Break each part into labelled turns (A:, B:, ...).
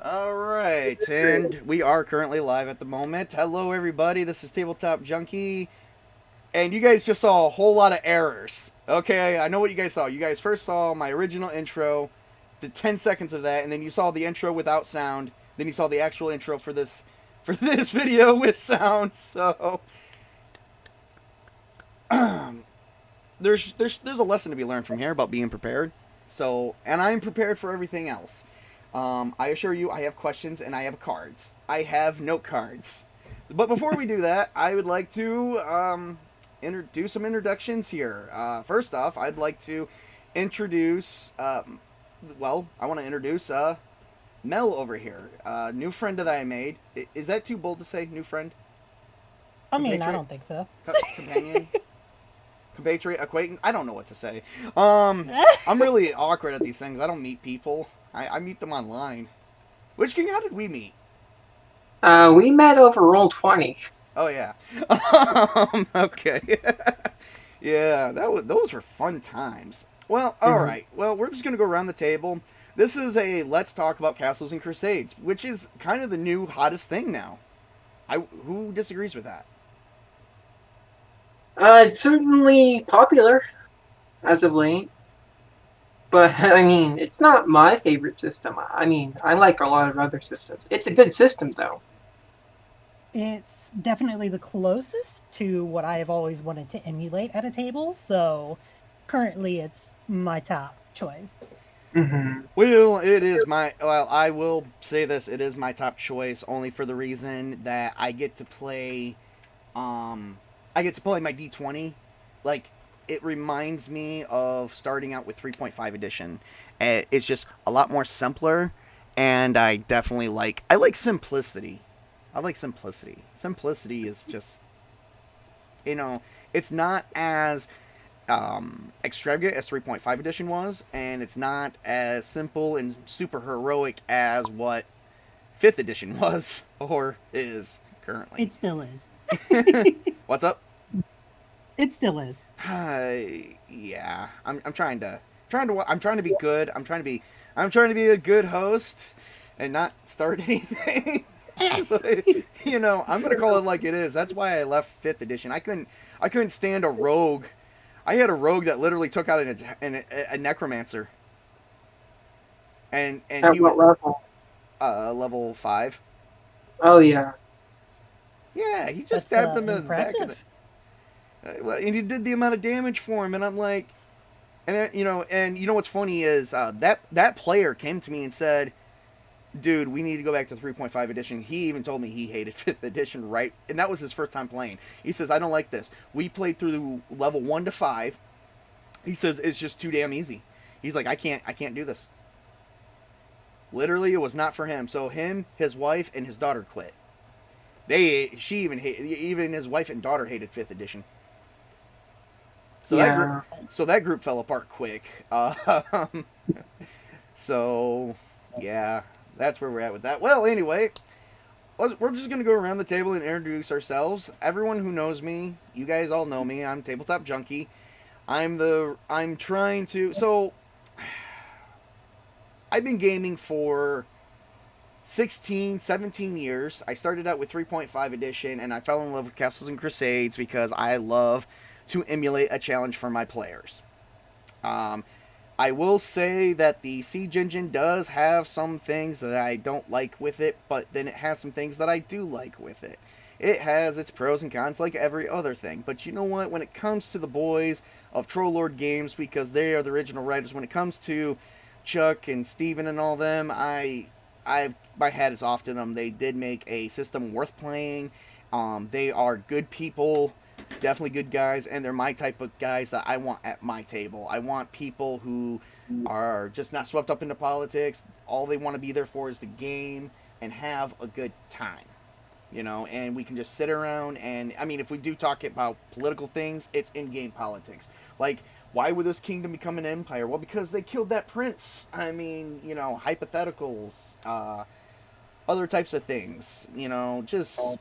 A: All right, and we are currently live at the moment. Hello, everybody. This is Tabletop Junkie, and you guys just saw a whole lot of errors. Okay, I know what you guys saw. You guys first saw my original intro, the 10 seconds of that, and then you saw the intro without sound. Then you saw the actual intro for this video with sound. So there's a lesson to be learned from here about being prepared. So, and I'm prepared for everything else. I assure you, I have questions and I have cards. I have note cards. But before we do that, I would like to do some introductions here. First off, I'd like to introduce, I want to introduce Mel over here, new friend that I made. Is that too bold to say, new friend?
B: I mean, I
A: Compatriot?
B: don't think so.
A: Companion? Compatriot? Acquaintance? I don't know what to say. I'm really awkward at these things. I don't meet people. I meet them online. Witch King, how did we meet?
C: We met over Roll20.
A: Oh yeah. Okay. Yeah, those were fun times. Well, all
C: Mhm.
A: right. Well, we're just gonna go around the table. This is a let's talk about Castles and Crusades, which is kind of the new hottest thing now. Who disagrees with that?
C: It's certainly popular as of late, but I mean, it's not my favorite system. I mean, I like a lot of other systems. It's a good system, though.
B: It's definitely the closest to what I have always wanted to emulate at a table, so currently it's my top choice.
C: Mm-hmm.
A: Well, it is my. Well, I will say this: it is my top choice only for the reason that I get to play. I get to play my D20. Like, it reminds me of starting out with 3.5 edition. It's just a lot more simpler, and I definitely like. I like simplicity. I like simplicity. Simplicity is just, it's not as extravagant as 3.5 edition was, and it's not as simple and super heroic as what 5th edition was or is currently.
B: It still is.
A: What's up?
B: It still is.
A: Yeah, I'm trying to be good. I'm trying to be a good host and not start anything. I'm gonna call it like it is. That's why I left 5th edition. I couldn't stand a rogue. I had a rogue that literally took out a necromancer, and
C: At
A: he
C: what
A: was
C: level?
A: level 5.
C: Oh, yeah.
A: Yeah, he just
B: That's
A: stabbed him in the back of the.
B: impressive.
A: Well, and he did the amount of damage for him, and I'm like, and you know what's funny is that player came to me and said, "Dude, we need to go back to 3.5 edition." He even told me he hated 5th edition, right? And that was his first time playing. He says, "I don't like this. We played through level 1 to 5." He says it's just too damn easy. He's like, I can't do this." Literally, it was not for him. So him, his wife, and his daughter quit. Even his wife and daughter hated 5th edition. So
C: Yeah.
A: that group fell apart quick. So yeah, that's where we're at with that. Well, anyway, we're just gonna go around the table and introduce ourselves. Everyone who knows me, you guys all know me. I'm Tabletop Junkie. I'm trying to. So I've been gaming for 16, 17 years. I started out with 3.5 edition, and I fell in love with Castles and Crusades because I love to emulate a challenge for my players. Um, I will say that the Siege engine does have some things that I don't like with it, but then it has some things that I do like with it. It has its pros and cons like every other thing. But you know what? When it comes to the boys of Troll Lord Games, because they are the original writers, when it comes to Chuck and Steven and all them, my hat is off to them. They did make a system worth playing. They are good people, definitely good guys, and they're my type of guys that I want at my table. I want people who are just not swept up into politics. All they want to be there for is the game and have a good time. And we can just sit around and, I mean, if we do talk about political things, it's in-game politics. Like, why would this kingdom become an empire? Well, because they killed that prince. I mean, hypotheticals, other types of things. Just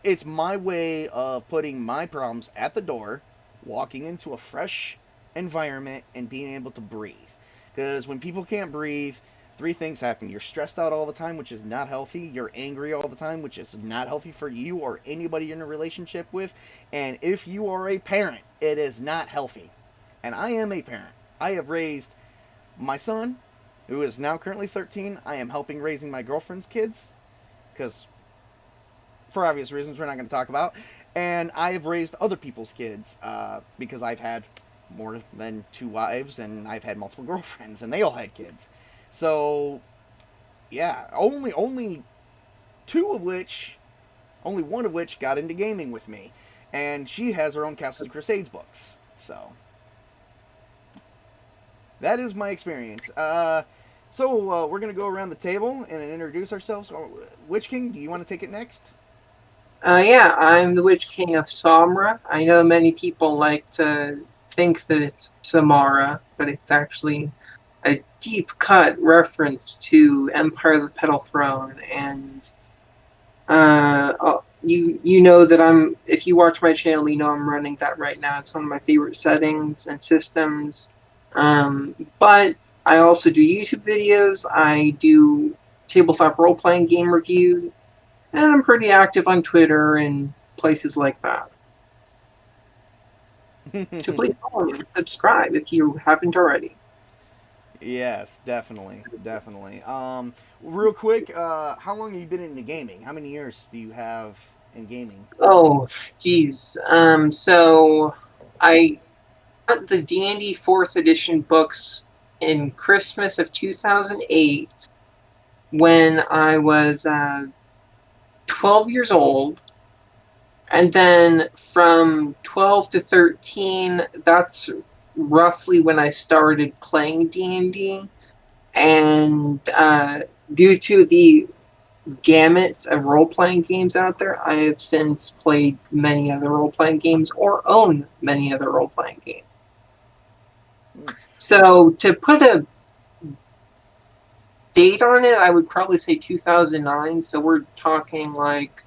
A: it's my way of putting my problems at the door, walking into a fresh environment, and being able to breathe. Because when people can't breathe, three things happen. You're stressed out all the time, which is not healthy. You're angry all the time, which is not healthy for you or anybody you're in a relationship with. And if you are a parent, it is not healthy. And I am a parent. I have raised my son, who is now currently 13. I am helping raising my girlfriend's kids, because for obvious reasons we're not going to talk about. And I have raised other people's kids because I've had more than two wives and I've had multiple girlfriends and they all had kids. So yeah, only two of which, only one of which got into gaming with me, and she has her own Castles and Crusades books. So that is my experience. So we're gonna go around the table and introduce ourselves. Witch King, do you want to take it next?
C: Yeah, I'm the Witch King of Tsamra. I know many people like to think that it's Samara, but it's actually a deep cut reference to Empire of the Petal Throne. And you know that I'm. If you watch my channel, you know I'm running that right now. It's one of my favorite settings and systems. But I also do YouTube videos. I do tabletop role playing game reviews, and I'm pretty active on Twitter and places like that. So please follow me and subscribe if you haven't already.
A: Yes, definitely, definitely. Real quick, how long have you been into gaming? How many years do you have in gaming?
C: Oh, geez. So I got the D&D 4th edition books in Christmas of 2008 when I was 12 years old. And then from 12 to 13, that's roughly when I started playing D&D. And due to the gamut of role-playing games out there, I have since played many other role-playing games or own many other role-playing games.
A: Hmm.
C: So to put a date on it, I would probably say 2009. So we're talking like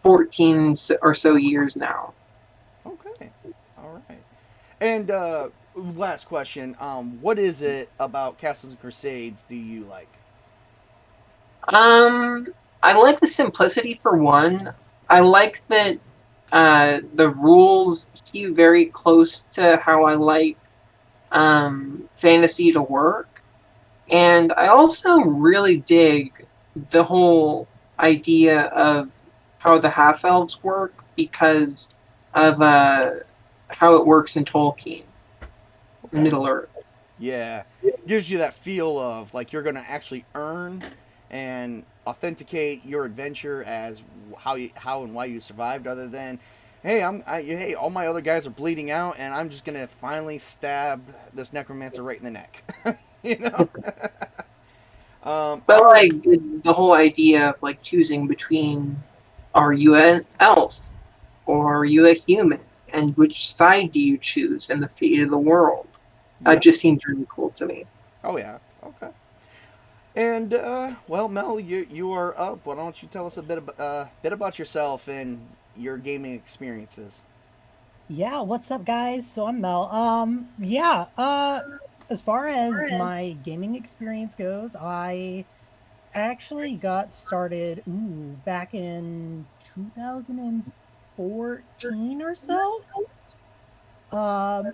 C: 14 or so years now.
A: Okay, all right. And last question, what is it about Castles and Crusades do you like?
C: Um, I like the simplicity for one. I like that the rules hew very close to how I like fantasy to work. And I also really dig the whole idea of how the half elves work because of how it works in Tolkien,
A: Okay.
C: Middle Earth.
A: Yeah, gives you that feel of like you're gonna actually earn and authenticate your adventure as how and why you survived, other than, hey, hey, all my other guys are bleeding out, and I'm just gonna finally stab this necromancer right in the neck. you know.
C: But
A: All right.
C: like the whole idea of like choosing between are you an elf or are you a human, and which side do you choose in the fate of the world? That
A: Yeah.
C: just seems really cool to me.
A: Oh yeah. Okay. And well, Mel, you are up. Why don't you tell us a bit about yourself and your gaming experiences?
B: Yeah, what's up, guys? So I'm Mel. As far as my gaming experience goes, I actually got started back in 2014 or so. Um,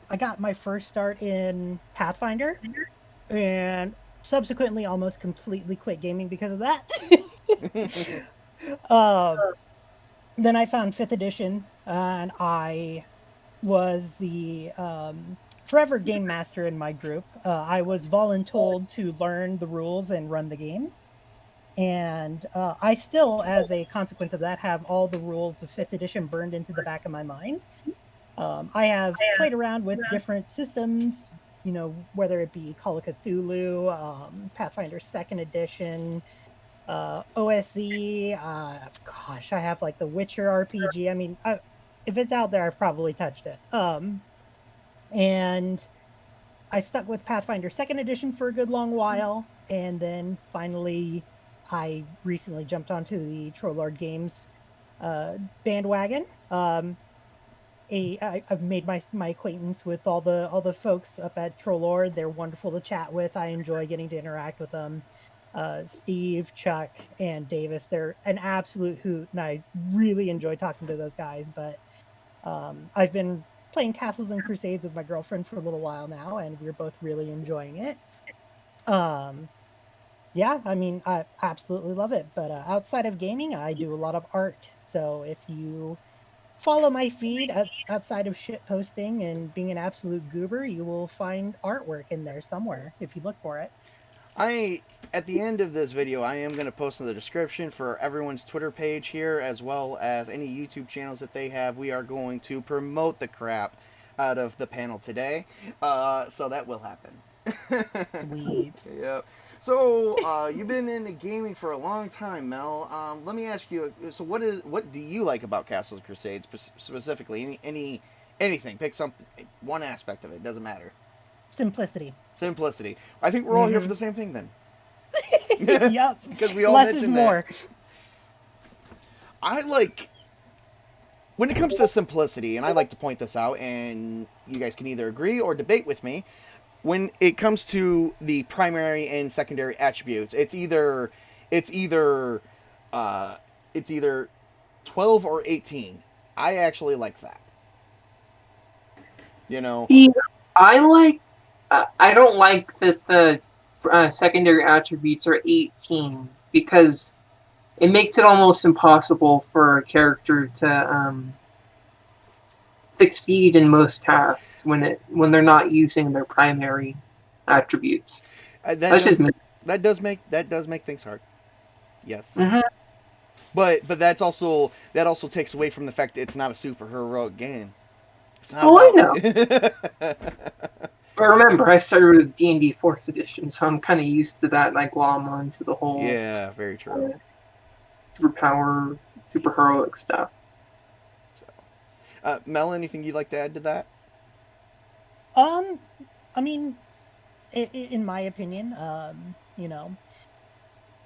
B: I got my first start in Pathfinder and subsequently almost completely quit gaming because of that. uh, then I found 5th edition and I was the forever game master in my group. I was voluntold to learn the rules and run the game. And I still, as a consequence of that, have all the rules of 5th edition burned into the back of my mind. I have played around with different systems, whether it be Call of Cthulhu, Pathfinder 2nd edition, OSE. Gosh, I have like the Witcher RPG. I mean, if it's out there, I've probably touched it. And I stuck with Pathfinder 2nd edition for a good long while, and then finally, I recently jumped onto the Troll Lord Games bandwagon. I've made my acquaintance with all the folks up at Trollord. They're wonderful to chat with. I enjoy getting to interact with them. Steve, Chuck, and Davis, they're an absolute hoot, and I really enjoy talking to those guys. But I've been playing Castles and Crusades with my girlfriend for a little while now, and we're both really enjoying it. Yeah, I mean, I absolutely love it. But outside of gaming, I do a lot of art. So if you follow my feed outside of shit posting and being an absolute goober, you will find artwork in there somewhere if you look for it.
A: At the end of this video, I am going to post in the description for everyone's Twitter page here, as well as any YouTube channels that they have. We are going to promote the crap out of the panel today, so that will happen.
B: Sweet.
A: Yep. So you've been into gaming for a long time, Mel. Let me ask you. So what do you like about Castles and Crusades specifically? Anything? Pick something. One aspect of it. Doesn't matter.
B: Simplicity.
A: Simplicity. I think we're all here for the same thing then.
B: Yep.
A: Because we all
B: Less is
A: mentioned
B: more.
A: that. I like when it comes to simplicity, and I like to point this out, and you guys can either agree or debate with me. When it comes to the primary and secondary attributes, it's either 12 or 18. I actually like that. You know.
C: Yeah, I like. I don't like that the secondary attributes are 18 because it makes it almost impossible for a character to succeed in most tasks when they're not using their primary attributes.
A: That does make things hard. Yes.
C: Mm-hmm.
A: But that also takes away from the fact that it's not a super heroic game. It's not
C: I know. But remember, I started with D&D 4th edition, so I'm kind of used to that, like, glom onto the whole...
A: Yeah, very true.
C: Superpower, super heroic stuff.
A: So, Mel, anything you'd like to add to that?
B: I mean, in my opinion, let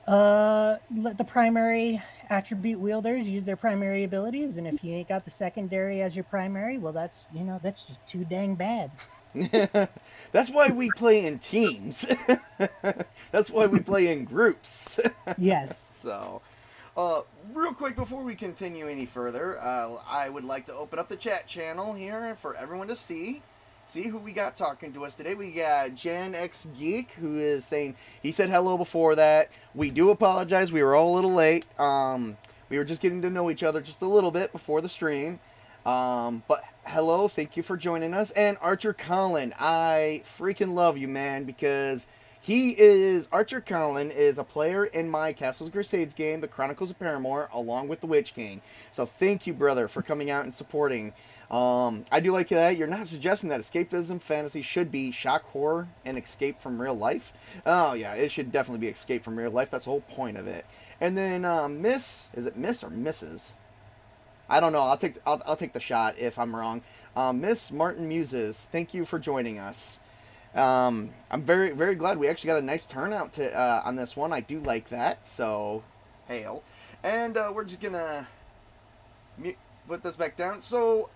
B: the primary attribute wielders use their primary abilities, and if you ain't got the secondary as your primary, well, that's just too dang bad.
A: That's why we play in teams. That's why we play in groups.
B: Yes.
A: So, real quick before we continue any further, I would like to open up the chat channel here for everyone to see who we got talking to us today. We got Gen X Geek, who is saying, he said hello before that. We do apologize. We were all a little late. We were just getting to know each other just a little bit before the stream. But hello, thank you for joining us. And Archer Colin, I freaking love you, man, because Archer Colin is a player in my Castles and Crusades game, The Chronicles of Paramore, along with the Witch King. So thank you, brother, for coming out and supporting. I do like that. You're not suggesting that escapism fantasy should be shock horror and escape from real life. Oh yeah, it should definitely be escape from real life. That's the whole point of it. And then is it Miss or Mrs.? I don't know. I'll take the shot if I'm wrong. Miss Martin Muses, thank you for joining us. I'm very, very glad we actually got a nice turnout on this one. I do like that. So, hail. And we're just gonna put this back down. So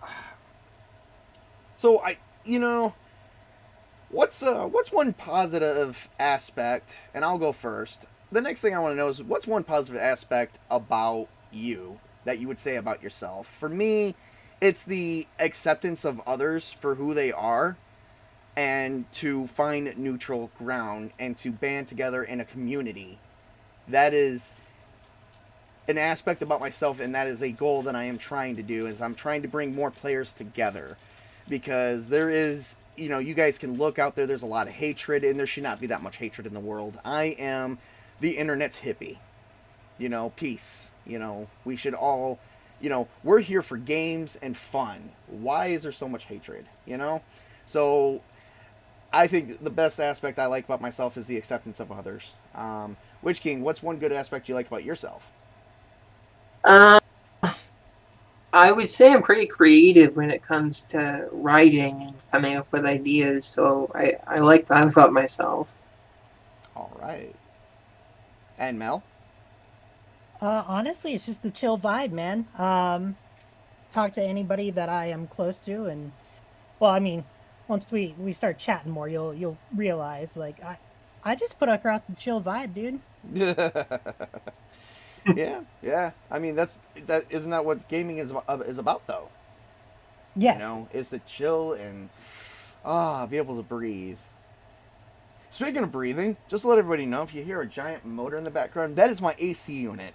A: what's one positive aspect? And I'll go first. The next thing I want to know is what's one positive aspect about you that you would say about yourself? For me, it's the acceptance of others for who they are and to find neutral ground and to band together in a community. That is an aspect about myself, and that is a goal that I am trying to do, is I'm trying to bring more players together. Because there is, you guys can look out there, there's a lot of hatred, and there should not be that much hatred in the world. I am the internet's hippie. Peace. We should all, we're here for games and fun. Why is there so much hatred? So I think the best aspect I like about myself is the acceptance of others. Witch King, what's one good aspect you like about yourself?
C: I would say I'm pretty creative when it comes to writing and coming up with ideas, so I like that about myself.
A: All right. And Mel?
B: Honestly, it's just the chill vibe, man. talk to anybody that I am close to, and well, I mean, once we start chatting more, you'll realize like I just put across the chill vibe, dude.
A: Yeah, yeah. I mean, that isn't that what gaming is about though. You
B: Yes.
A: know, is to chill and be able to breathe. Speaking of breathing, just to let everybody know, if you hear a giant motor in the background, that is my AC unit.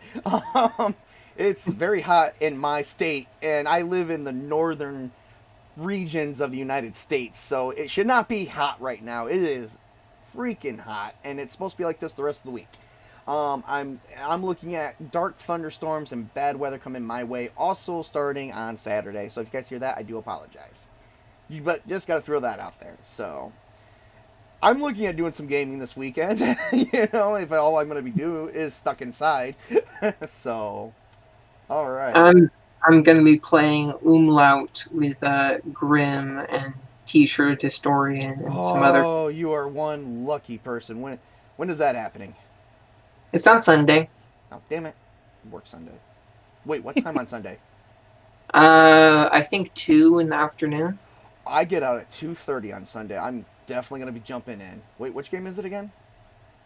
A: It's very hot in my state, and I live in the northern regions of the United States, so it should not be hot right now. It is freaking hot, and it's supposed to be like this the rest of the week. I'm looking at dark thunderstorms and bad weather coming my way, also starting on Saturday. So if you guys hear that, I do apologize. But just got to throw that out there. So I'm looking at doing some gaming this weekend. You know, if all I'm going to be doing is stuck inside. So, all right.
C: I'm gonna be playing Umlaut with Grim and T-shirt Historian and some other.
A: Oh, you are one lucky person. When is that happening?
C: It's on Sunday.
A: Oh, damn it. Work Sunday. Wait, what time on Sunday?
C: I think 2 in the afternoon.
A: I get out at 2:30 on Sunday. I'm definitely going to be jumping in. Wait, which game is it again?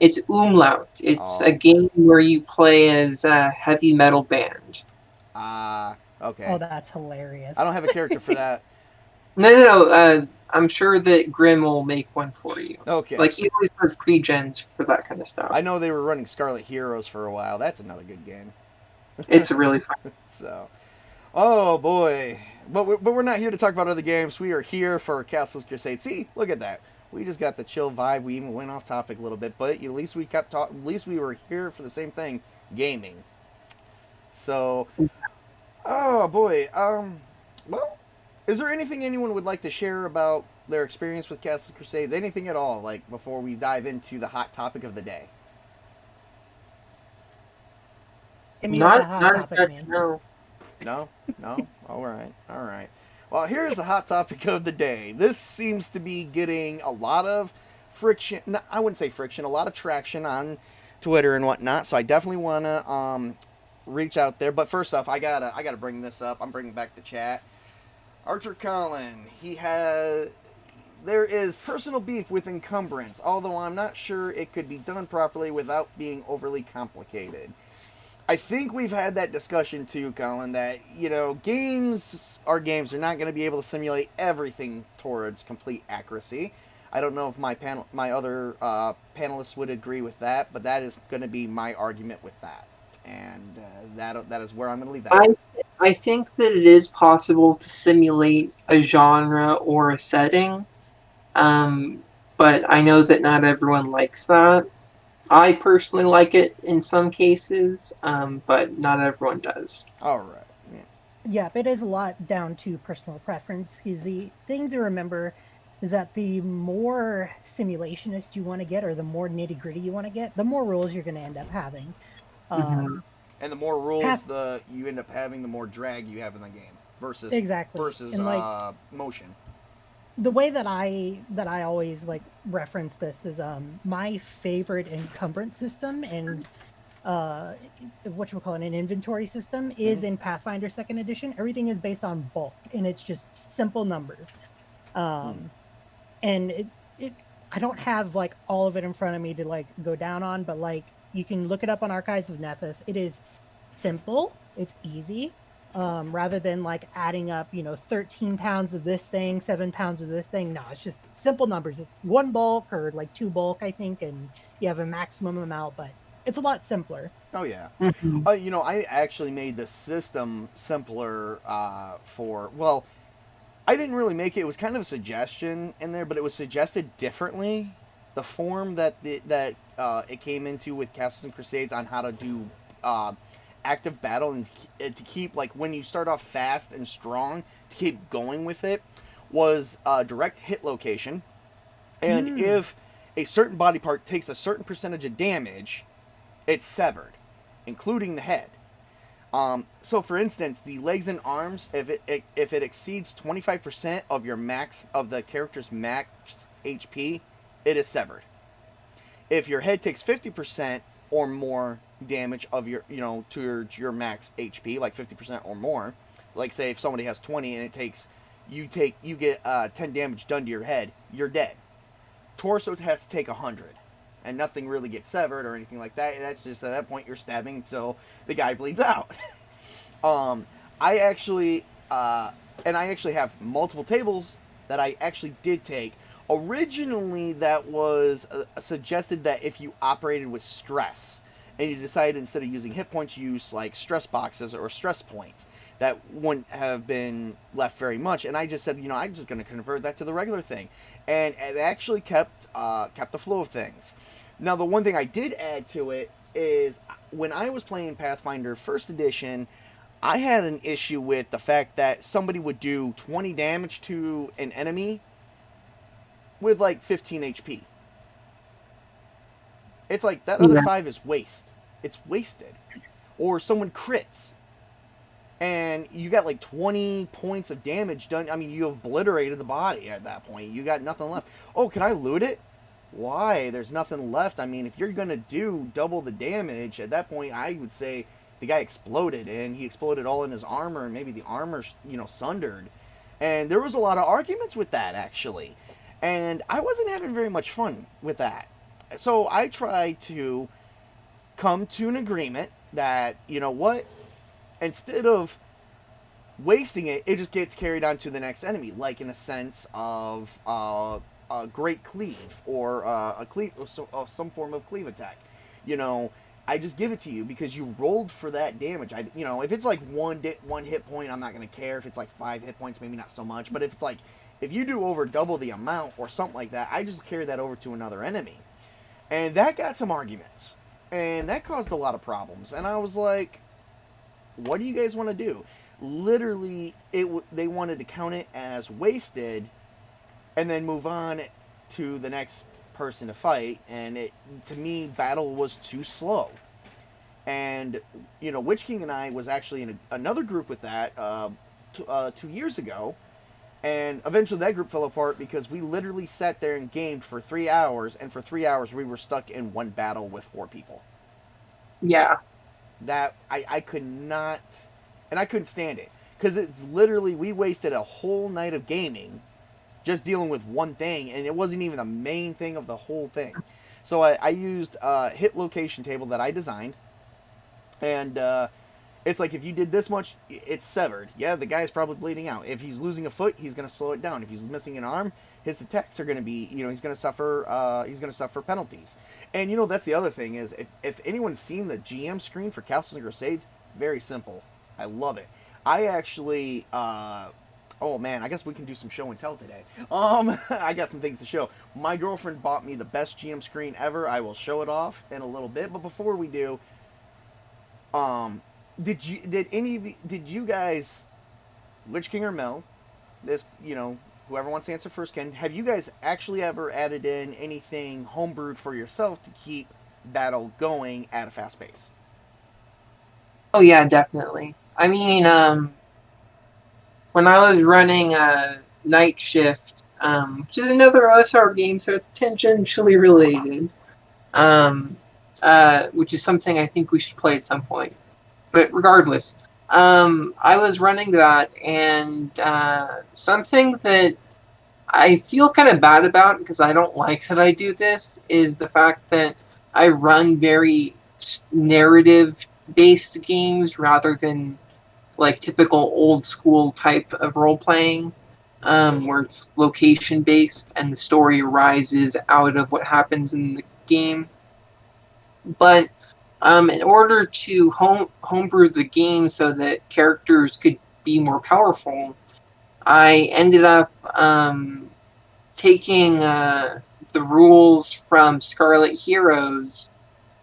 C: It's Umlaut. It's a
A: Oh.
C: game where you play as a heavy metal band.
A: Okay.
B: Oh, that's hilarious.
A: I don't have a character for that.
C: No. I'm sure that Grim will make one for you.
A: Okay.
C: Like, he always has pre-gens for that kind of stuff.
A: I know they were running Scarlet Heroes for a while. That's another good game.
C: It's really fun.
A: So, oh boy. But we're not here to talk about other games. We are here for Castles Crusades. See, look at that. We just got the chill vibe. We even went off topic a little bit, but at least we kept talking. At least we were here for the same thing, gaming. So, oh boy. Well, is there anything anyone would like to share about their experience with Castles Crusades? Anything at all? Like before we dive into the hot topic of the day.
B: Hit me with that hot
C: Not
B: topic,
C: much,
B: man.
A: No. All right. Well, here's the hot topic of the day. This seems to be getting a lot of friction. No, I wouldn't say friction. A lot of traction on Twitter and whatnot. So I definitely want to reach out there. But first off, I gotta bring this up. I'm bringing back the chat. Archer Collin. There is personal beef with encumbrance, although I'm not sure it could be done properly without being overly complicated. I think we've had that discussion too, Colin, that, games are games. They're not going to be able to simulate everything towards complete accuracy. I don't know if my other panelists would agree with that, but that is going to be my argument with that. And that is where I'm going to leave that.
C: I think that it is possible to simulate a genre or a setting, but I know that not everyone likes that. I personally like it in some cases, but not everyone does.
A: All right.
B: Yeah, it is a lot down to personal preference. Because the thing to remember is that the more simulationist you want to get, or the more nitty gritty you want to get, the more rules you're going to end up having.
A: And the more rules you end up having, the more drag you have in the game versus motion.
B: The way that I always like reference this is my favorite encumbrance system and what you call it, an inventory system is in Pathfinder 2nd edition. Everything is based on bulk and it's just simple numbers. And it I don't have like all of it in front of me to like go down on, but like you can look it up on Archives of Nethys. It is simple, it's easy. Rather than like adding up, 13 pounds of this thing, 7 pounds of this thing. No, it's just simple numbers. It's 1 bulk or like 2 bulk, I think, and you have a maximum amount, but it's a lot simpler.
A: Oh, yeah. I actually made the system simpler I didn't really make it. It was kind of a suggestion in there, but it was suggested differently. The form that it came into with Castles and Crusades on how to do active battle and to keep, like, when you start off fast and strong, to keep going with it was direct hit location. And if a certain body part takes a certain percentage of damage, it's severed, including the head. So for instance, the legs and arms, if it exceeds 25% of your max of the character's max HP, it is severed. If your head takes 50% or more damage of your, towards your max HP, like 50% or more, Like say if somebody has 20 and you get 10 damage done to your head, you're dead. Torso has to take 100, and nothing really gets severed or anything like that. That's just at that point you're stabbing until the guy bleeds out. um, I actually and I actually have multiple tables that I actually did take. Originally, that was suggested that if you operated with stress and you decided instead of using hit points, you use like stress boxes or stress points, that wouldn't have been left very much. And I just said, I'm just going to convert that to the regular thing, and it actually kept the flow of things. Now, the one thing I did add to it is when I was playing Pathfinder First Edition, I had an issue with the fact that somebody would do 20 damage to an enemy with like 15 HP. It's like that other
C: Yeah.
A: 5 is waste. It's wasted. Or someone crits and you got like 20 points of damage done. I mean, you obliterated the body at that point. You got nothing left. Oh, can I loot it? Why? There's nothing left. I mean, if you're going to do double the damage, at that point, I would say the guy exploded, and he exploded all in his armor, and maybe the armor, sundered. And there was a lot of arguments with that, actually. And I wasn't having very much fun with that. So I tried to come to an agreement that, what? Instead of wasting it, it just gets carried on to the next enemy, like in a sense of a great cleave or a cleave, or some form of cleave attack. I just give it to you because you rolled for that damage. If it's like one hit point, I'm not gonna care. If it's like 5 hit points, maybe not so much. But if you do over double the amount or something like that, I just carry that over to another enemy, and that got some arguments, and that caused a lot of problems. And I was like, what do you guys want to do? Literally, they wanted to count it as wasted and then move on to the next person to fight, and to me, battle was too slow. And Witch King and I was actually in another group with that 2 years ago, and eventually that group fell apart because we literally sat there and gamed for 3 hours, and for 3 hours we were stuck in one battle with 4 people.
C: Yeah.
A: That I could not, and I couldn't stand it because it's literally, we wasted a whole night of gaming just dealing with one thing, and it wasn't even the main thing of the whole thing. So I used a hit location table that I designed, and it's like if you did this much, it's severed. Yeah, the guy's probably bleeding out. If he's losing a foot, he's going to slow it down. If he's missing an arm, his attacks are going to be, he's going to suffer penalties. And that's the other thing is, if anyone's seen the GM screen for Castles and Crusades, very simple. I love it. I actually oh man, I guess we can do some show and tell today. I got some things to show. My girlfriend bought me the best GM screen ever. I will show it off in a little bit, but before we do, did you guys, Witch King or Mel, this, whoever wants to answer first can, have you guys actually ever added in anything homebrewed for yourself to keep battle going at a fast pace?
C: Oh yeah, definitely. I mean, when I was running Night Shift, which is another OSR game, so it's tangentially related, which is something I think we should play at some point. But regardless, I was running that, and something that I feel kind of bad about, because I don't like that I do this, is the fact that I run very narrative-based games rather than like typical old school type of role playing, where it's location based and the story arises out of what happens in the game. But in order to homebrew the game so that characters could be more powerful, I ended up taking the rules from Scarlet Heroes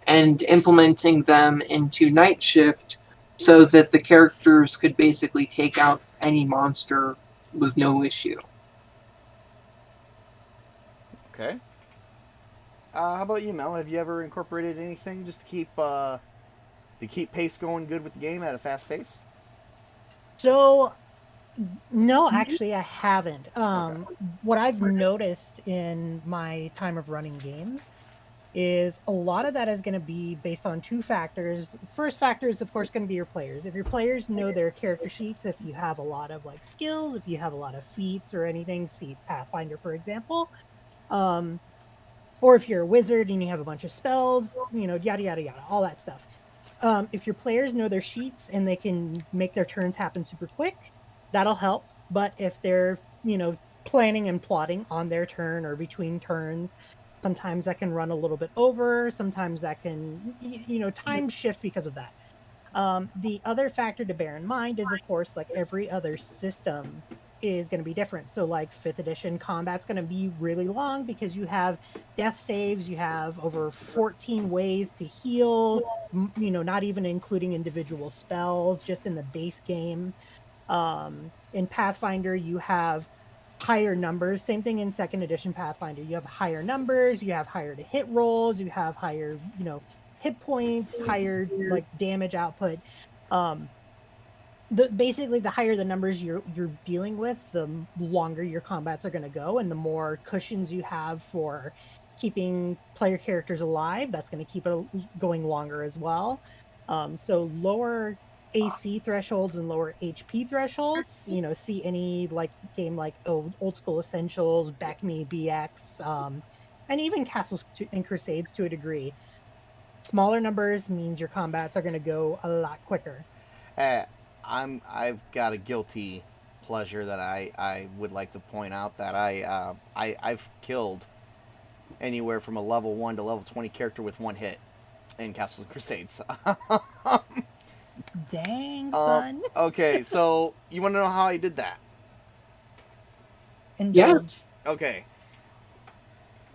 C: and implementing them into Night Shift so that the characters could basically take out any monster with no issue.
A: Okay. How about you, Mel? Have you ever incorporated anything just to keep pace going good with the game at a fast pace?
B: So, no, actually, I haven't. What I've noticed in my time of running games is a lot of that is going to be based on two factors. First factor is, of course, going to be your players. If your players know their character sheets, if you have a lot of like skills, if you have a lot of feats or anything, see Pathfinder, for example, um, or if you're a wizard and you have a bunch of spells, yada, yada, yada, all that stuff. If your players know their sheets and they can make their turns happen super quick, that'll help. But if they're, planning and plotting on their turn or between turns, sometimes that can run a little bit over. Sometimes that can, time shift because of that. The other factor to bear in mind is, of course, like every other system is going to be different. So, like 5th edition combat's going to be really long because you have death saves, you have over 14 ways to heal, not even including individual spells, just in the base game. In Pathfinder, you have higher numbers. Same thing in 2nd edition Pathfinder. You have higher numbers, you have higher to hit rolls, you have higher, hit points, higher like damage output. Basically the higher the numbers you're dealing with, the longer your combats are going to go, and the more cushions you have for keeping player characters alive, that's going to keep it going longer as well. So lower AC thresholds and lower HP thresholds, see any like game like Old School Essentials, Back Me BX, and even Castles and Crusades to a degree. Smaller numbers means your combats are going to go a lot quicker.
A: I've got a guilty pleasure that I would like to point out that I've killed anywhere from a level 1 to level 20 character with one hit in Castles and Crusades.
B: Dang, son.
A: Okay, so you want to know how I did that?
B: Indulge.
A: Yeah. Okay.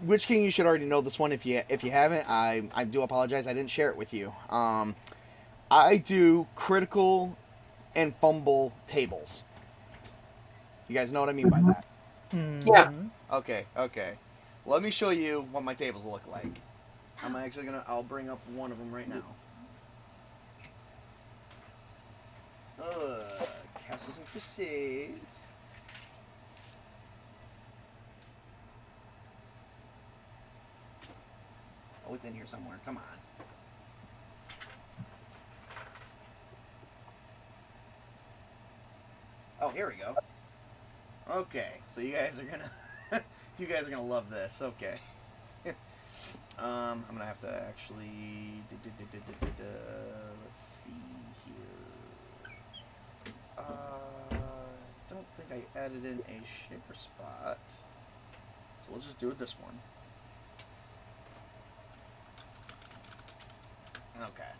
A: Witch King, you should already know this one. If you haven't, I do apologize. I didn't share it with you. I do critical and fumble tables. You guys know what I mean by that?
B: Mm-hmm.
C: Yeah.
A: Okay. Let me show you what my tables look like. I'm actually I'll bring up one of them right now. Castles and Crusades. Oh, it's in here somewhere. Come on. Oh, here we go. Okay, so you guys are gonna love this. Okay. I'm gonna have to actually let's see here. Don't think I added in a share spot, so we'll just do it this one. Okay.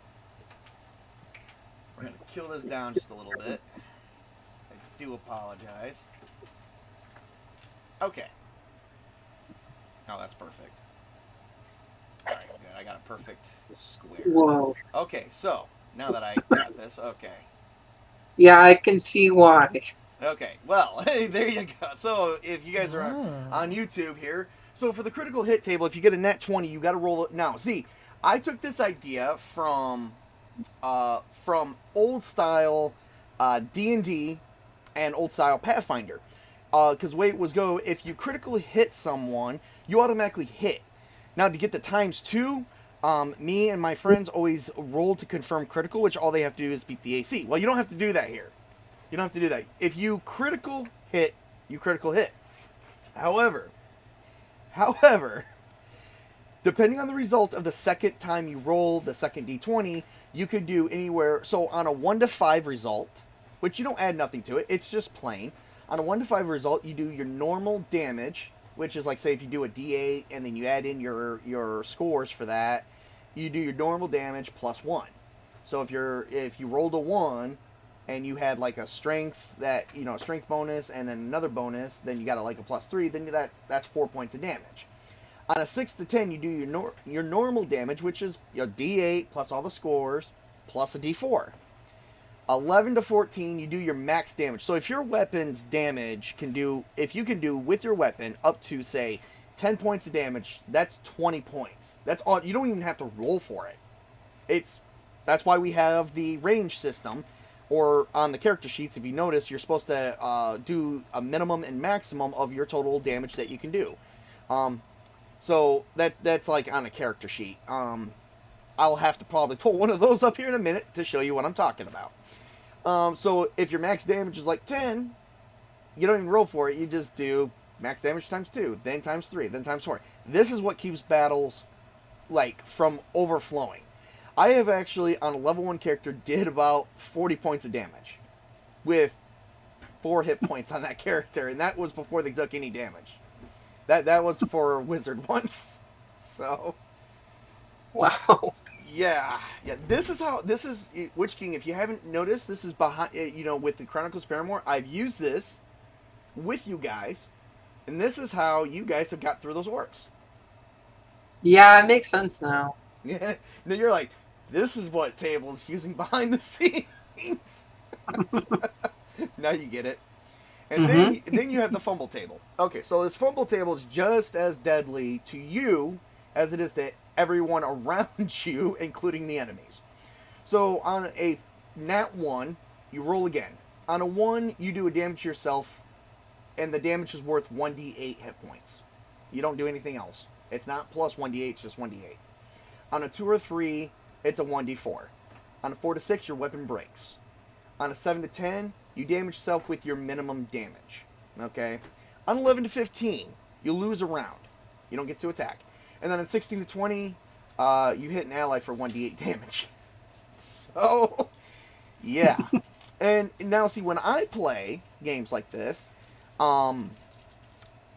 A: We're gonna kill this down just a little bit. I do apologize. Okay. Oh, that's perfect. Alright, good. I got a perfect square.
C: Whoa.
A: Okay, so, now that I got this, okay.
C: Yeah, I can see why.
A: Okay, well, there you go. So, if you guys are on YouTube here, so for the critical hit table, if you get a net 20, you gotta roll it. Now, see, I took this idea from old style D&D and old style Pathfinder. Because the way it was go, if you critically hit someone, you automatically hit. Now, to get the ×2, me and my friends always roll to confirm critical, which all they have to do is beat the AC. Well, you don't have to do that here. You don't have to do that. If you critical hit, you critical hit. However, depending on the result of the second time you roll the second D20, you could do anywhere. So on a 1 to 5 result, which you don't add nothing to it, it's just plain. On a 1 to 5 result, you do your normal damage, which is like, say, if you do a D8 and then you add in your scores for that, you do your normal damage plus 1. So if you rolled a 1 and you had like a strength strength bonus and then another bonus, then you got like a +3, then that's 4 points of damage. On a 6 to 10, you do your normal damage, which is your D8 plus all the scores plus a D4. 11 to 14, you do your max damage. So if your weapon's damage if you can do with your weapon up to, say, 10 points of damage, that's 20 points. That's all. You don't even have to roll for it. That's why we have the range system, or on the character sheets, if you notice, you're supposed to do a minimum and maximum of your total damage that you can do. So that's like on a character sheet. I'll have to probably pull one of those up here in a minute to show you what I'm talking about. So if your max damage is like 10, you don't even roll for it. You just do max damage times 2, then times 3, then times 4. This is what keeps battles like from overflowing. I have actually on a level 1 character did about 40 points of damage with 4 hit points on that character, and that was before they took any damage. That was for wizard once. So
C: Wow.
A: yeah. This is Witch King. If you haven't noticed, this is behind. With the Chronicles of Paramore, I've used this with you guys, and this is how you guys have got through those orcs.
C: Yeah, it makes sense now.
A: Yeah. Now you're like, this is what Table's using behind the scenes. Now you get it. And then you have the fumble table. Okay, so this fumble table is just as deadly to you as it is to everyone around you, including the enemies. So on a nat 1, you roll again. On a 1, you do a damage to yourself, and the damage is worth 1d8 hit points. You don't do anything else. It's not plus 1d8, it's just 1d8. On a 2 or 3, it's a 1d4. On a 4 to 6, your weapon breaks. On a 7 to 10, you damage yourself with your minimum damage. Okay? On 11 to 15, you lose a round. You don't get to attack. And then on 16 to 20, you hit an ally for 1d8 damage. So, yeah. And now, see, when I play games like this, my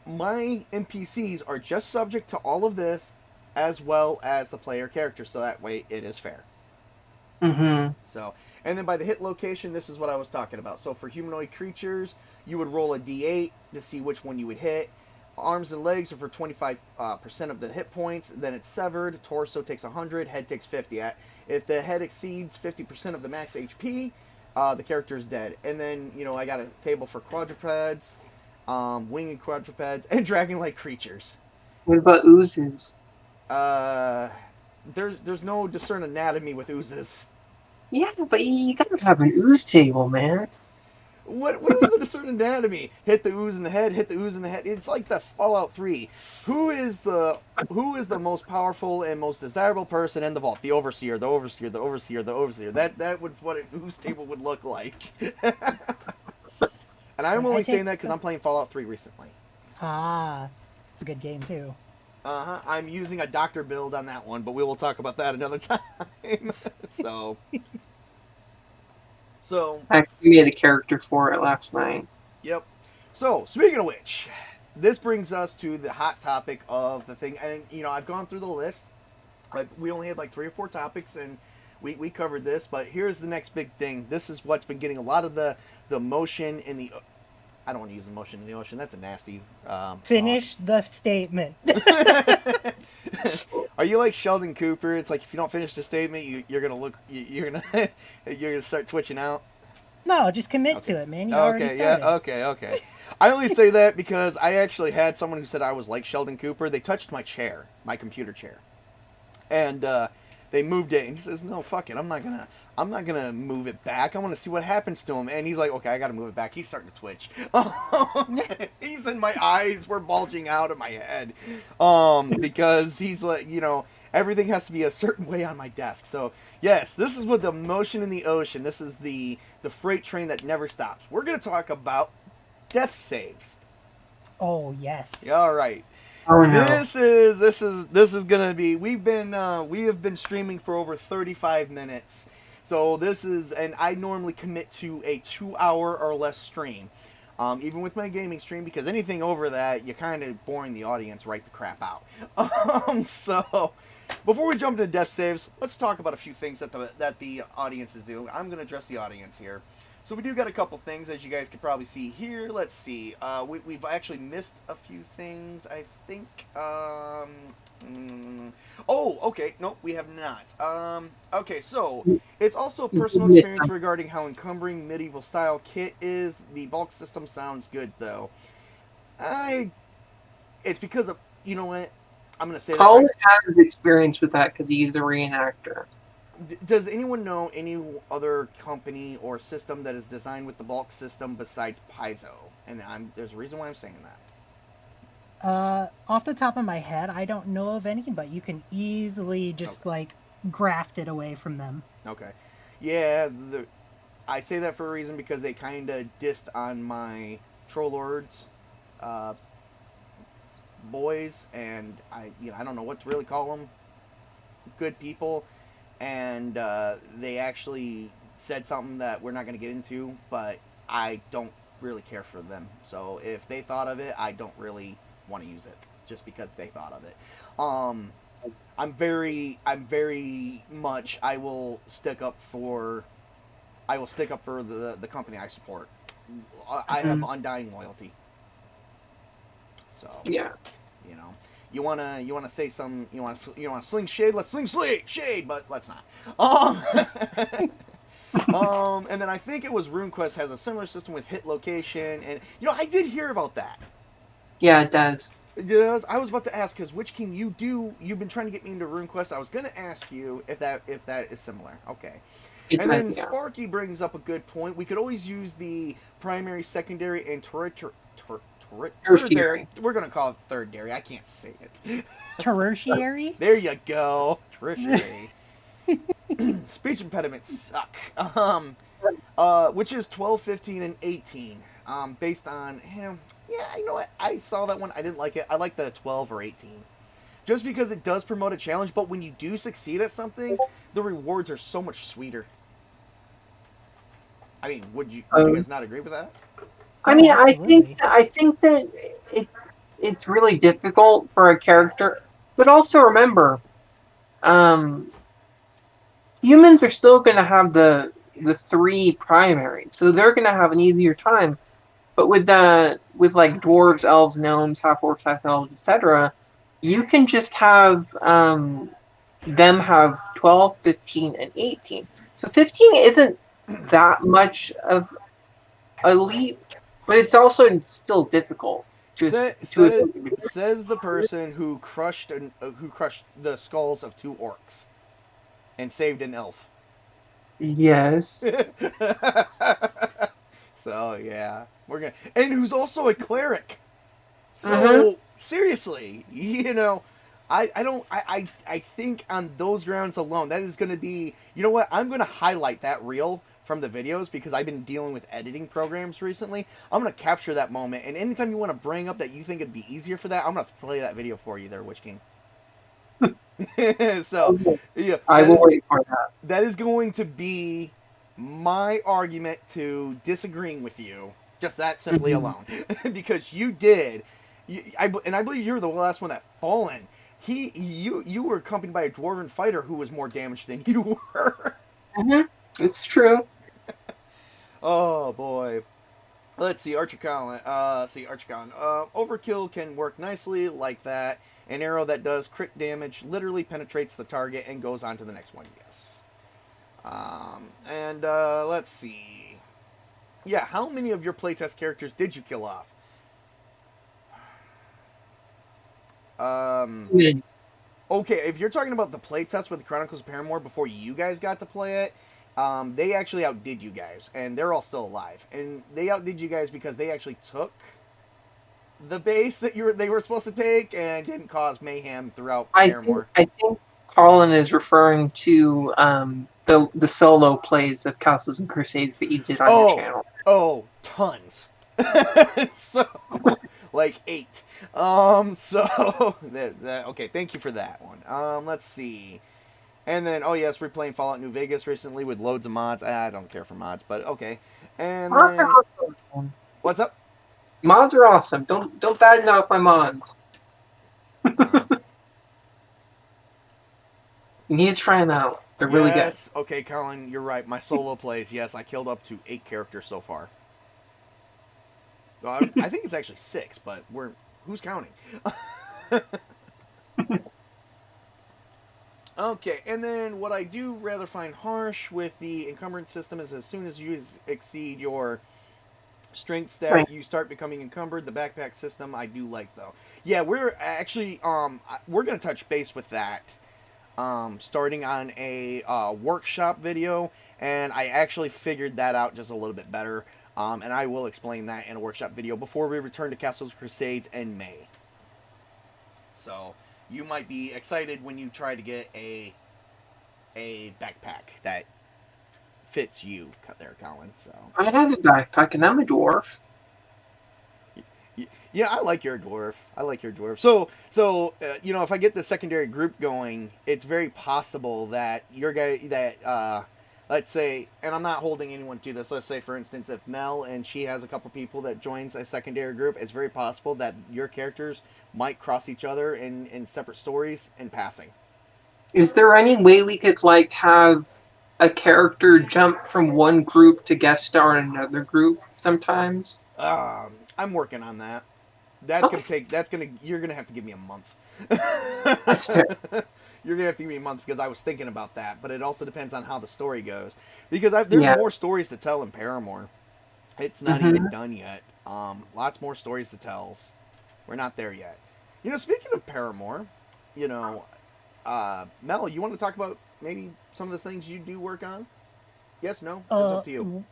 A: NPCs are just subject to all of this, as well as the player character, so that way it is fair. So, and then by the hit location, this is what I was talking about. So for humanoid creatures, you would roll a d8 to see which one you would hit. Arms and legs are for 25% of the hit points. Then it's severed. Torso takes 100. Head takes 50. If the head exceeds 50% of the max HP, the character is dead. And then, I got a table for quadrupeds, winged quadrupeds, and dragon-like creatures.
C: What about oozes?
A: There's no discern anatomy with oozes.
C: Yeah, but you gotta have an ooze table, man.
A: What is the discern anatomy? Hit the ooze in the head, hit the ooze in the head. It's like the Fallout 3. Who is the most powerful and most desirable person in the vault? The overseer, the overseer, the overseer, the overseer. That was what an ooze table would look like. And I'm only saying that because I'm playing Fallout 3 recently.
B: Ah, it's a good game too.
A: I'm using a doctor build on that one, but we will talk about that another time. So
C: I actually made a character for it last night.
A: Yep. So, speaking of which, this brings us to the hot topic of the thing. And, I've gone through the list. We only had like 3 or 4 topics, and we covered this. But here's the next big thing. This is what's been getting a lot of the motion in the... I don't want to use emotion in the ocean. That's a nasty...
B: Finish the statement.
A: Are you like Sheldon Cooper? It's like if you don't finish the statement, you're gonna look... You're gonna start twitching out.
B: No, just commit to it, man. You already started.
A: Okay. I only say that because I actually had someone who said I was like Sheldon Cooper. They touched my chair, my computer chair, and they moved it. And he says, "No, fuck it. I'm not gonna move it back. I want to see what happens to him." And he's like, "Okay, I got to move it back." He's starting to twitch. He's in my eyes were bulging out of my head, because he's like, everything has to be a certain way on my desk. So yes, this is with the motion in the ocean. This is the freight train that never stops. We're gonna talk about death saves.
B: Oh yes.
A: All right.
C: Oh no.
A: This is gonna be. We have been streaming for over 35 minutes. So this is, and I normally commit to a 2-hour or less stream, even with my gaming stream, because anything over that, you're kind of boring the audience right the crap out. So before we jump into death saves, let's talk about a few things that the audiences do. I'm gonna address the audience here. So we do got a couple things, as you guys can probably see here. Let's see. We've actually missed a few things, I think. Oh, okay. Nope, we have not. Okay, so it's also personal experience regarding how encumbering medieval style kit is. The bulk system sounds good, though. It's because of, you know what? I'm going to say this.
C: Colin has experience with that because he's a reenactor.
A: Does anyone know any other company or system that is designed with the bulk system besides Paizo? And there's a reason why I'm saying
B: Off the top of my head, I don't know of any, but you can easily just
A: Okay.
B: like graft it away from them.
A: Okay. Yeah, I say that for a reason because they kind of dissed on my Troll Lords uh, boys, and I don't know what to really call them. Good people, and they actually said something that we're not going to get into, but I don't really care for them. So if they thought of it, I don't really want to use it just because they thought of it. I'm very much. I will stick up for the company I support. I have undying loyalty. So
C: Yeah.
A: you know, you wanna say some, you wanna sling shade. Let's sling shade, but let's not. And then I think it was RuneQuest has a similar system with hit location, and I did hear about that.
C: Yeah, it does.
A: Yes, I was about to ask because Witch King, you've been trying to get me into RuneQuest. I was gonna ask you if that is similar. Okay.
C: It
A: And
C: does,
A: then
C: yeah.
A: Sparky brings up a good point. We could always use the primary, secondary, and
C: Tertiary.
A: we're gonna call it third dairy. I can't say it.
B: Tertiary?
A: There you go. Tertiary. Speech impediments suck. Which is 12, 15, and 18. Based on him. Yeah, you know what? I saw that one. I didn't like it. I like the 12 or 18. Just because it does promote a challenge, but when you do succeed at something, the rewards are so much sweeter. I mean, would you guys not agree with that?
C: I
B: Oh,
C: mean,
B: absolutely.
C: I think that it's really difficult for a character, but also remember, um, humans are still going to have the three primaries, so they're going to have an easier time. But with like dwarves, elves, gnomes, half orcs, half elves, etc., you can just have them have 12, 15, and 18. So 15 isn't that much of a leap, but it's also still difficult to
A: Says the person who crushed the skulls of 2 orcs and saved an elf.
C: yes.
A: So yeah, and who's also a cleric.
C: Mm-hmm.
A: So seriously, I don't I think on those grounds alone, that is going to be, you know what, I'm going to highlight that reel from the videos because I've been dealing with editing programs recently. I'm going to capture that moment, and anytime you want to bring up that you think it'd be easier for that, I'm going to play that video for you there, Witch King. So yeah,
C: I will wait for that.
A: that is going to be my argument to disagreeing with you, just that simply alone, because you did, and I believe you were the last one that fallen. You were accompanied by a dwarven fighter who was more damaged than you were.
C: It's true.
A: Oh boy. Let's see, Archer Colin. Archer Colin. Overkill can work nicely like that. An arrow that does crit damage literally penetrates the target and goes on to the next one. Yes. And let's see. Yeah, how many of your playtest characters did you kill off? Okay, if you're talking about the playtest with the Chronicles of Paramore before you guys got to play it, they actually outdid you guys, and they're all still alive. And they outdid you guys because they actually took the base that they were supposed to take and didn't cause mayhem throughout Paramore.
C: I think Colin is referring to the solo plays of Castles and Crusades that you did on your channel.
A: Oh, tons. So, like 8. Okay, thank you for that one. Let's see. And then, oh yes, we're playing Fallout New Vegas recently with loads of mods. I don't care for mods, but okay. And
C: Mods
A: then,
C: are awesome.
A: what's up?
C: Mods are awesome. Don't badmouth my mods. You need to try them out. They're really good.
A: Yes, okay, Colin, you're right. My solo plays, yes, I killed up to 8 characters so far. Well, I think it's actually 6, but who's counting? Okay, and then what I do rather find harsh with the encumbrance system is as soon as you exceed your strength stat, you start becoming encumbered. The backpack system I do like, though. Yeah, we're actually we're gonna touch base with that starting on a workshop video, and I actually figured that out just a little bit better, and I will explain that in a workshop video before we return to Castles and Crusades in May. So you might be excited when you try to get a backpack that fits you there, Colin. So
C: I have a backpack and I'm a dwarf.
A: yeah, I like your dwarf. I like your dwarf. So if I get the secondary group going, it's very possible that your guy let's say, and I'm not holding anyone to this. Let's say, for instance, if Mel and she has a couple people that joins a secondary group, it's very possible that your characters might cross each other in separate stories in passing.
C: Is there any way we could like have a character jump from one group to guest star in another group sometimes?
A: I'm working on that. That's
C: Okay.
A: gonna take. You're gonna have to give me a month.
C: That's fair.
A: You're gonna have to give me a month because I was thinking about that, but it also depends on how the story goes. Because there's
C: Yeah.
A: more stories to tell in Paramore. It's not
C: Mm-hmm.
A: even done yet. Lots more stories to tell. We're not there yet. Speaking of Paramore, you know, Mel, you want to talk about maybe some of the things you do work on? Yes, no, it's
B: Uh,
A: up to you.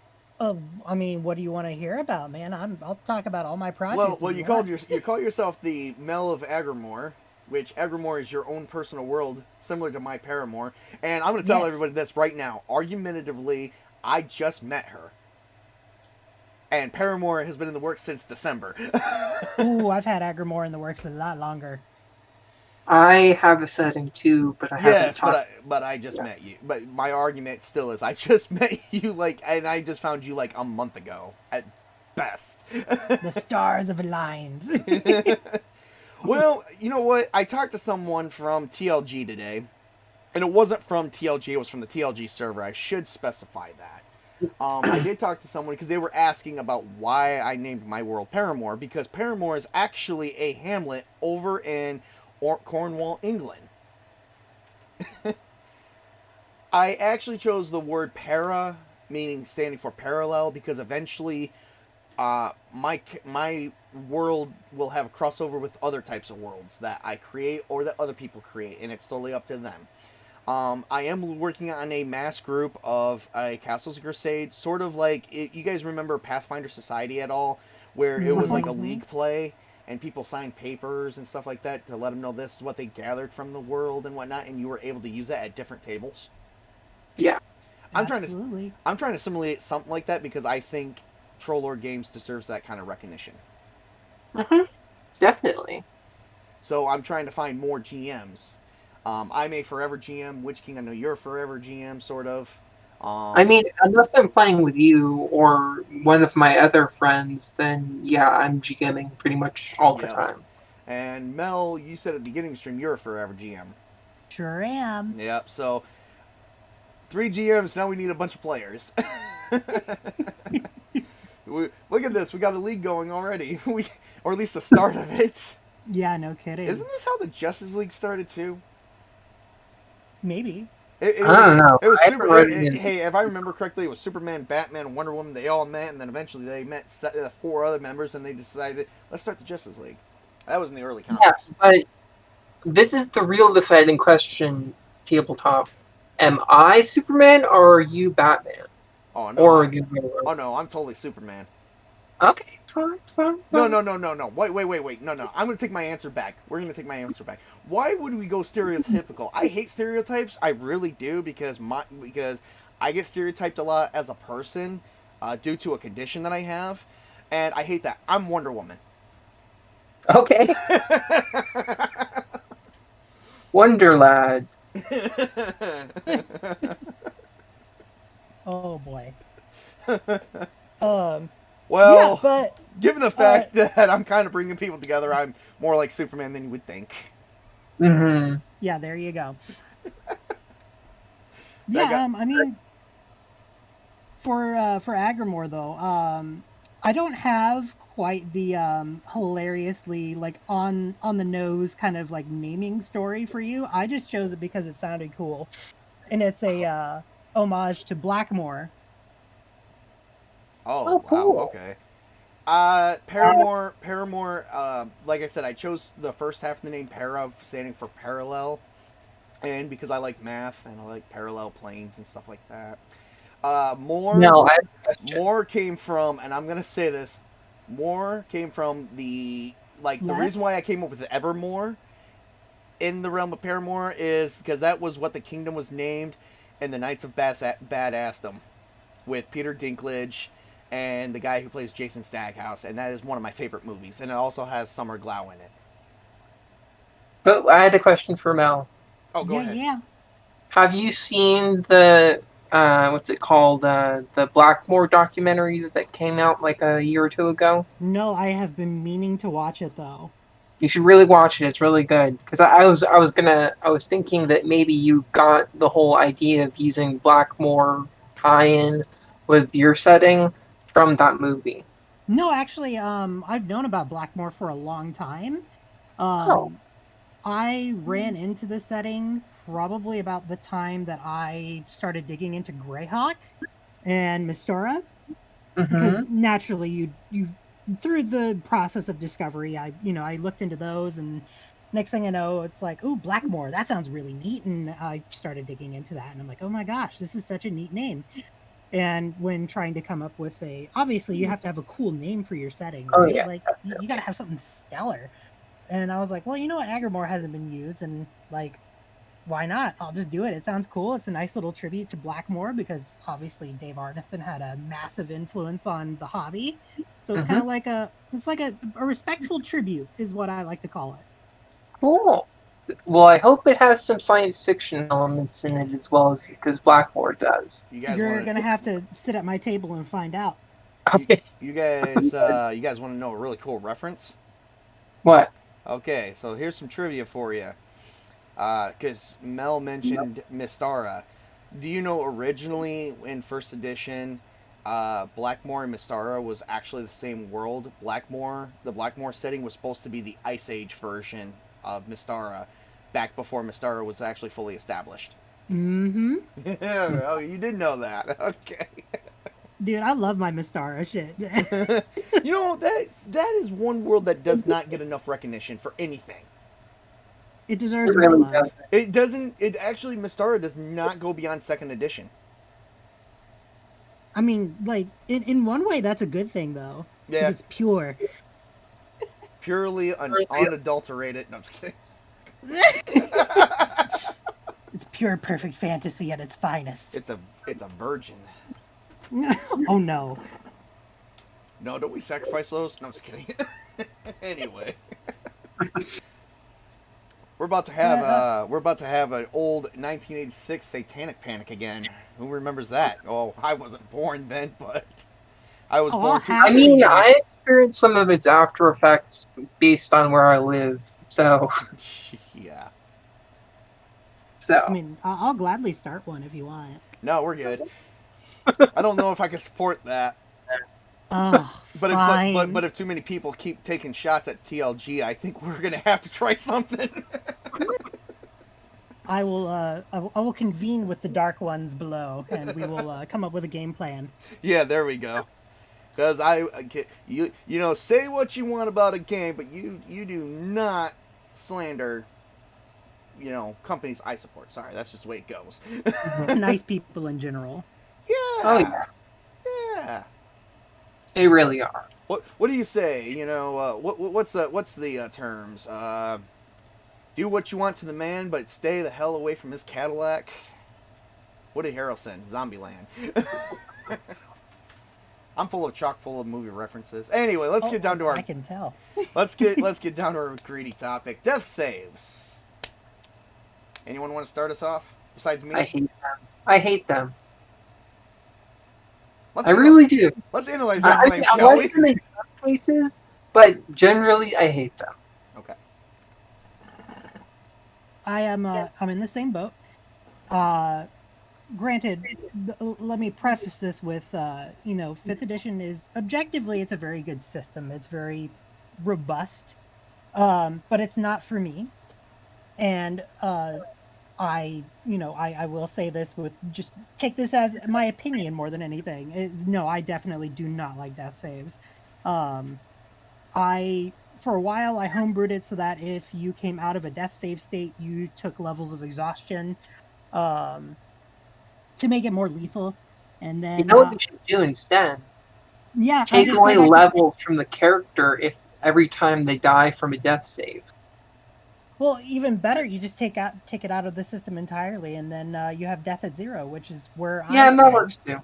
B: I mean, what do you want to hear about, man? I'll talk about all my projects.
A: Well,
B: if
A: you
B: want.
A: you call yourself the Mel of Agrimoor, which Agrimoor is your own personal world, similar to my Paramore. And I'm going to tell
B: Yes.
A: everybody this right now. Argumentatively, I just met her, and Paramore has been in the works since December.
B: Ooh, I've had Agrimoor in the works a lot longer.
C: I have a setting too, but I haven't
A: Yes,
C: talked.
A: but I just met you. But my argument still is I just met you and I just found you like a month ago at best.
B: The stars have aligned.
A: Well, you know what? I talked to someone from TLG today, and it wasn't from TLG. It was from the TLG server. I should specify that. I did talk to someone because they were asking about why I named my world Paramore, because Paramore is actually a hamlet over in Cornwall, England. I actually chose the word para, meaning standing for parallel, because eventually my world will have a crossover with other types of worlds that I create or that other people create, and it's totally up to them. I am working on a mass group of Castles and Crusades, sort of like you guys remember Pathfinder Society at all, where it was like a
B: Mhm.
A: league play and people signed papers and stuff like that to let them know this is what they gathered from the world and whatnot, and you were able to use that at different tables.
C: Yeah.
A: I'm
B: Absolutely.
A: trying to simulate something like that because I think Troll Lord Games deserves that kind of recognition.
C: Mm-hmm. Definitely.
A: So I'm trying to find more GMs. I'm a forever GM. Witch King, I know you're a forever GM, sort of.
C: I mean, unless I'm playing with you or one of my other friends, then yeah, I'm GMing pretty much all the
A: Yep.
C: time.
A: And Mel, you said at the beginning of the stream you're a forever GM.
B: Sure am.
A: Yep. So 3 GMs. Now we need a bunch of players. Look at this. We got a league going already. Or at least the start of it.
B: Yeah, no kidding.
A: Isn't this how the Justice League started too?
B: Maybe.
A: It
C: I don't know.
A: It was
C: I
A: super.
C: haven't read it in-
A: Hey, if I remember correctly, it was Superman, Batman, Wonder Woman. They all met, and then eventually they met 4 other members, and they decided let's start the Justice League. That was in the early
C: Yeah,
A: comics.
C: but this is the real deciding question, tabletop. Am I Superman or are you Batman?
A: Oh no!
C: Or the other way
A: Oh
C: around?
A: no! I'm totally Superman.
C: Okay, it's fine, it's fine. it's
A: No,
C: fine.
A: no, no, no, no. Wait. No. I'm gonna take my answer back. We're gonna take my answer back. Why would we go stereotypical? I hate stereotypes. I really do because I get stereotyped a lot as a person due to a condition that I have, and I hate that. I'm Wonder Woman.
C: Okay. Wonderlad.
B: Oh boy. Yeah,
A: Well,
B: but
A: given the fact that I'm kind of bringing people together, I'm more like Superman than you would think.
C: Mm-hmm.
B: yeah, there you go.
A: That
B: Yeah,
A: guy-
B: I mean, for Agrimoor though, I don't have quite the hilariously like on the nose kind of like naming story for you. I just chose it because it sounded cool, and it's a homage to Blackmore.
A: Oh,
C: Oh,
A: wow.
C: cool.
A: Okay. Paramore. Like I said, I chose the first half of the name para, standing for parallel, and because I like math and I like parallel planes and stuff like that. More.
C: Now, I have a question.
A: More came from, and I'm gonna say this, more came from the
B: Less?
A: reason why I came up with Evermore in the realm of Paramore is because that was what the kingdom was named in the Knights of Badassdom with Peter Dinklage and the guy who plays Jason Stackhouse, and that is one of my favorite movies. And it also has Summer Glau in it.
C: But I had a question for Mel.
A: Oh, go ahead.
B: Yeah.
C: Have you seen the what's it called? The Blackmore documentary that came out like a year or two ago?
B: No, I have been meaning to watch it though.
C: You should really watch it. It's really good. Because I was thinking that maybe you got the whole idea of using Blackmore tie-in with your setting from that movie.
B: No, actually, I've known about Blackmore for a long time.
C: Oh.
B: I ran into the setting probably about the time that I started digging into Greyhawk and Mystara, because naturally you through the process of discovery, I looked into those, and next thing I know, it's like, oh, Blackmore, that sounds really neat, and I started digging into that, and I'm like, oh my gosh, this is such a neat name. And when trying to come up with obviously you have to have a cool name for your setting, right?
C: Oh, yeah.
B: Like you got to have something stellar. And I was like, well, you know what, Agrimoor hasn't been used, and like, why not? I'll just do it. It sounds cool. It's a nice little tribute to Blackmore because obviously Dave Arneson had a massive influence on the hobby. So it's kind of like a respectful tribute is what I like to call it.
C: Cool. Well, I hope it has some science fiction elements in it as well as because Blackmore does.
B: You're gonna have to sit at my table and find out.
C: Okay.
A: You guys want to know a really cool reference?
C: What?
A: Okay, so here's some trivia for you. Because Mel mentioned Mystara. Do you know originally in first edition, Blackmore and Mystara was actually the same world? The Blackmore setting was supposed to be the Ice Age version of Mystara, back before Mystara was actually fully established.
B: Mm-hmm.
A: Oh, you did know that. Okay.
B: Dude, I love my Mystara shit.
A: You know, that is one world that does not get enough recognition for anything.
B: It deserves
C: really
B: more love.
A: It doesn't. It actually, Mystara does not go beyond second edition.
B: I mean, like, in one way, that's a good thing, though.
A: Yeah.
B: It's pure.
A: Purely unadulterated. No, I'm just kidding.
B: It's pure, perfect fantasy at its finest.
A: It's a virgin.
B: Oh, no.
A: No, don't we sacrifice those? No, I'm just kidding. Anyway. We're about to have an old 1986 Satanic Panic again. Who remembers that? Oh, I wasn't born then, but I was born too.
C: I mean, I experienced some of its after effects based on where I live, so
A: yeah.
C: So
B: I mean, I'll gladly start one if you want.
A: No, we're good. I don't know if I can support that.
B: Oh,
A: but if too many people keep taking shots at TLG, I think we're gonna have to try something.
B: I will convene with the Dark Ones below, and we will come up with a game plan.
A: Yeah, there we go. Because you know, say what you want about a game, but you do not slander, you know, companies I support. Sorry, that's just the way it goes.
B: Nice people in general.
A: Yeah.
C: Oh yeah.
A: Yeah.
C: They really are.
A: What do you say? You know, what's the terms? Do what you want to the man, but stay the hell away from his Cadillac. Woody Harrelson, Zombieland. I'm chock full of movie references. Anyway, let's get down to our.
B: I can tell.
A: let's get down to our greedy topic: death saves. Anyone want to start us off besides me?
C: I hate them. I really do.
A: Let's analyze that claim, shall we?
C: I like them in some cases, but generally I hate them.
A: Okay.
B: I'm in the same boat. Granted, let me preface this with, you know, 5th edition is objectively it's a very good system. It's very robust, but it's not for me. And I will say this with just take this as my opinion more than anything. No, I definitely do not like death saves. For a while I homebrewed it so that if you came out of a death save state, you took levels of exhaustion to make it more lethal. And then
C: you know what you should do instead?
B: Yeah,
C: take away levels from the character if every time they die from a death save.
B: Well, even better, you just take it out of the system entirely, and then you have death at 0, which is where
C: Yeah,
B: I
C: and that
B: stand.
C: works too.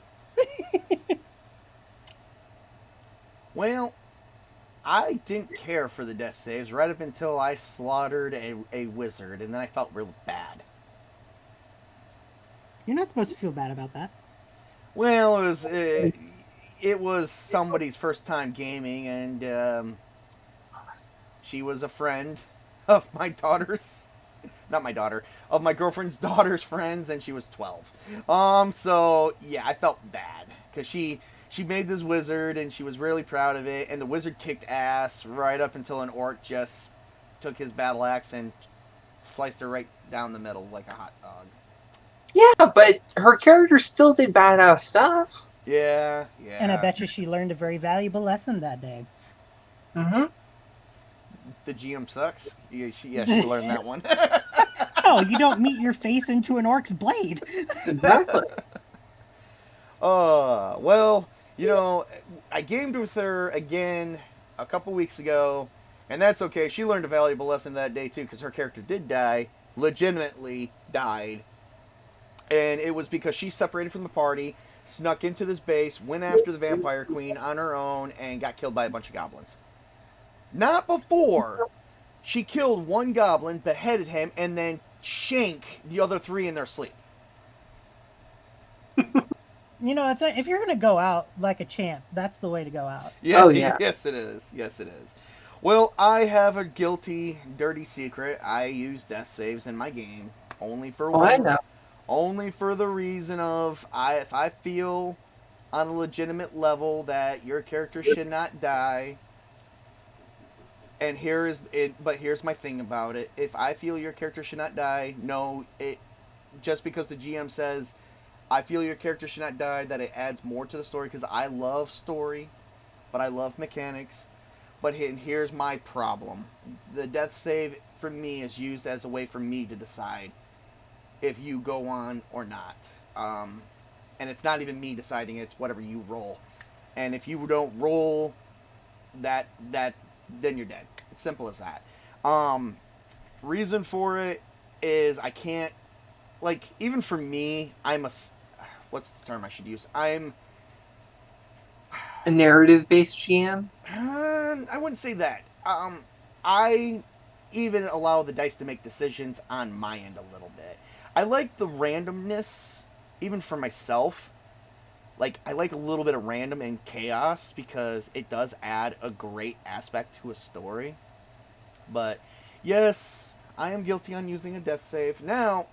A: Well, I didn't care for the death saves right up until I slaughtered a wizard, and then I felt real bad.
B: You're not supposed to feel bad about that.
A: Well, it was somebody's first time gaming, and she was a friend of my daughter's, not my daughter, of my girlfriend's daughter's friends, and she was 12. So yeah, I felt bad because she made this wizard, and she was really proud of it, and the wizard kicked ass right up until an orc just took his battle axe and sliced her right down the middle like a hot dog.
C: Yeah, but her character still did badass stuff.
A: Yeah.
B: And I bet you she learned a very valuable lesson that day.
C: Mm-hmm.
A: The GM sucks. Yeah, she learned that one.
B: Oh, you don't meet your face into an orc's blade.
C: Exactly.
A: Well, I gamed with her again a couple weeks ago, and that's okay. She learned a valuable lesson that day too, because her character did die, legitimately died, and it was because she separated from the party, snuck into this base, went after the vampire queen on her own, and got killed by a bunch of goblins. Not before she killed one goblin, beheaded him, and then shanked the other 3 in their sleep.
B: If you're gonna go out like a champ, that's the way to go out.
A: Yeah,
C: Oh, yeah.
A: Yes, it is. Yes, it is. Well, I have a guilty, dirty secret. I use death saves in my game only for
C: Oh, I know.
A: only for the reason of if I feel on a legitimate level that your character should not die. And here is it. But here's my thing about it: if I feel your character should not die, no, it just because the GM says I feel your character should not die, that it adds more to the story, because I love story, but I love mechanics. But here's my problem. The death save, for me, is used as a way for me to decide if you go on or not. And it's not even me deciding, it's whatever you roll. And if you don't roll that then you're dead. It's simple as that. Reason for it is I can't, like, even for me, what's the term I should use? I'm
C: A narrative-based GM?
A: I wouldn't say that. I even allow the dice to make decisions on my end a little bit. I like the randomness, even for myself. Like, I like a little bit of random and chaos because it does add a great aspect to a story. But, yes, I am guilty on using a death save. Now,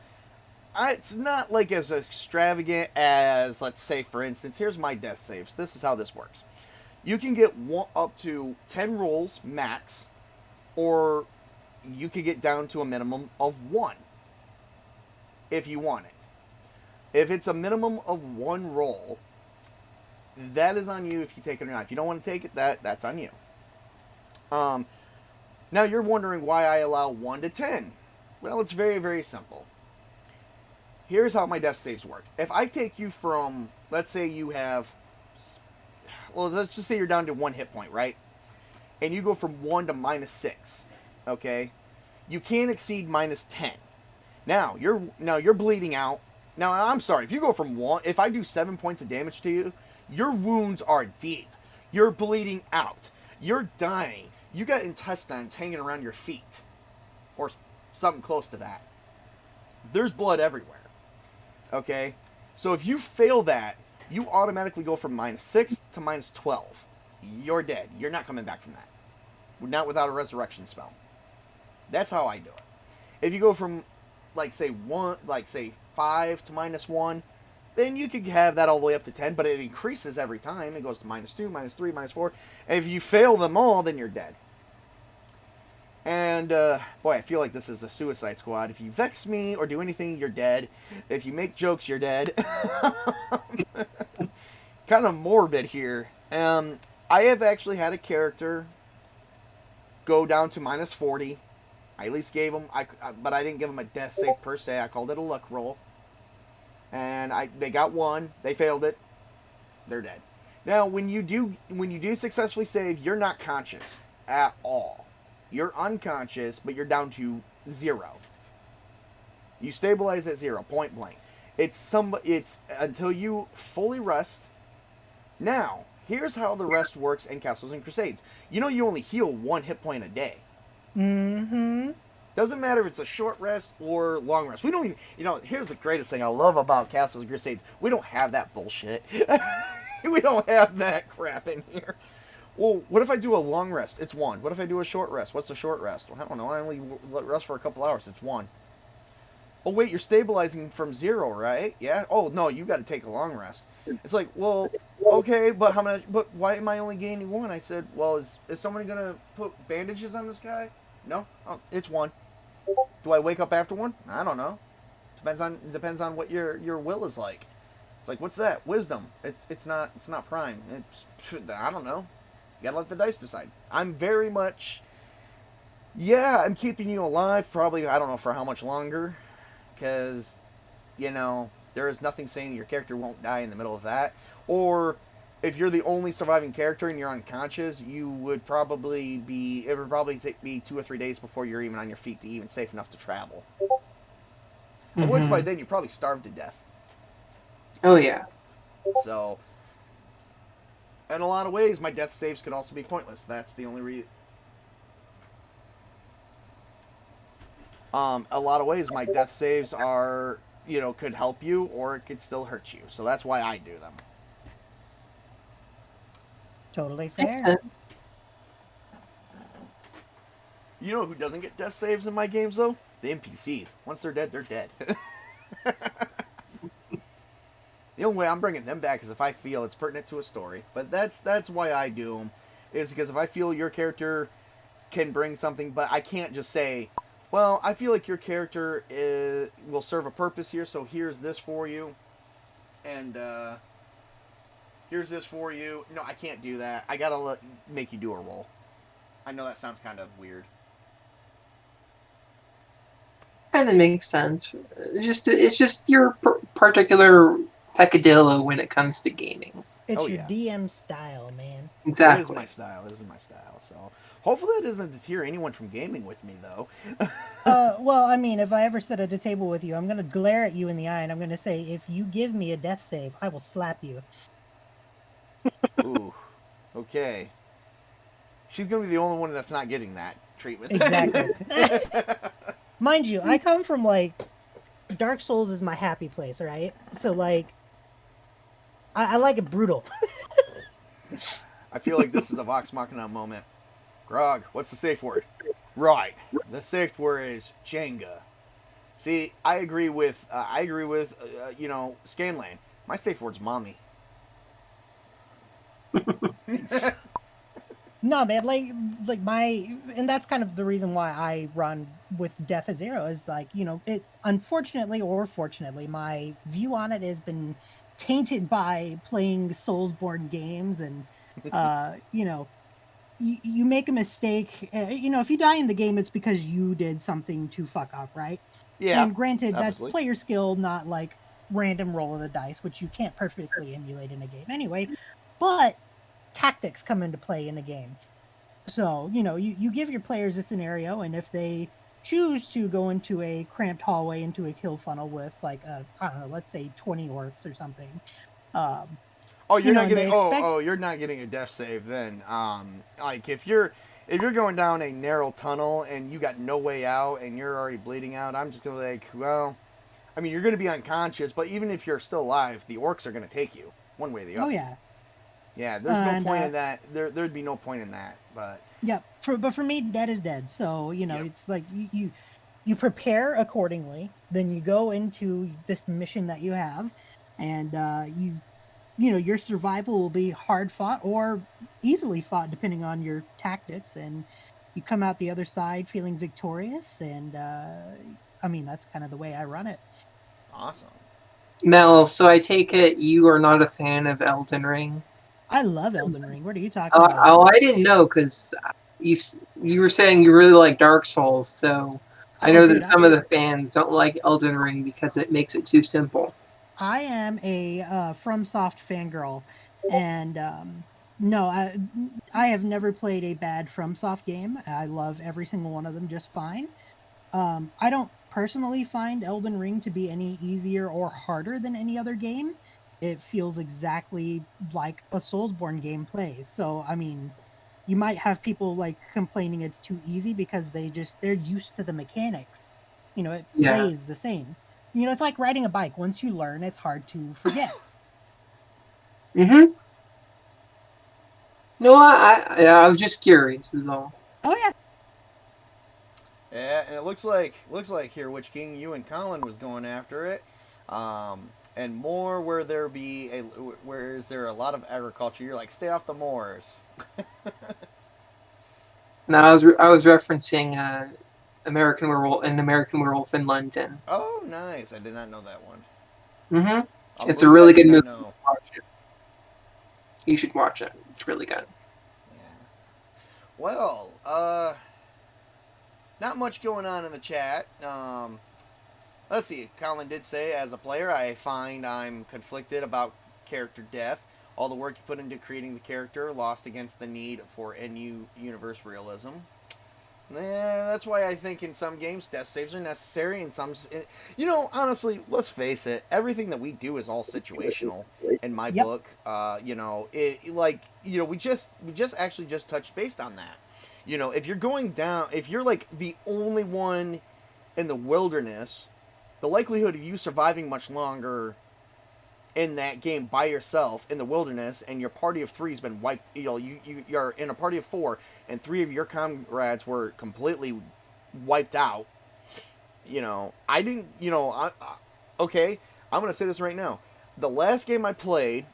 A: it's not like as extravagant as, let's say, for instance, here's my death saves. This is how this works. You can get up to 10 rolls max, or you could get down to a minimum of 1 if you want it. If it's a minimum of 1 roll, that is on you if you take it or not. If you don't want to take it, that's on you. Now you're wondering why I allow 1 to 10. Well, it's very, very simple. Here's how my death saves work. If I take you from, let's say you have, well, let's just say you're down to 1 hit point, right? And you go from 1 to -6, okay? You can't exceed -10. Now you're bleeding out. Now I'm sorry, if you go from 1, if I do 7 points of damage to you, your wounds are deep. You're bleeding out. You're dying. You got intestines hanging around your feet, or something close to that. There's blood everywhere. Okay? So if you fail that, you automatically go from -6 to -12. You're dead. You're not coming back from that. Not without a resurrection spell. That's how I do it. If you go from, say 5 to -1, then you could have that all the way up to 10, but it increases every time. It goes to -2, -3, -4. And if you fail them all, then you're dead. And, boy, I feel like this is a Suicide Squad. If you vex me or do anything, you're dead. If you make jokes, you're dead. Kind of morbid here. I have actually had a character go down to -40. I at least gave him, but I didn't give him a death save per se. I called it a luck roll. And they got 1. They failed it. They're dead. Now, when you do successfully save, you're not conscious at all. You're unconscious, but you're down to 0. You stabilize at 0, point blank. It's until you fully rest. Now, here's how the rest works in Castles and Crusades. You know, you only heal 1 hit point a day.
B: Mm-hmm.
A: Doesn't matter if it's a short rest or long rest. We don't even, here's the greatest thing I love about Castles and Crusades. We don't have that bullshit. We don't have that crap in here. Well, what if I do a long rest? It's 1. What if I do a short rest? What's the short rest? Well, I don't know. I only rest for a couple hours. It's 1. Oh, wait, you're stabilizing from 0, right? Yeah? Oh, no, you got to take a long rest. It's like, well, okay, but how much? But why am I only gaining 1? I said, well, is somebody going to put bandages on this guy? No? Oh, it's 1. Do I wake up after 1? I don't know. Depends on what your will is like. It's like, what's that? Wisdom. It's not prime. I don't know. You gotta let the dice decide. I'm very much, I'm keeping you alive. Probably, I don't know for how much longer, because there is nothing saying your character won't die in the middle of that. Or if you're the only surviving character and you're unconscious, it would probably take me 2 or 3 days before you're even on your feet to even safe enough to travel. Mm-hmm. Which by then you probably starved to death.
C: Oh yeah.
A: So, in a lot of ways, my death saves could also be pointless. That's the only reason. A lot of ways, my death saves are, could help you or it could still hurt you. So that's why I do them.
B: Totally fair.
A: You know who doesn't get death saves in my games, though? The NPCs. Once they're dead, they're dead. The only way I'm bringing them back is if I feel it's pertinent to a story. But that's why I do them, is because if I feel your character can bring something, but I can't just say, well, I feel like your character will serve a purpose here, so here's this for you, and here's this for you. No, I can't do that. I gotta make you do a roll. I know that sounds kind of weird.
C: Kind of makes sense. It's just your particular peccadillo when it comes to gaming.
B: It's your DM style, man.
C: Exactly.
A: It is my style. So hopefully that doesn't deter anyone from gaming with me, though.
B: Well, I mean, if I ever sit at a table with you, I'm going to glare at you in the eye and I'm going to say, if you give me a death save, I will slap you.
A: Ooh. Okay. She's going to be the only one that's not getting that treatment.
B: Exactly. Mind you, I come from, Dark Souls is my happy place, right? So, I like it brutal.
A: I feel like this is a Vox Machina moment. Grog, what's the safe word? Right. The safe word is Jenga. See, I agree with Scanlan. My safe word's mommy.
B: No, man, and that's kind of the reason why I run with Death at Zero is it, unfortunately or fortunately, my view on it has been tainted by playing Soulsborne games, and you make a mistake, if you die in the game, it's because you did something to fuck up, right?
A: Yeah.
B: And granted,
A: obviously.
B: That's player skill, not random roll of the dice, which you can't perfectly emulate in a game anyway, but tactics come into play in a game. So, you give your players a scenario, and if they choose to go into a cramped hallway, into a kill funnel with I don't know, let's say 20 orcs or something.
A: You're not getting a death save then. If you're going down a narrow tunnel and you got no way out and you're already bleeding out, I'm just gonna you're gonna be unconscious, but even if you're still alive, the orcs are gonna take you one way or the other.
B: Oh yeah.
A: Yeah, there's no point in that. There'd be no point in that, but
B: yeah. But for me, dead is dead. So It's like you prepare accordingly. Then you go into this mission that you have, and your survival will be hard fought or easily fought depending on your tactics, and you come out the other side feeling victorious. And that's kind of the way I run it.
A: Awesome.
C: Mel, so I take it you are not a fan of Elden Ring?
B: I love Elden Ring. What are you talking about?
C: Oh, I didn't know, because you were saying you really like Dark Souls, so I know that some of the fans don't like Elden Ring because it makes it too simple.
B: I am a FromSoft fangirl, and no, I have never played a bad FromSoft game. I love every single one of them just fine. I don't personally find Elden Ring to be any easier or harder than any other game. It feels exactly like a Soulsborne game plays. So, I mean, you might have people like complaining it's too easy because they're used to the mechanics. It
C: Yeah.
B: plays the same. It's like riding a bike. Once you learn, it's hard to forget.
C: Mm-hmm. No, I was just curious, is all.
B: Oh yeah.
A: Yeah, and it looks like here, Witch King, you and Colin was going after it, and more where is there a lot of agriculture? You're like, stay off the moors.
C: No, I was referencing an American Werewolf in London.
A: Oh, nice! I did not know that one.
C: Mm-hmm.
A: A
C: It's a
A: movie I
C: really
A: did
C: good
A: not
C: movie.
A: know.
C: You should watch it. It's really good.
A: Yeah. Well, not much going on in the chat. Let's see. Colin did say, as a player, I find I'm conflicted about character death. All the work you put into creating the character lost against the need for NU universe realism. That's why I think in some games death saves are necessary. In some, honestly, let's face it. Everything that we do is all situational. In my
B: Yep.
A: book, we just actually just touched base on that. If you're going down, if you're like the only one in the wilderness, the likelihood of you surviving much longer in that game by yourself in the wilderness, and your party of three has been wiped. You're in a party of four, and three of your comrades were completely wiped out. I didn't. Okay, I'm gonna say this right now. The last game I played,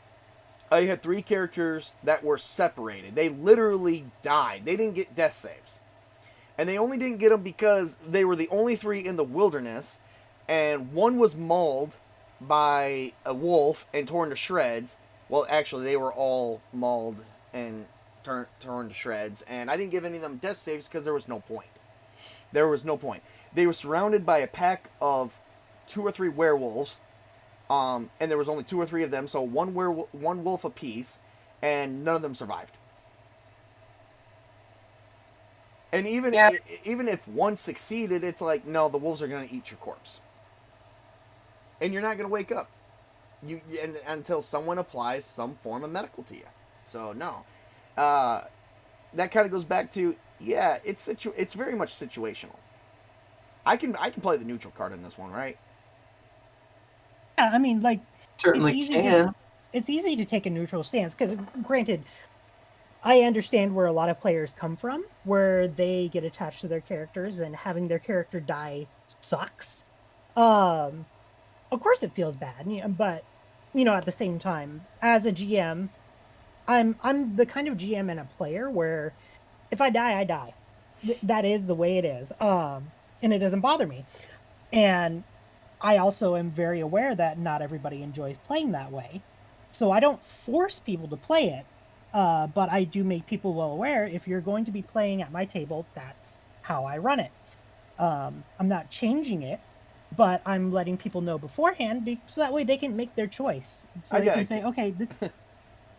A: I had three characters that were separated. They literally died. They didn't get death saves, and they only didn't get them because they were the only three in the wilderness, and one was mauled by a wolf and torn to shreds. Well, actually, they were all mauled and torn to shreds, and I didn't give any of them death saves because there was no point. There was no point. They were surrounded by a pack of 2 or 3 werewolves, and there was only 2 or 3 of them, so one wolf apiece, and none of them survived. And
C: Yeah.
A: even if one succeeded, it's like, no, the wolves are going to eat your corpse, and you're not going to wake up. Until someone applies some form of medical to you. So no, that kind of goes back to, yeah, it's very much situational. I can play the neutral card in this one, right?
B: Yeah, I mean, like it's
C: Certainly
B: easy
C: can.
B: to it's easy to take a neutral stance because, granted, I understand where a lot of players come from, where they get attached to their characters and having their character die sucks. Um, of course, it feels bad, but at the same time, as a GM, I'm the kind of GM and a player where if I die, I die. That is the way it is. And it doesn't bother me. And I also am very aware that not everybody enjoys playing that way. So I don't force people to play it. But I do make people well aware if you're going to be playing at my table, that's how I run it. I'm not changing it, but I'm letting people know beforehand so that way they can make their choice. So
A: I
B: they
A: got
B: can say, okay,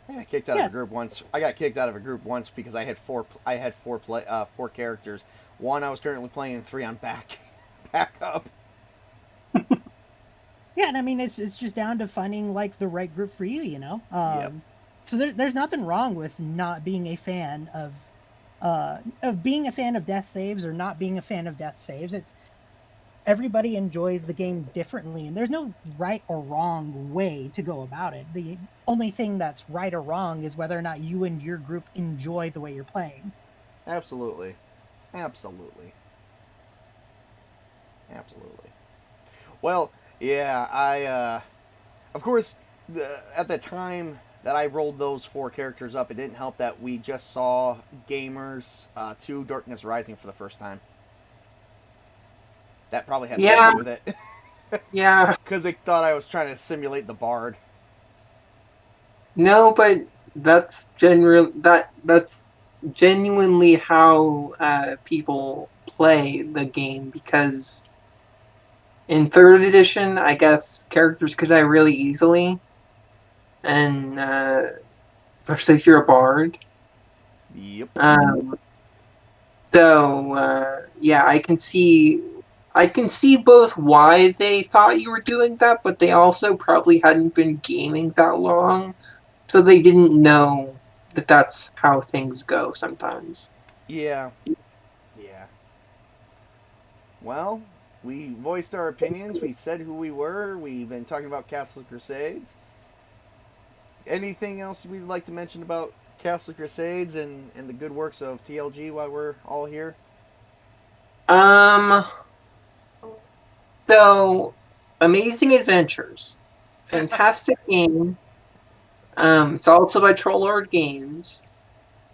A: I got kicked out of a
B: yes,
A: group once. I got kicked out of a group once because I had four characters. One I was currently playing, and three on back up.
B: yeah, and I mean it's just down to finding like the right group for you.
A: Yep.
B: So there's nothing wrong with not being a fan of being a fan of death saves or not being a fan of death saves. It's everybody enjoys the game differently, and there's no right or wrong way to go about it. The only thing that's right or wrong is whether or not you and your group enjoy the way you're playing.
A: Absolutely. Absolutely. Absolutely. Well, yeah, of course, at the time that I rolled those four characters up, it didn't help that we just saw Gamers 2 Darkness Rising for the first time. That probably has something to
C: Yeah.
A: do with it.
C: Yeah.
A: Because they thought I was trying to simulate the bard.
C: No, but that's genuinely how people play the game, because in third edition, I guess characters could die really easily, and especially if you're a bard.
A: Yep.
C: So yeah, I can see I can see both why they thought you were doing that, but they also probably hadn't been gaming that long, so they didn't know that that's how things go sometimes.
A: Yeah. Yeah. Well, we voiced our opinions. We said who we were. We've been talking about Castles and Crusades. Anything else we'd like to mention about Castles and Crusades and the good works of TLG while we're all here?
C: Um, so Amazing Adventures, fantastic game. It's also by Trollord Games.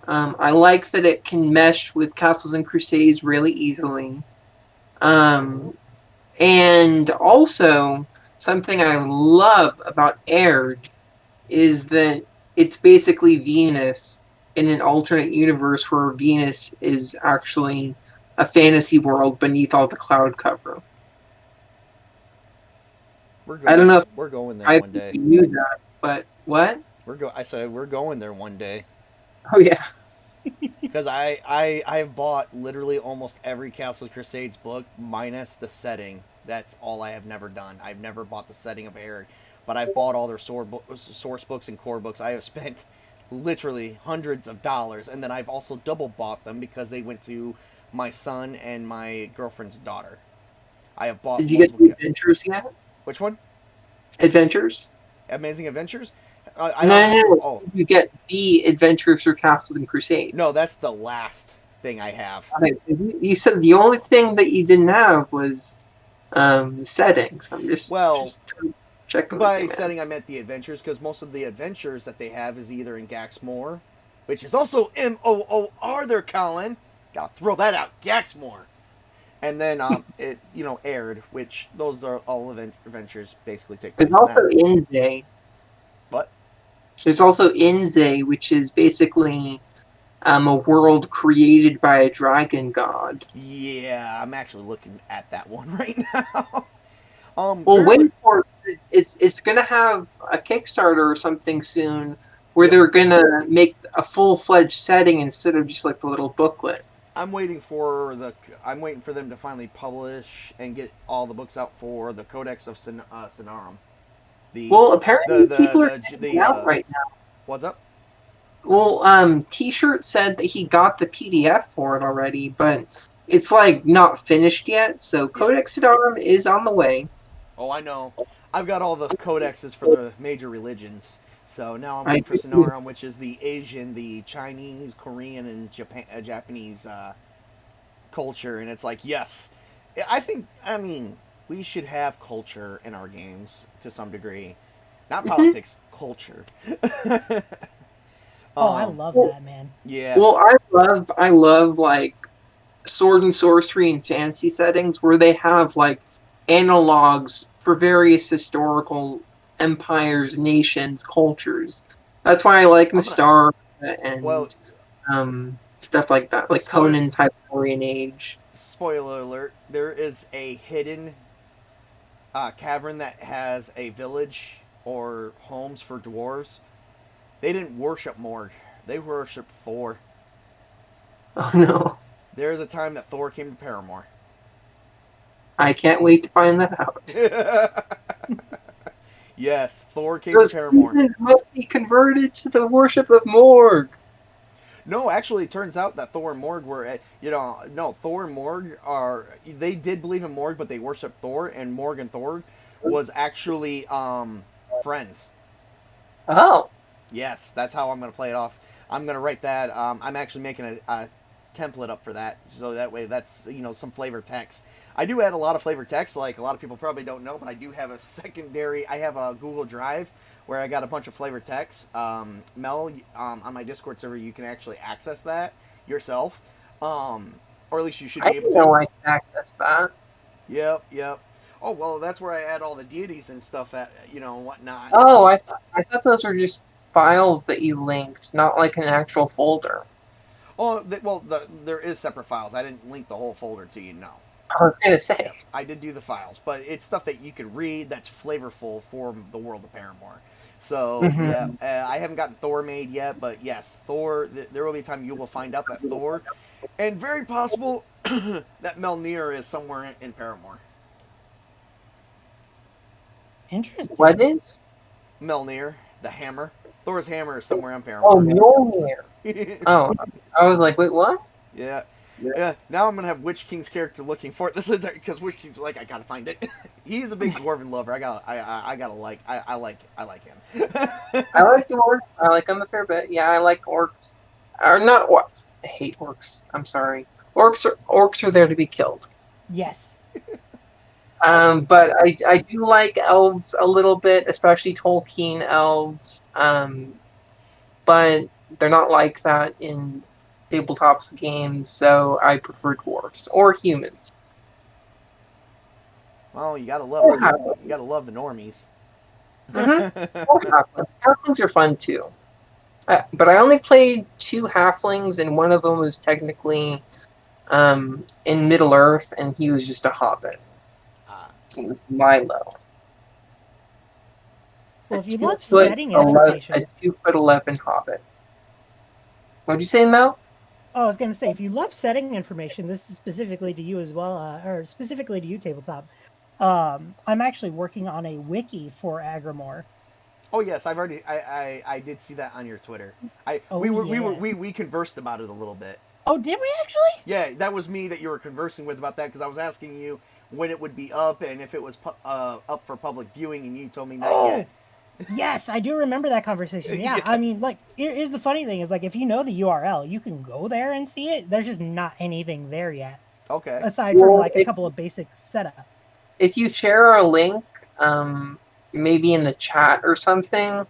C: I like that it can mesh with Castles and Crusades really easily. Um, and also, something I love about Aired is that it's basically Venus in an alternate universe where Venus is actually a fantasy world beneath all the cloud cover. I don't know if
A: We're going there
C: I
A: one
C: think
A: day.
C: you knew that, but what?
A: I said we're going there one day.
C: Oh yeah.
A: Because I have bought literally almost every Castle Crusades book minus the setting. That's all I have never done. I've never bought the setting of Eric, but I've bought all their source books and core books. I have spent literally hundreds of dollars, and then I've also double bought them because they went to my son and my girlfriend's daughter. I have bought
C: Did you get
A: multiple.
C: the adventures yet?
A: Which one?
C: Adventures?
A: Amazing Adventures? I
C: No,
A: don't
C: no,
A: have.
C: no.
A: Oh
C: You get the adventures through Castles and
A: no,
C: Crusades.
A: that's the last thing I have.
C: Okay, you said the only thing that you didn't have was settings. I'm
A: Well,
C: just checking with
A: by
C: you, man.
A: setting, I meant the adventures because most of the adventures that they have is either in Gaxmore, which is also Moor. There, Colin. Gotta throw that out, Gaxmore. And then it aired, which those are all adventures basically take
C: There's
A: place in that.
C: also Inze.
A: But
C: There's also Inze, which is basically a world created by a dragon god.
A: yeah, I'm actually looking at that one right now.
C: Well,
A: Very
C: wait for it. It's gonna have a Kickstarter or something soon where
A: yep.
C: they're gonna make a full-fledged setting instead of just like the little booklet.
A: I'm waiting for them to finally publish and get all the books out for the Codex of Sinarum. The
C: Well,
A: the
C: apparently people are
A: the the,
C: checking it
A: the
C: out right now.
A: what's up?
C: Well, T-shirt said that he got the PDF for it already, but it's like not finished yet. So
A: Yeah.
C: Codex Sidarum is on the way.
A: Oh, I know. I've got all the codexes for the major religions. So now I'm
C: I
A: waiting for Sinarum, which is the Asian, the Chinese, Korean, and Japanese culture. And it's like, yes, I mean, we should have culture in our games to some degree. Not
C: Mhm.
A: politics, culture.
B: Oh, I
A: um,
B: love
C: Well,
B: that, man.
A: yeah.
C: well, I love like sword and sorcery and fantasy settings where they have like analogs for various historical empires, nations, cultures. That's why I like
A: I'm gonna,
C: Mastar
A: well,
C: and stuff like that, like
A: spoil,
C: Conan's Hyperborean Age.
A: spoiler alert, there is a hidden cavern that has a village or homes for dwarves. They didn't worship Morg. They worshiped Thor.
C: Oh no,
A: There is a time that Thor came to Paramore.
C: I can't wait to find that out.
A: Yes, Thor came to
C: Those
A: Paramore.
C: heathens must be converted to the worship of Morg.
A: No, actually, it turns out that Thor and Morg were, no, Thor and Morg they did believe in Morg, but they worshiped Thor, and Morg and Thor was actually friends.
C: Oh,
A: Yes, that's how I'm going to play it off. I'm going to write that. I'm actually making a template up for that, so that way that's some flavor text. I do add a lot of flavor text, like a lot of people probably don't know, but I do have a secondary. I have a Google Drive where I got a bunch of flavor text. Mel, on my Discord server, you can actually access that yourself, or at least you should
C: I
A: be able
C: didn't
A: to.
C: know I could access that.
A: Yep, yep. Oh well, that's where I add all the deities and stuff that whatnot.
C: Oh, I thought those were just files that you linked, not like an actual folder.
A: Oh, there is separate files. I didn't link the whole folder to you. No.
C: I was gonna say.
A: Yeah, I did do the files, but it's stuff that you could read that's flavorful for the world of Paramore. So yeah,
C: Hmm.
A: I haven't gotten Thor made yet, but yes, Thor. There will be a time you will find out that Thor, and very possible that Melnir is somewhere in Paramore.
B: Interesting.
C: What is?
A: Melnir, the hammer. Thor's hammer is somewhere in
C: Oh,
A: Paramore.
C: Mjolnir. Oh, I was like, wait, what?
A: Yeah. Yeah, now I'm gonna have Witch King's character looking for it. This is because Witch King's like, I gotta find it. He's a big dwarven lover. I like him.
C: I like the orcs. I like them a fair bit. Yeah, I like orcs. Or not orcs. I hate orcs. I'm sorry. Orcs are there to be killed.
B: Yes.
C: But I do like elves a little bit, especially Tolkien elves. But they're not like that in tabletops games, so I prefer dwarves or humans.
A: Well, you gotta
C: Or
A: love
C: halflings.
A: you gotta love the normies.
C: Or halflings. Halflings are fun too. But I only played 2 halflings, and one of them was technically in Middle Earth, and he was just a hobbit. He was Milo.
B: Well, if you
C: Two
B: love
C: foot
B: setting
C: 11
B: information,
C: a 2'11" hobbit. What'd you say, Mel?
B: oh, I was going to say, if you love setting information, this is specifically to you as well, or specifically to you, Tabletop. I'm actually working on a wiki for Agrimoor.
A: Oh yes, I've already I did see that on your Twitter.
B: Oh,
A: We conversed about it a little bit.
B: Oh, did we actually?
A: Yeah, that was me that you were conversing with about that because I was asking you when it would be up and if it was up for public viewing, and you told me not yet.
B: Yes, I do remember that conversation. Yeah,
A: Yes.
B: I mean, like, here's the funny thing is, like, if you know the URL, you can go there and see it. There's just not anything there yet,
A: Okay.
B: aside from like a couple of basic setup.
C: If you share a link, maybe in the chat or something,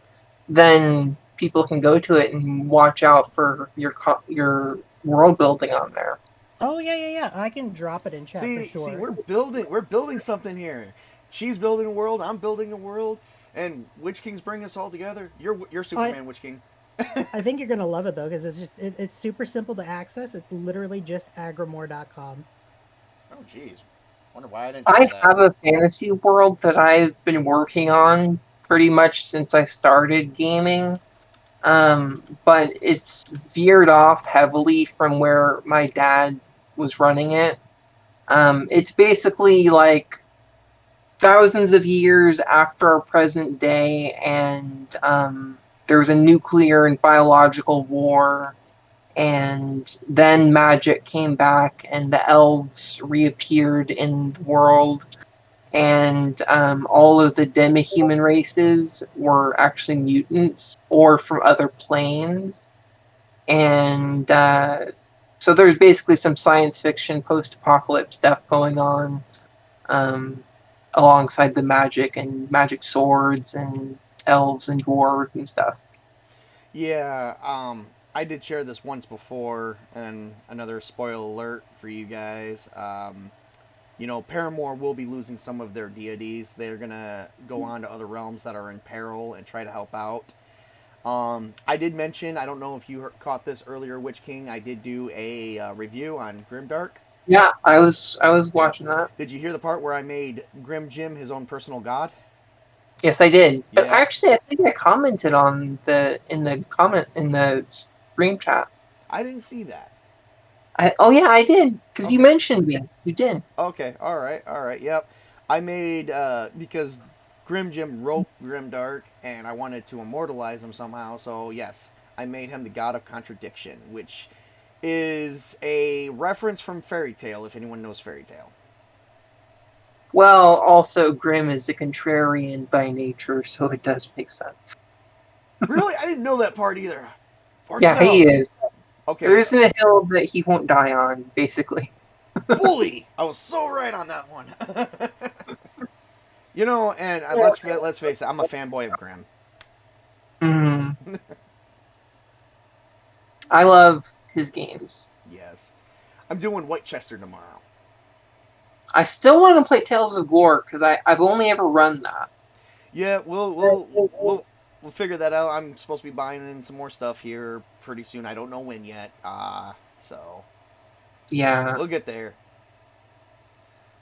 C: then people can go to it and watch out for your world building on there.
B: Oh yeah. I can drop it in chat for sure.
A: See, we're building something here. She's building a world. I'm building a world, and Witch King's bringing us all together. You're Superman, Witch King.
B: I think you're gonna love it though, because it's super simple to access. It's literally just agrimoor.com.
A: Oh, jeez. Wonder why I didn't.
C: I
A: That.
C: have a fantasy world that I've been working on pretty much since I started gaming. But it's veered off heavily from where my dad was running it. It's basically like thousands of years after our present day, and there was a nuclear and biological war, and then magic came back, and the elves reappeared in the world, and all of the demi-human races were actually mutants or from other planes, and so there's basically some science fiction post-apocalypse stuff going on, alongside the magic and magic swords and elves and dwarves and stuff.
A: Yeah, I did share this once before, and another spoiler alert for you guys. Paramore will be losing some of their deities. They're gonna go on to other realms that are in peril and try to help out. I did mention, I don't know if you caught this earlier, Witch King. I did do a review on Grimdark.
C: Yeah, I was watching that.
A: Did you hear the part where I made Grim Jim his own personal god?
C: Yes, I did.
A: Yeah.
C: Actually, I think I commented on in the stream chat.
A: I didn't see that.
C: Oh yeah, I did, because
A: Okay.
C: you mentioned me. You did.
A: Okay, all right, yep. I made because Grim Jim wrote Grimdark, and I wanted to immortalize him somehow. So yes, I made him the god of contradiction, which is a reference from Fairy Tale. If anyone knows Fairy Tale.
C: Well, also Grim is a contrarian by nature, so it does make sense.
A: Really, I didn't know that part either.
C: Yeah, he is.
A: Okay.
C: There isn't a hill that he won't die on, basically.
A: Bully! I was so right on that one. And let's face it, I'm a fanboy of Grim.
C: I love his games.
A: Yes. I'm doing Whitechester tomorrow.
C: I still want to play Tales of Gore because I've only ever run that.
A: Yeah, we'll figure that out. I'm supposed to be buying in some more stuff here pretty soon. I don't know when yet. So
C: yeah,
A: we'll get there.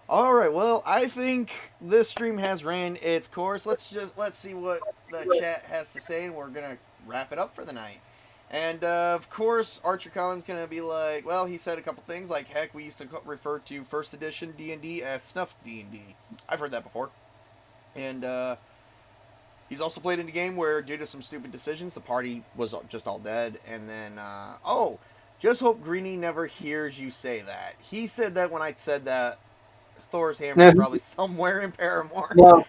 A: All right. Well, I think this stream has ran its course. Let's see what the chat has to say, and we're gonna wrap it up for the night. And of course, Archer Collins gonna be like, well, he said a couple things like, heck, we used to refer to first edition D&D as snuff D&D. I've heard that before. And he's also played in a game where, due to some stupid decisions, the party was just all dead. And then, just hope Greenie never hears you say that. He said that when I said that Thor's hammer is
C: No,
A: probably somewhere in Paramore.
C: no,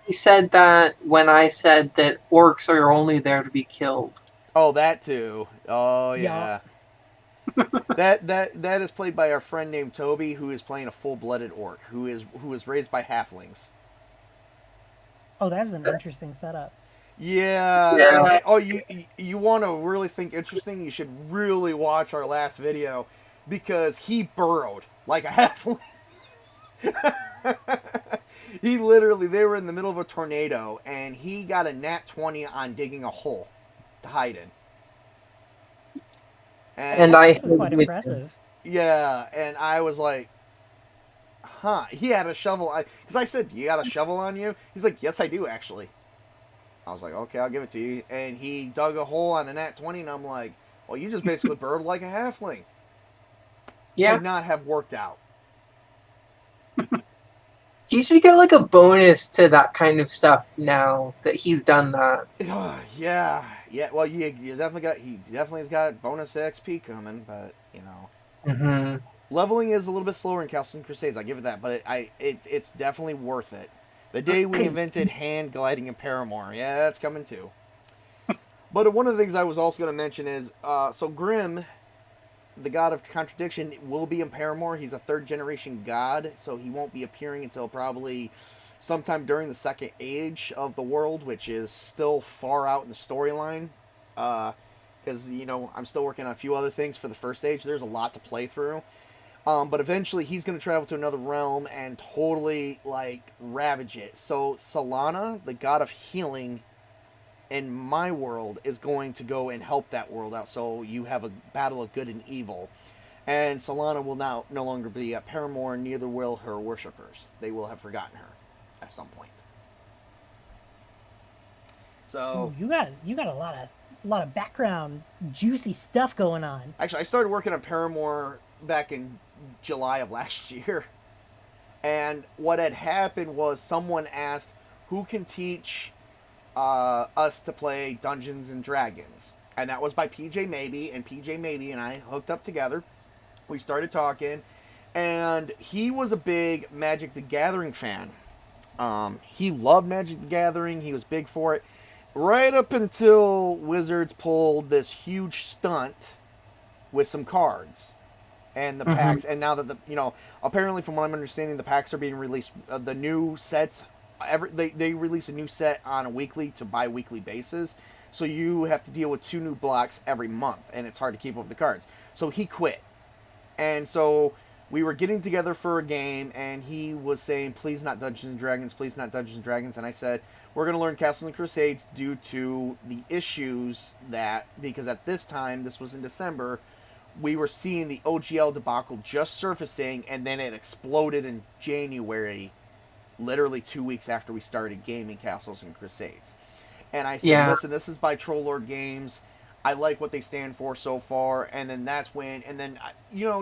C: he said that when I said that orcs are only there to be killed.
A: Oh, that too. Oh
B: Yeah.
A: yeah. That is played by our friend named Toby, who is playing a full-blooded orc, who is raised by halflings.
B: Oh, that's an interesting setup.
A: Yeah.
C: Yeah.
A: You want to really think interesting? You should really watch our last video, because he burrowed like a halfling. He literally, they were in the middle of a tornado, and he got a nat 20 on digging a hole to hide in.
C: And
B: That's
C: I
B: actually quite
C: with him.
B: impressive.
A: Yeah, and I was like, huh. He had a shovel. Because I said, you got a shovel on you? He's like, yes, I do, actually. I was like, okay, I'll give it to you. And he dug a hole on a nat 20, and I'm like, well, you just basically burrowed like a halfling.
C: Yeah,
A: Could not have worked out.
C: he should get like a bonus to that kind of stuff now that he's done that.
A: Yeah. Well, you definitely has got bonus XP coming, but you know,
C: Hmm.
A: leveling is a little bit slower in Castles and Crusades. I give it that, but it's definitely worth it. The day we invented hand gliding in Paramore, yeah, that's coming too. But one of the things I was also going to mention is, so Grimm, the god of contradiction, will be in Paramore. He's a third generation god, so he won't be appearing until probably sometime during the second age of the world, which is still far out in the storyline. Because, I'm still working on a few other things for the first age. There's a lot to play through. But eventually he's going to travel to another realm and totally, ravage it. So Solana, the god of healing in my world, is going to go and help that world out. So you have a battle of good and evil. And Solana will now no longer be at Paramore, neither will her worshippers. They will have forgotten her at some point. So
B: Ooh, you got a lot of background juicy stuff going on.
A: actually, I started working on Paramore back in July of last year. And what had happened was someone asked who can teach us to play Dungeons and Dragons. And that was by PJ Maybe. And PJ Maybe and I hooked up together. We started talking. And he was a big Magic the Gathering fan. He loved Magic the Gathering. He was big for it. Right up until Wizards pulled this huge stunt with some cards and the packs. And now that apparently from what I'm understanding, the packs are being released. The new sets, they release a new set on a weekly to bi-weekly basis. So you have to deal with 2 new blocks every month, and it's hard to keep up with the cards. So he quit. And so we were getting together for a game, and he was saying, please not Dungeons & Dragons, please not Dungeons & Dragons. And I said, we're going to learn Castles and Crusades due to the issues because at this time, this was in December, we were seeing the OGL debacle just surfacing, and then it exploded in January, literally 2 weeks after we started gaming Castles and Crusades. And I said, listen, this is by Troll Lord Games. I like what they stand for so far. And then that's when,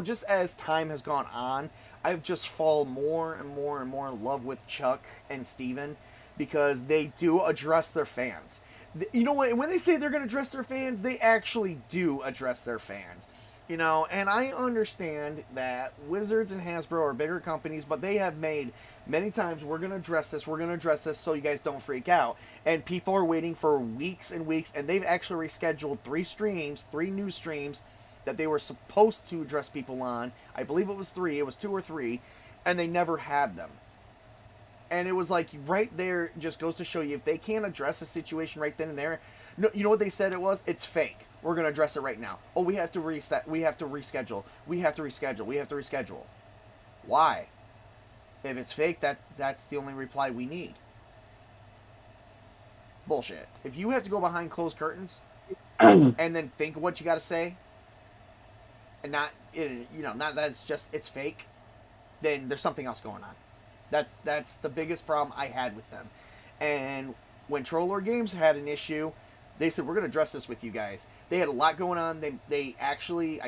A: just as time has gone on, I've just fallen more and more and more in love with Chuck and Steven, because they do address their fans. You know what? When they say they're going to address their fans, they actually do address their fans. And I understand that Wizards and Hasbro are bigger companies, but they have made many times, we're going to address this so you guys don't freak out. And people are waiting for weeks and weeks, and they've actually rescheduled 3 new streams that they were supposed to address people on. I believe it was 2 or 3, and they never had them. And it was like, right there just goes to show you, if they can't address a situation right then and there, no, you know what they said it was? It's fake. We're going to address it right now. Oh, we have to reset. We have to reschedule. We have to reschedule. Why? If it's fake, that's the only reply we need. Bullshit. If you have to go behind closed curtains and then think of what you got to say, and not that's just, it's fake, then there's something else going on. That's the biggest problem I had with them. And when Troll Lord Games had an issue, They said, we're going to address this with you guys. They had a lot going on. They actually,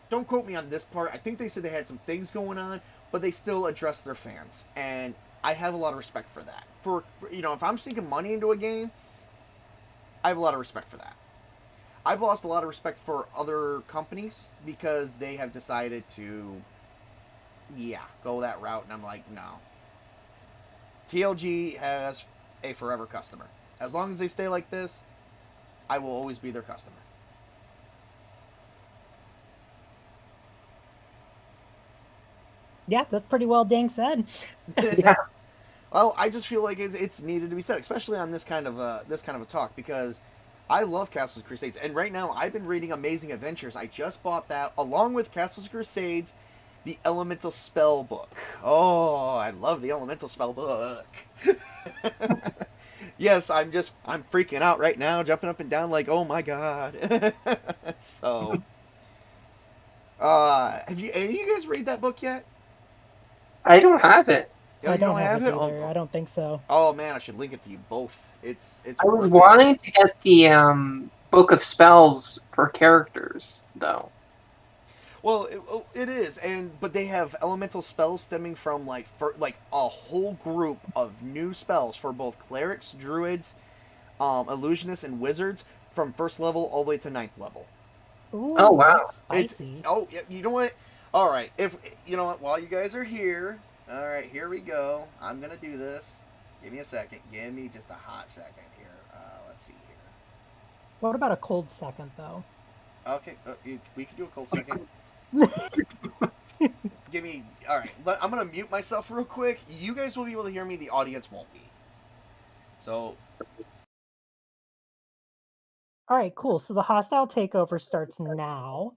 A: don't quote me on this part. I think they said they had some things going on, but they still addressed their fans. And I have a lot of respect for that. If I'm sinking money into a game, I have a lot of respect for that. I've lost a lot of respect for other companies because they have decided to, go that route. And I'm like, no. TLG has a forever customer. As long as they stay like this, I will always be their customer.
B: Yeah, that's pretty well dang said.
C: Yeah.
A: Well, I just feel like it's needed to be said, especially on this kind of a talk, because I love Castles and Crusades, and right now I've been reading Amazing Adventures. I just bought that along with Castles and Crusades, the Elemental Spell book. Oh, I love the Elemental Spell book. Yes, I'm freaking out right now, jumping up and down like, oh my god. So, have you guys read that book yet?
C: I don't have it.
A: Oh,
B: I
A: you
B: don't have it
A: Oh,
B: either. I don't think so.
A: oh man, I should link it to you both. It's
C: I was
A: worth it.
C: wanting to get the book of spells for characters, though.
A: Well, it is, but they have elemental spells stemming from like a whole group of new spells for both clerics, druids, illusionists, and wizards from first level all the way to 9th level.
B: Ooh,
C: Oh, wow.
B: that's spicy.
A: You know what? All right, if you know what, while you guys are here, all right, here we go. I'm gonna do this. Give me a second. Give me just a hot second here. Let's see here.
B: What about a cold second, though?
A: Okay, we can do a cold second. Give me. All right, I'm gonna mute myself real quick. You guys will be able to hear me. The audience won't be. So.
B: All right, cool. So the hostile takeover starts now.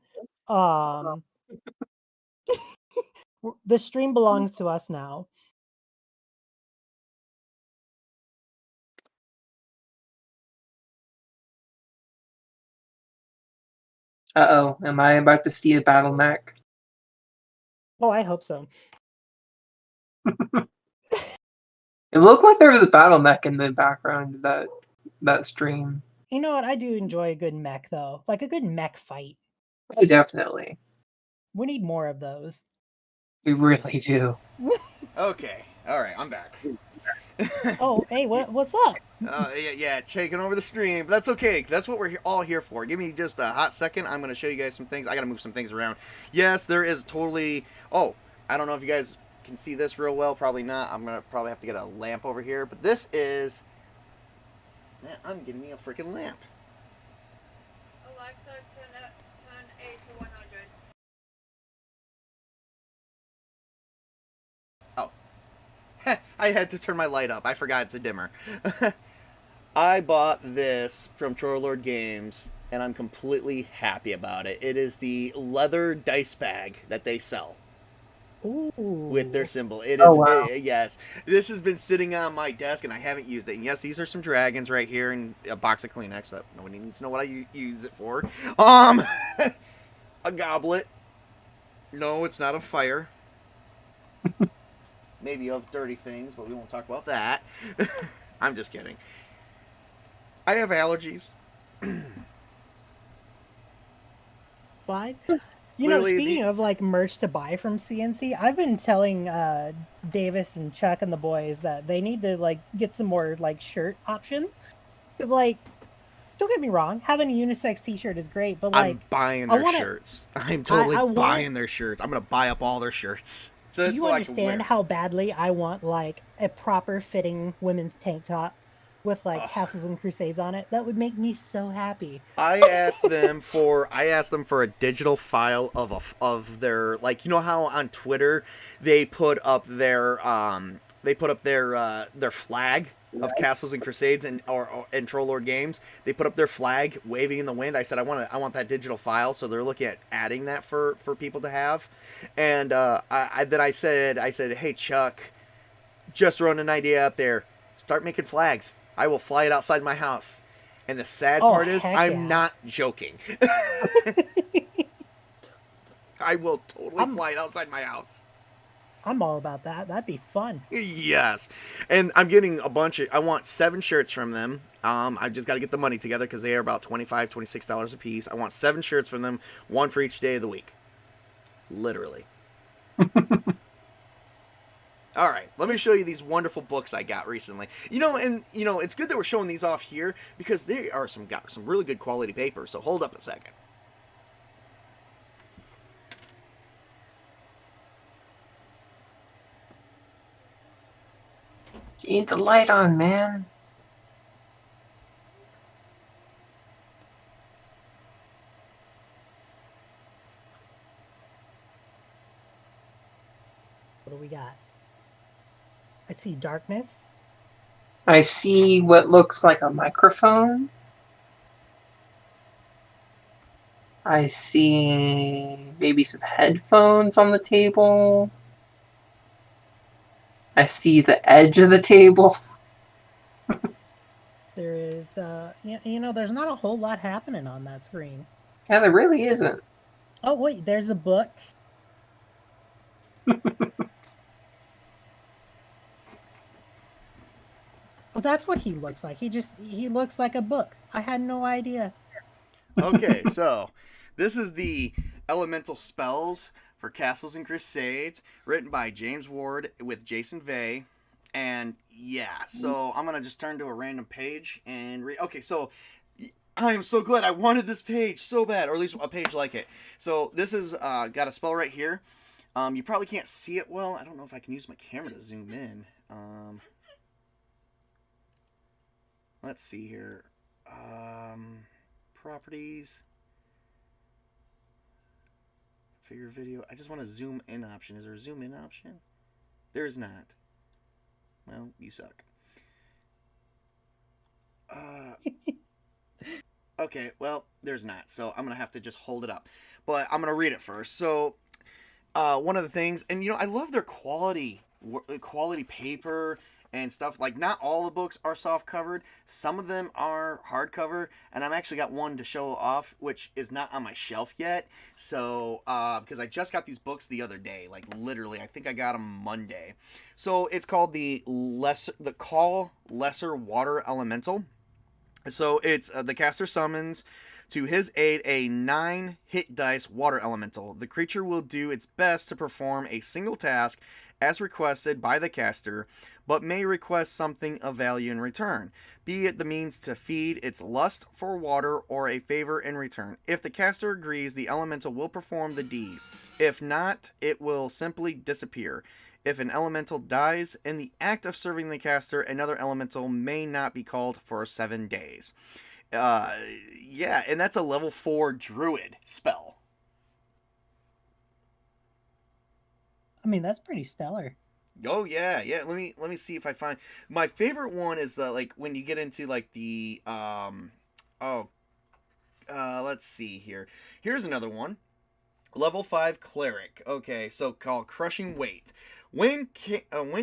B: The stream belongs to us now.
C: Uh-oh, am I about to see a battle mech?
B: Oh, I hope so.
C: It looked like there was a battle mech in the background of that stream.
B: You know what? I do enjoy a good mech, though. Like a good mech fight.
C: Oh, definitely.
B: We need more of those.
C: We really do.
A: Okay. All right. I'm back.
B: Oh, hey, what's up?
A: Yeah, taking over the stream, but that's okay. That's what we're all here for. Give me just a hot second. I'm gonna show you guys some things. I gotta move some things around. Yes, there is totally. Oh, I don't know if you guys can see this real well. Probably not. I'm gonna probably have to get a lamp over here. But this is. Man, I'm getting me a freaking lamp.
D: Alexa, turn A to 100.
A: Oh. I had to turn my light up. I forgot it's a dimmer. I bought this from Trollord Games, and I'm completely happy about it. It is the leather dice bag that they sell.
B: Ooh.
A: With their symbol. It is,
C: Oh, wow.
A: yes. This has been sitting on my desk, and I haven't used it. And yes, these are some dragons right here, and a box of Kleenex that nobody needs to know what I use it for. A goblet. No, it's not of fire. Maybe of dirty things, but we won't talk about that. I'm just kidding. I have allergies.
B: Fine. You know,
A: Literally,
B: speaking of like merch to buy from CNC, I've been telling Davis and Chuck and the boys that they need to like get some more like shirt options. Because like, don't get me wrong, having a unisex T-shirt is great, but like,
A: I'm buying their
B: wanna-
A: shirts. I'm totally
B: I wanna-
A: buying their shirts. I'm gonna buy up all their shirts. So
B: do you
A: I can wear
B: understand
A: them.
B: how badly I want like a proper fitting women's tank top with like Castles and Crusades on it? That would make me so happy.
A: I asked them for a digital file of their, like, you know how on Twitter they put up their their flag of Castles and Crusades and Trollord Games. They put up their flag waving in the wind. I said I want that digital file, so they're looking at adding that for people to have. And I said, hey Chuck, just throwing an idea out there. Start making flags. I will fly it outside my house. And the sad part is, I'm not joking. I will totally fly it outside my house.
B: I'm all about that. That'd be fun.
A: Yes. And I'm getting a bunch of, I want 7 shirts from them. I just got to get the money together because they are about $25, $26 a piece. I want 7 shirts from them, one for each day of the week. Literally. All right, let me show you these wonderful books I got recently. And it's good that we're showing these off here because they are got some really good quality paper. So hold up a second.
C: You need the light on, man.
B: What do we got? I see darkness.
C: I see what looks like a microphone. I see maybe some headphones on the table. I see the edge of the table.
B: There is, there's not a whole lot happening on that screen.
C: Yeah, there really isn't.
B: Oh, wait, there's a book. Oh, that's what he looks like. He looks like a book. I had no idea.
A: Okay, so this is the elemental spells for Castles and Crusades, written by James Ward with Jason Vey. And yeah, so I'm gonna just turn to a random page and read. Okay, so I am so glad I wanted this page so bad, or at least a page like it. So this is got a spell right here. You probably can't see it well. I don't know if I can use my camera to zoom in. Let's see here. Properties. Figure video. I just want a zoom in option. Is there a zoom in option? There is not. Well, you suck. Okay, well, there's not. So I'm going to have to just hold it up. But I'm going to read it first. So, one of the things, and I love their quality paper and stuff. Like, not all the books are soft covered. Some of them are hardcover, and I've actually got one to show off, which is not on my shelf yet. So, because I just got these books the other day, like literally, I think I got them Monday. So it's called the Call Lesser Water Elemental. So it's the caster summons to his aid a 9 hit dice water elemental. The creature will do its best to perform a single task as requested by the caster, but may request something of value in return, be it the means to feed its lust for water or a favor in return. If the caster agrees, the elemental will perform the deed. If not, it will simply disappear. If an elemental dies in the act of serving the caster, another elemental may not be called for 7 days. Yeah, and that's a level 4 druid spell.
B: I mean, that's pretty stellar.
A: Oh yeah. Let me see if I find my favorite one is the like when you get into like the let's see here. Here's another one. Level 5 cleric. Okay, so called Crushing Weight. When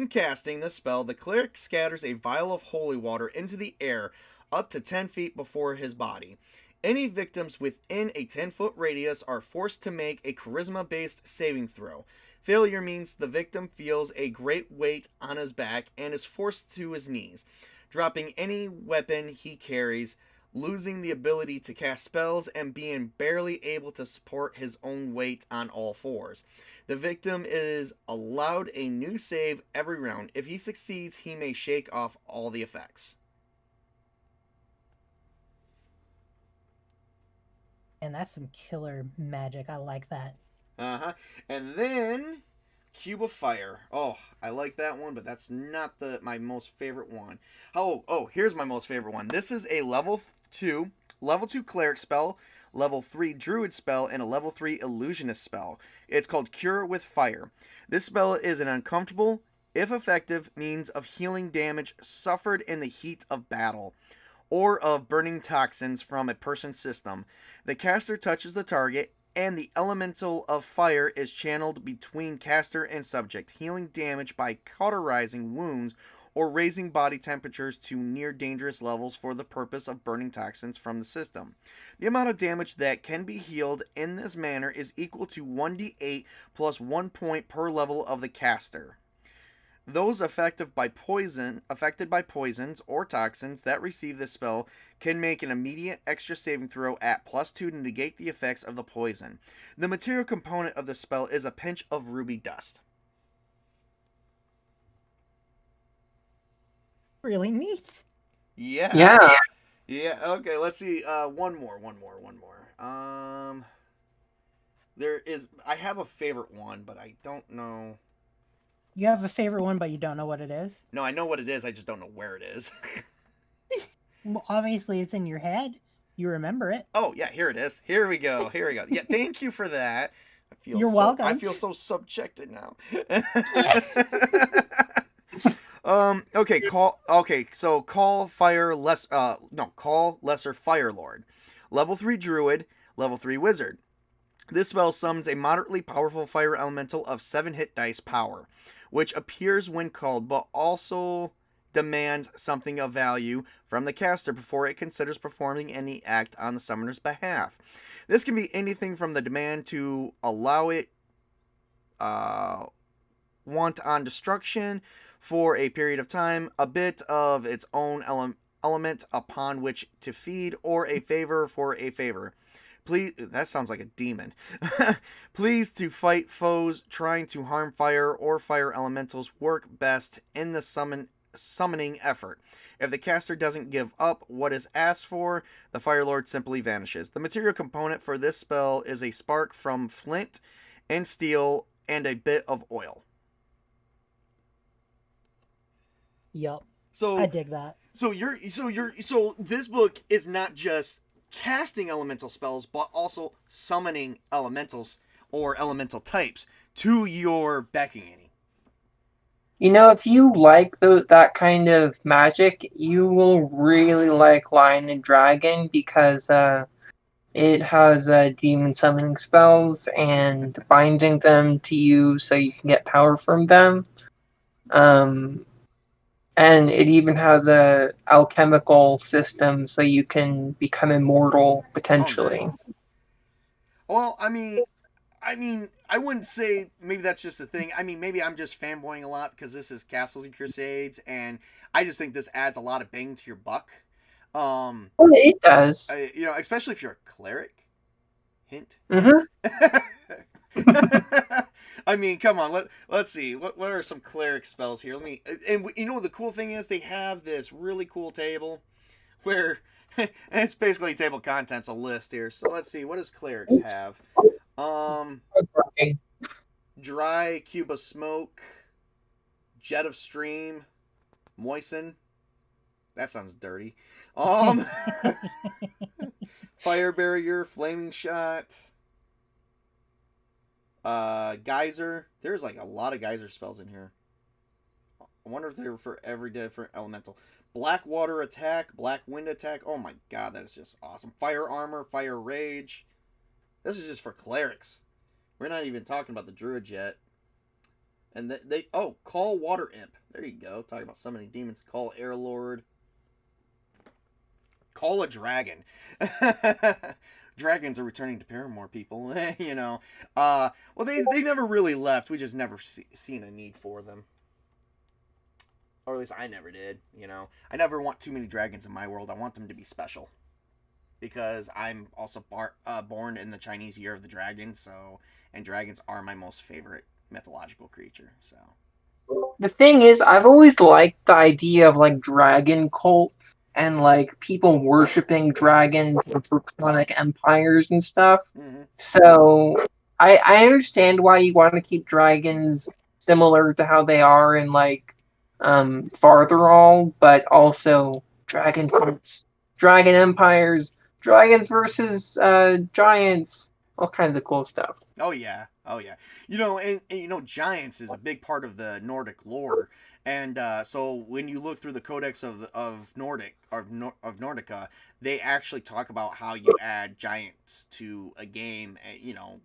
A: casting this spell, the cleric scatters a vial of holy water into the air up to 10 feet before his body. Any victims within a 10-foot radius are forced to make a charisma-based saving throw. Failure means the victim feels a great weight on his back and is forced to his knees, dropping any weapon he carries, losing the ability to cast spells, and being barely able to support his own weight on all fours. The victim is allowed a new save every round. If he succeeds, he may shake off all the effects.
B: And that's some killer magic. I like that.
A: Uh-huh. And then Cube of Fire. Oh, I like that one, but that's not my most favorite one. Oh, here's my most favorite one. This is a level 2 cleric spell, level 3 druid spell, and a level 3 illusionist spell. It's called Cure with Fire. This spell is an uncomfortable, if effective, means of healing damage suffered in the heat of battle, or of burning toxins from a person's system. The caster touches the target, and the elemental of fire is channeled between caster and subject, healing damage by cauterizing wounds or raising body temperatures to near dangerous levels for the purpose of burning toxins from the system. The amount of damage that can be healed in this manner is equal to 1d8 plus 1 point per level of the caster. Those affected by poisons or toxins that receive this spell can make an immediate extra saving throw at +2 to negate the effects of the poison. The material component of the spell is a pinch of ruby dust.
B: Really neat.
A: Yeah. Yeah, okay, let's see. One more. I have a favorite one, but I don't know.
B: You have a favorite one, but you don't know what it is?
A: No, I know what it is, I just don't know where it is.
B: Well, obviously, it's in your head. You remember it.
A: Oh, yeah, here it is. Here we go. Yeah, thank you for that.
B: You're welcome.
A: I feel so subjected now. So call lesser fire lord. Level 3 druid, level 3 wizard. This spell summons a moderately powerful fire elemental of 7 hit dice power, which appears when called, but also demands something of value from the caster before it considers performing any act on the summoner's behalf. This can be anything from the demand to allow it want on destruction for a period of time, a bit of its own element upon which to feed, or a favor for a favor. Please, that sounds like a demon. Please to fight foes trying to harm fire or fire elementals work best in the summoning effort. If the caster doesn't give up what is asked for, the Fire Lord simply vanishes. The material component for this spell is a spark from flint and steel and a bit of oil.
B: Yup.
A: So
B: I dig that.
A: So this book is not just casting elemental spells, but also summoning elementals or elemental types to your Becking.
C: You know, if you like that kind of magic, you will really like Lion and Dragon because it has demon summoning spells and binding them to you so you can get power from them. And it even has a alchemical system so you can become immortal potentially.
A: Oh, nice. Well, I mean, I wouldn't say maybe that's just a thing. I mean, maybe I'm just fanboying a lot because this is Castles and Crusades, and I just think this adds a lot of bang to your buck.
C: Well, it does.
A: Especially if you're a cleric. Hint.
C: Mm-hmm.
A: I mean, come on. Let's see. What are some cleric spells here? And the cool thing is they have this really cool table where it's basically table contents, a list here. So let's see. What does clerics have? Dry, cube of smoke, jet of stream, moisten. That sounds dirty. Fire barrier, flaming shot, geyser. There's like a lot of geyser spells in here. I wonder if they were for every different elemental. Black water attack, black wind attack. Oh my god, that is just awesome. Fire armor, fire rage. This is just for clerics. We're not even talking about the druid yet. And call water imp. There you go. Talking about summoning demons. Call air lord. Call a dragon. Dragons are returning to Paramore, people. Well, they never really left. We just never seen a need for them. Or at least I never did. I never want too many dragons in my world. I want them to be special. Because I'm also born in the Chinese Year of the Dragon, and dragons are my most favorite mythological creature. So
C: the thing is, I've always liked the idea of like dragon cults and like people worshiping dragons and draconic empires and stuff.
A: Mm-hmm.
C: So I understand why you want to keep dragons similar to how they are in like Farther All, but also dragon cults, dragon empires, dragons versus giants, all kinds of cool stuff.
A: Oh yeah. And giants is a big part of the Nordic lore, and so when you look through the Codex of Nordica, they actually talk about how you add giants to a game. And,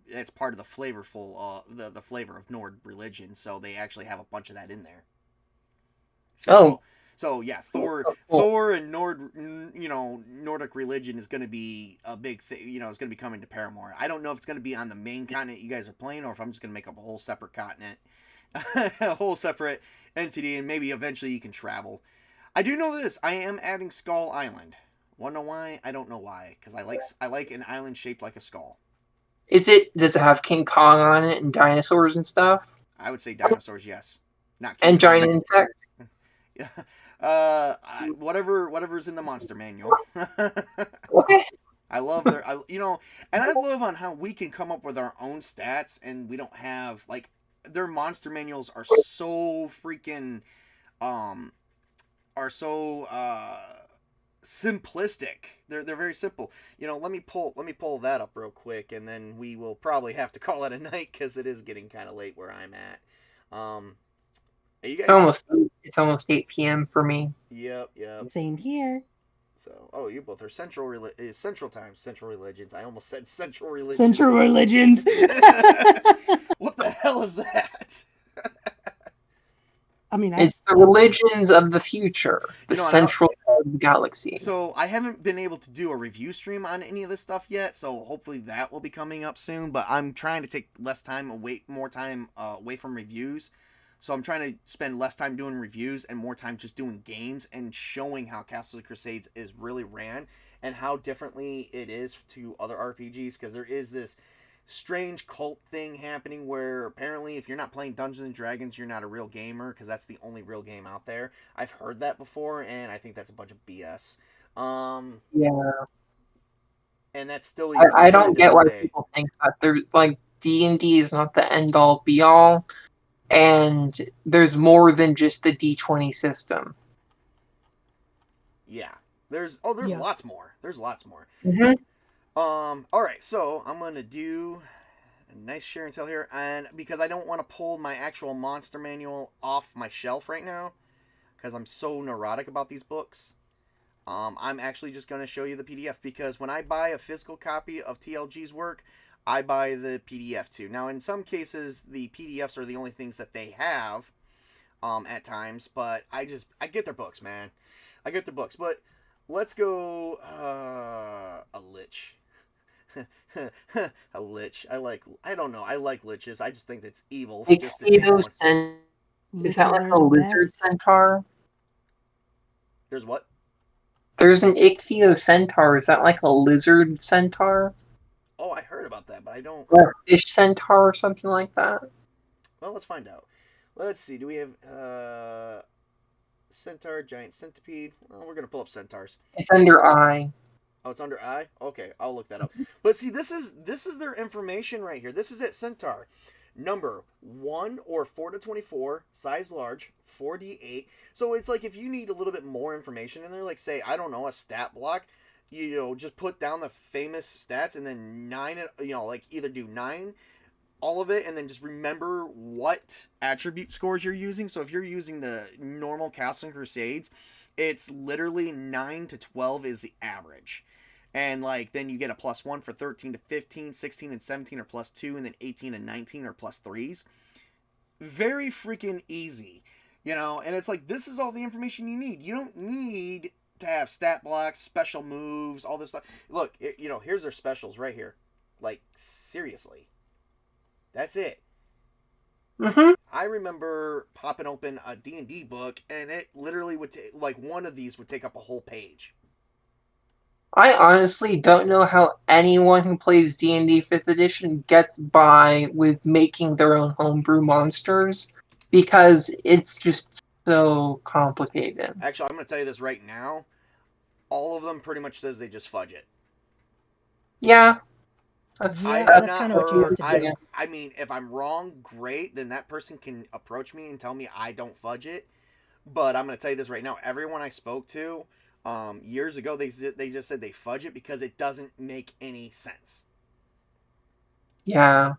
A: it's part of the flavorful the flavor of Nord religion. So they actually have a bunch of that in there.
C: Oh.
A: So yeah,
C: Cool.
A: Thor and Nordic religion is going to be a big thing. It's going to be coming to Paramore. I don't know if it's going to be on the main continent you guys are playing, or if I'm just going to make up a whole separate continent, a whole separate entity, and maybe eventually you can travel. I do know this. I am adding Skull Island. Want to know why? I don't know why. Because I like an island shaped like a skull.
C: Does it have King Kong on it and dinosaurs and stuff?
A: I would say dinosaurs, yes. Not King
C: And
A: Kong.
C: giant insects?
A: Yeah. Whatever's in the monster manual.
C: Okay.
A: I love and I love on how we can come up with our own stats, and we don't have their monster manuals are so freaking are so simplistic. They're very simple. Let me pull that up real quick, and then we will probably have to call it a night because it is getting kind of late where I'm at. Are you guys?
C: It's almost 8 p.m. for me.
A: Yep.
B: Same here.
A: So, you both are Central Time, Central Religions. I almost said Central Religions.
B: Central Religions.
A: What the hell is that?
B: I mean,
C: it's the religions of the future, the central of the galaxy.
A: So I haven't been able to do a review stream on any of this stuff yet, so hopefully that will be coming up soon. But I'm trying to take more time away from reviews. So I'm trying to spend less time doing reviews and more time just doing games and showing how Castles and Crusades is really ran and how differently it is to other RPGs, because there is this strange cult thing happening where apparently if you're not playing Dungeons and Dragons, you're not a real gamer, because that's the only real game out there. I've heard that before, and I think that's a bunch of BS.
C: Yeah.
A: And that's still
C: I don't get why people think that. There's D&D is not the end all be all, and there's more than just the D20 system.
A: Yeah. There's lots more. There's lots more.
C: Mm-hmm.
A: All right, so I'm gonna do a nice share and tell here, and because I don't want to pull my actual monster manual off my shelf right now, because I'm so neurotic about these books, I'm actually just gonna show you the PDF, because when I buy a physical copy of TLG's work, I buy the PDF too. Now, in some cases, the PDFs are the only things that they have, at times, but I get their books, man. I get their books, but let's go, a lich. A lich. I like liches. I just think that's evil.
C: Is that like a lizard centaur?
A: There's what?
C: There's an ichthyocentaur. Is that like a lizard centaur?
A: Oh, I heard about that, but I don't...
C: Or a fish centaur or something like that?
A: Well, let's find out. Let's see. Do we have, centaur, giant centipede? Well, we're going to pull up centaurs.
C: It's under I.
A: Oh, it's under I? Okay, I'll look that up. But see, this is their information right here. This is it, centaur. Number 1 or 4 to 24, size large, 4d8. So it's like if you need a little bit more information in there, like say, I don't know, a stat block, just put down the famous stats and then 9, either do 9, all of it, and then just remember what attribute scores you're using. So if you're using the normal Castles and Crusades, it's literally 9 to 12 is the average. And then you get a +1 for 13 to 15, 16 and 17 are +2, and then 18 and 19 are +3s. Very freaking easy, and it's this is all the information you need. You don't need to have stat blocks, special moves, all this stuff. Look, here's their specials right here. Seriously. That's it.
C: Mm-hmm.
A: I remember popping open a D&D book, and it literally would take, one of these would take up a whole page.
C: I honestly don't know how anyone who plays D&D 5th edition gets by with making their own homebrew monsters, because it's just so complicated.
A: Actually, I'm going to tell you this right now. All of them pretty much says they just fudge it.
C: Yeah.
A: I have not heard. I mean, if I'm wrong, great. Then that person can approach me and tell me I don't fudge it. But I'm going to tell you this right now. Everyone I spoke to years ago, they just said they fudge it because it doesn't make any sense.
C: Yeah.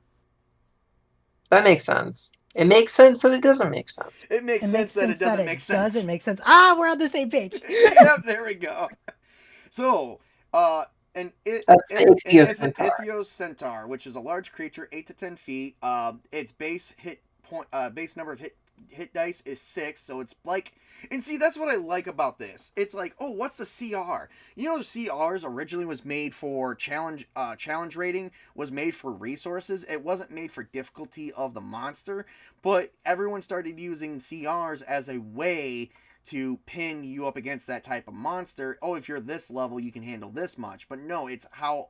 C: That makes sense. It makes sense that it doesn't make sense.
A: It makes sense that it doesn't make sense.
B: Doesn't make sense. Ah, we're on the same page.
A: Yep, there we go. So, an Ichthyocentaur, which is a large creature, 8 to 10 feet. Its base number of hit hit dice is 6, so it's like, and see, that's what I like about this. It's like, oh, what's the CR? You know, the CRs originally was made for challenge rating, was made for resources. It wasn't made for difficulty of the monster, but everyone started using CRs as a way to pin you up against that type of monster. Oh, if you're this level, you can handle this much. But no, it's how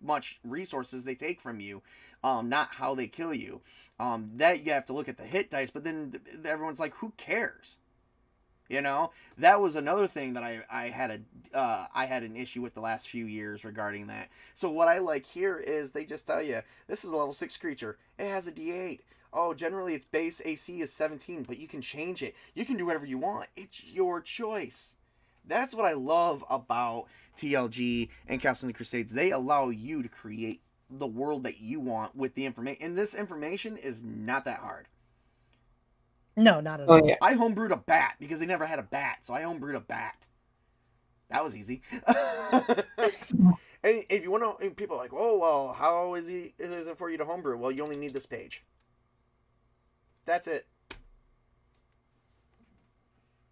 A: much resources they take from you, not how they kill you. That you have to look at the hit dice, but then everyone's like, who cares? You know, that was another thing that I had an issue with the last few years regarding that. So what I like here is they just tell you, this is a level 6 creature. It has a D8. Oh, generally its base AC is 17, but you can change it. You can do whatever you want. It's your choice. That's what I love about TLG and Castles and Crusades. They allow you to create the world that you want with the information. And this information is not that hard.
B: No, not at all.
C: Yeah.
A: I homebrewed a bat because they never had a bat, so I homebrewed a bat. That was easy. And if you want to, people are like, oh, well, how is it for you to homebrew? Well, you only need this page. That's it.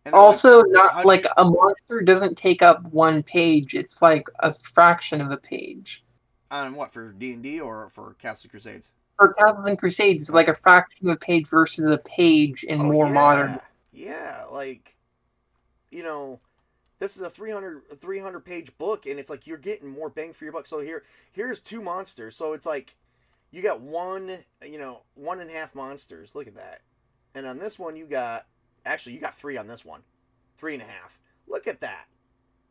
A: And
C: Also, not like a monster doesn't take up one page. It's like a fraction of a page.
A: On what, for D&D or for Castles and Crusades?
C: For Castles and Crusades, it's like a fraction of a page versus a page in more modern.
A: Yeah, like, you know, this is a 300 page book, and it's like you're getting more bang for your buck. So here's 2 monsters. So it's like you got 1.5 monsters. Look at that. And on this one, you got 3 on this one. 3.5. Look at that.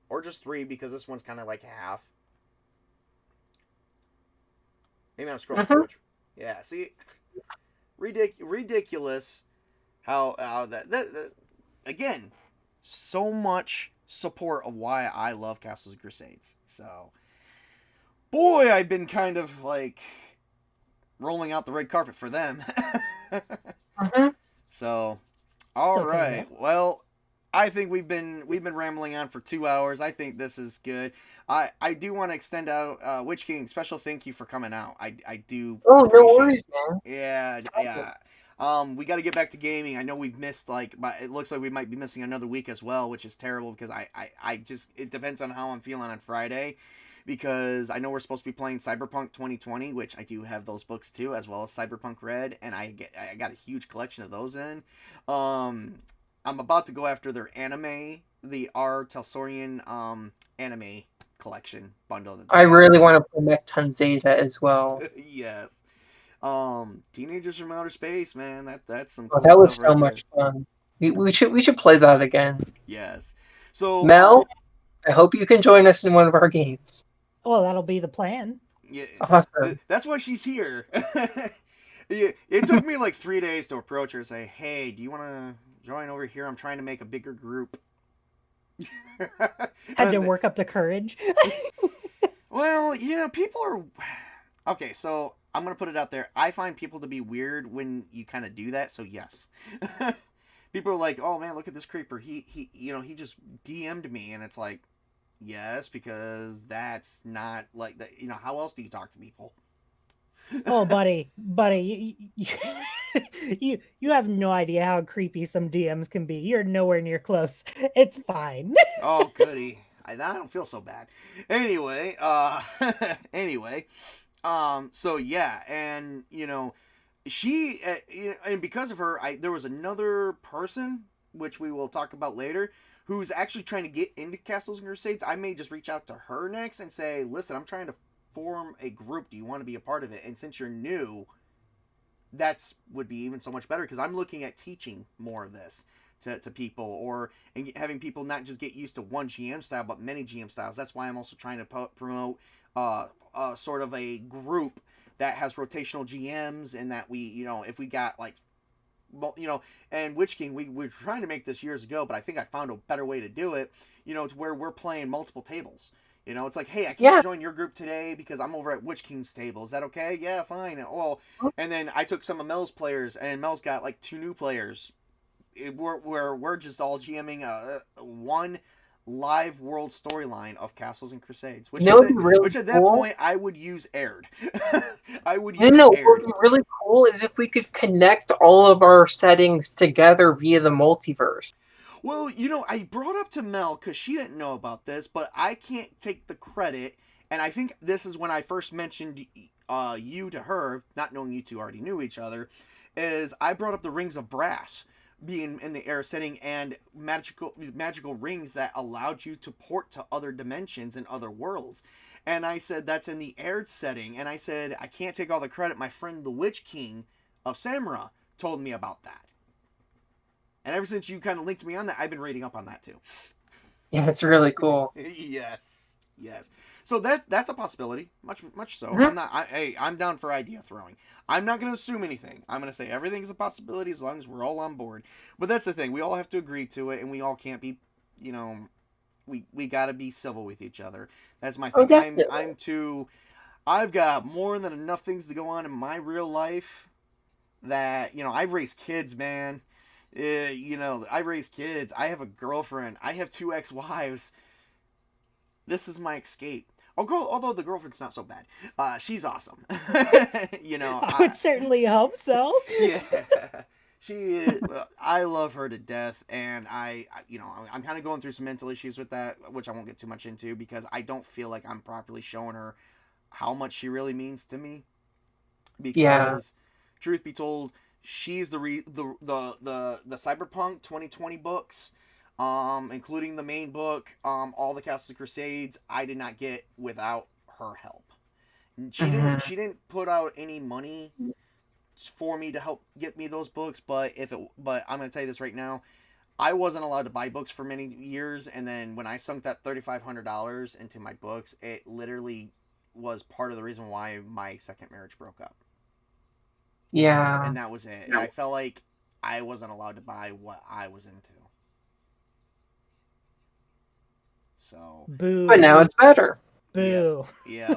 A: Or just 3 because this one's kind of like half. Maybe I'm scrolling too much. Yeah, see? Ridiculous how that again, so much support of why I love Castles and Crusades. So, boy, I've been kind of like rolling out the red carpet for them. So, all right. Well, I think we've been rambling on for 2 hours. I think this is good. I do want to extend out Witch King, special thank you for coming out. I do.
C: Oh, no worries, man.
A: Yeah. We got to get back to gaming. I know we've missed it looks like we might be missing another week as well, which is terrible because I just, it depends on how I'm feeling on Friday, because I know we're supposed to be playing Cyberpunk 2020, which I do have those books too, as well as Cyberpunk Red, and I got a huge collection of those in. I'm about to go after their anime, the R. Telsorian anime collection bundle.
C: I really want to play Mechton Zeta as well.
A: Yes. Teenagers from Outer Space, man. That's some
C: Oh,
A: cool
C: that was
A: stuff
C: so
A: right
C: much
A: there.
C: fun. We should play that again.
A: Yes. So
C: Mel, I hope you can join us in one of our games.
B: Well, that'll be the plan.
A: Yeah,
C: awesome.
A: That's why she's here. It took me like 3 days to approach her and say, "Hey, do you want to join over here? I'm trying to make a bigger group."
B: Had to work up the courage.
A: Well, people are okay. So I'm gonna put it out there. I find people to be weird when you kind of do that. So yes, people are like, "Oh man, look at this creeper. He just DM'd me," and it's like, yes, because that's not like that. How else do you talk to people?
B: Oh, buddy, you have no idea how creepy some DMs can be. You're nowhere near close. It's fine.
A: Oh, goody. I don't feel so bad. Anyway, so yeah, and she, and because of her, there was another person, which we will talk about later, who's actually trying to get into Castles and Crusades. I may just reach out to her next and say, listen, I'm trying to form a group. Do you want to be a part of it? And since you're new, that's would be even so much better, because I'm looking at teaching more of this to people, and having people not just get used to one GM style, but many GM styles. That's why I'm also trying to promote sort of a group that has rotational GMs, and that we, if we got and Witch King, we were trying to make this years ago, but I think I found a better way to do it, to where we're playing multiple tables. It's like, hey, I can't join your group today because I'm over at Witch King's table. Is that okay? Yeah, fine. Well, and then I took some of Mel's players, and Mel's got like 2 new players. We're just all GMing one live world storyline of Castles and Crusades,
C: You know, what'd be really
A: which at that
C: cool?
A: point I would use aired. I would
C: No,
A: use
C: no. What
A: aired.
C: would be really cool is if we could connect all of our settings together via the multiverse.
A: Well, I brought up to Mel because she didn't know about this, but I can't take the credit. And I think this is when I first mentioned you to her, not knowing you two already knew each other, is I brought up the Rings of Brass being in the air setting and magical rings that allowed you to port to other dimensions and other worlds. And I said that's in the aired setting. And I said I can't take all the credit. My friend the Witch King of Tsamra told me about that. And ever since you kind of linked me on that, I've been reading up on that too.
C: Yeah, it's really cool.
A: Yes. So that's a possibility, much so.
C: Mhm.
A: I'm down for idea throwing. I'm not going to assume anything. I'm going to say everything's a possibility as long as we're all on board. But that's the thing. We all have to agree to it, and we all can't be, we got to be civil with each other. That's my
C: Oh,
A: thing.
C: definitely.
A: I've got more than enough things to go on in my real life that, I've raised kids, man. I raised kids. I have a girlfriend. I have 2 ex-wives. This is my escape. Although the girlfriend's not so bad. She's awesome.
B: I would certainly hope so.
A: Yeah. She is, I love her to death, and I'm kind of going through some mental issues with that, which I won't get too much into because I don't feel like I'm properly showing her how much she really means to me.
C: Yeah.
A: Because, truth be told, she's the Cyberpunk 2020 books, including the main book, all the Castles and Crusades. I did not get without her help. She didn't.
C: Mhm.
A: She didn't put out any money for me to help get me those books. But I'm going to tell you this right now. I wasn't allowed to buy books for many years, and then when I sunk that $3,500 into my books, it literally was part of the reason why my second marriage broke up.
C: Yeah.
A: And that was it. I felt like I wasn't allowed to buy what I was into. So,
B: Boo.
C: But now it's better.
B: Boo.
A: yeah.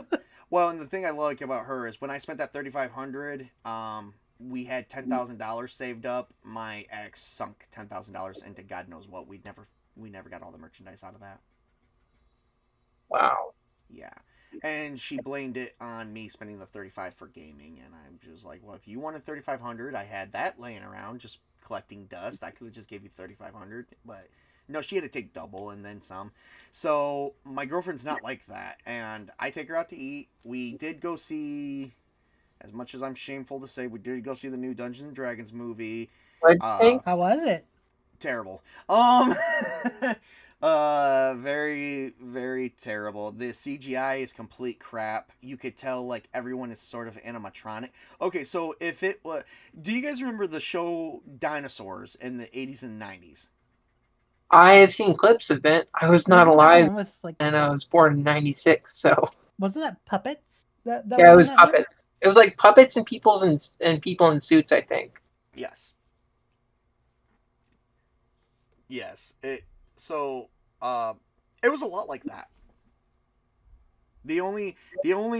A: Well, and the thing I like about her is when I spent that $3,500, we had $10,000 saved up. My ex sunk $10,000 into God knows what. We never got all the merchandise out of that.
C: Wow.
A: Yeah. And she blamed it on me spending the 35 for gaming, and I'm just like, well, if you wanted 3,500, I had that laying around just collecting dust. I could have just gave you 3,500, but no, she had to take double and then some. So my girlfriend's not like that, and I take her out to eat. We did go see, as much as I'm shameful to say, we did go see the new Dungeons and Dragons movie.
C: What'd you think?
B: How was it?
A: Terrible. Very, very terrible. The CGI is complete crap. You could tell like everyone is sort of animatronic. Okay, so if it was, do you guys remember the show Dinosaurs in the 80s and 90s?
C: I have seen clips of it. I was not
B: Wasn't that
C: alive,
B: one with like?
C: and I was born in '96, so
B: Wasn't that puppets? That
C: yeah, it
B: was in
C: was
B: that one?
C: puppets. It was like puppets and people in suits, I think.
A: Yes. Yes. It was a lot like that. The only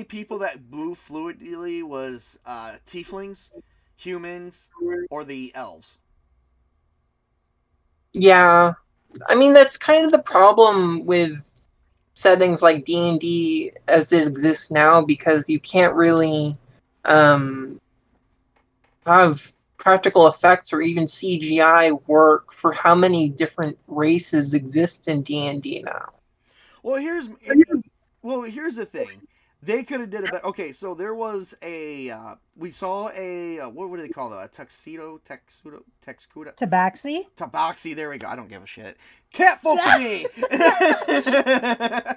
A: people that moved fluidly was tieflings, humans, or the elves.
C: Yeah, I mean that's kind of the problem with settings like D&D as it exists now, because you can't really um, have practical effects or even CGI work for how many different races exist in D&D now.
A: Well, here's the thing. They could have did a better. Okay, so there was a we saw a what do they call it? A tuxedo. Tabaxi. There we go. I don't give a shit. Cat folk to me.
B: A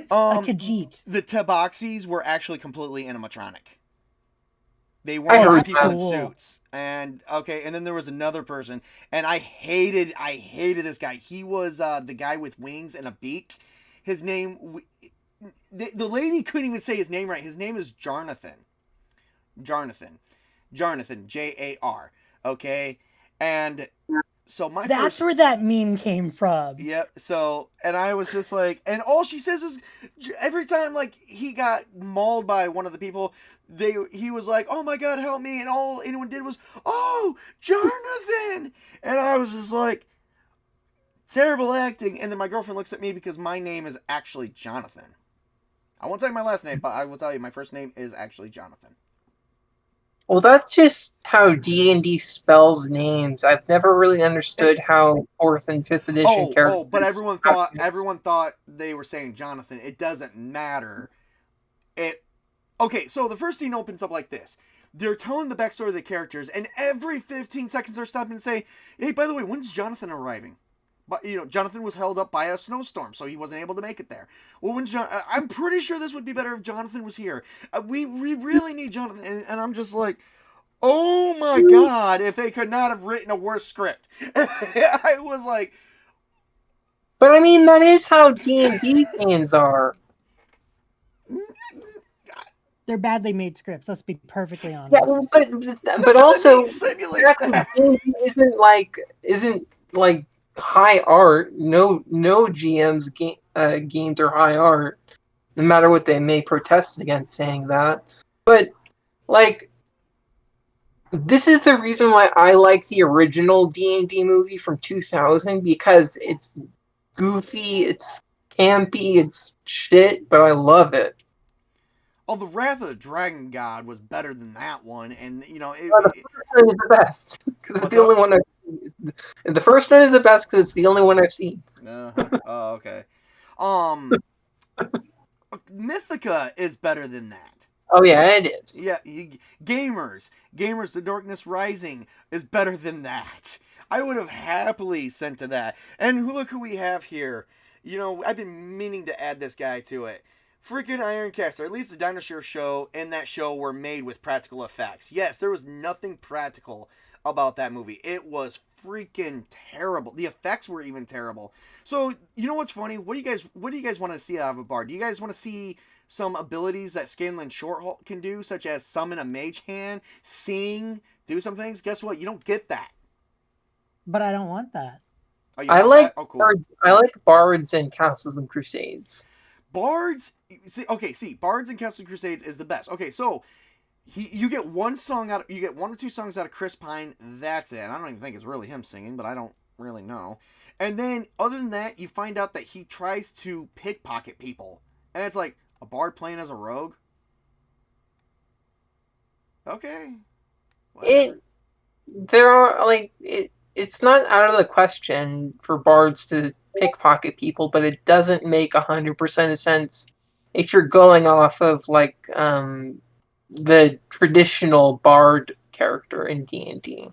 B: Khajiit.
A: The Tabaxis were actually completely animatronic. They
C: I
A: weren't
C: heard
A: people in
B: cool.
A: suits. And okay, and then there was another person, and I hated this guy. He was the guy with wings and a beak. His name, the lady couldn't even say his name right. His name is Jarnathan. Jar. Okay, and so
B: That's where that meme came from.
A: Yep. So, and I was just like, and all she says is, every time like he got mauled by one of the people, he was like, "Oh my God, help me!" And all anyone did was, "Oh, Jonathan!" And I was just like, Terrible acting. And then my girlfriend looks at me because my name is actually Jonathan. I won't tell you my last name, but I will tell you my first name is actually Jonathan.
C: Well, that's just how D&D spells names. I've never really understood how 4th and 5th edition characters...
A: But everyone thought they were saying Jonathan. It doesn't matter. Okay, so the first scene opens up like this. They're telling the backstory of the characters, and every 15 seconds they're stopping and say, hey, by the way, when's Jonathan arriving? But, Jonathan was held up by a snowstorm, so he wasn't able to make it there. Well, I'm pretty sure this would be better if Jonathan was here. We really need Jonathan. And I'm just like, oh my God, if they could not have written a worse script. I was like...
C: But I mean, that is how D&D games are.
B: They're badly made scripts. Let's be perfectly honest.
C: Yeah, but also, isn't like high art. No GM's games are high art, no matter what they may protest against saying that. But like, this is the reason why I like the original D&D movie from 2000, because it's goofy, it's campy, it's shit, but I love it.
A: Oh, the Wrath of the Dragon God was better than that one, and
C: the first one is the best because it's the only one I've seen. The first one is the best because it's the only one I've seen.
A: Oh, okay. Mythica is better than that.
C: Oh yeah, it is.
A: Yeah, Gamers, The Darkness Rising is better than that. I would have happily sent to that. And look who we have here. I've been meaning to add this guy to it. Freaking Ironcast, or at least the Dinosaur show and that show were made with practical effects. Yes, there was nothing practical about that movie. It was freaking terrible. The effects were even terrible. So, you know what's funny? What do you guys want to see out of a bard? Do you guys want to see some abilities that Scanlan Shorthalt can do, such as summon a mage hand, sing, do some things? Guess what? You don't get that.
B: But I don't want that.
A: Oh,
C: I like
A: cool.
C: I like bards and Castles and Crusades.
A: Bards, Bards and Castles and Crusades is the best. Okay, so you get one or two songs out of Chris Pine. That's it. I don't even think it's really him singing, but I don't really know. And then other than that, you find out that he tries to pickpocket people, and it's like a bard playing as a rogue. Okay, whatever.
C: It's not out of the question for bards to pickpocket people, but it doesn't make 100% of sense if you're going off of like the traditional bard character in D&D.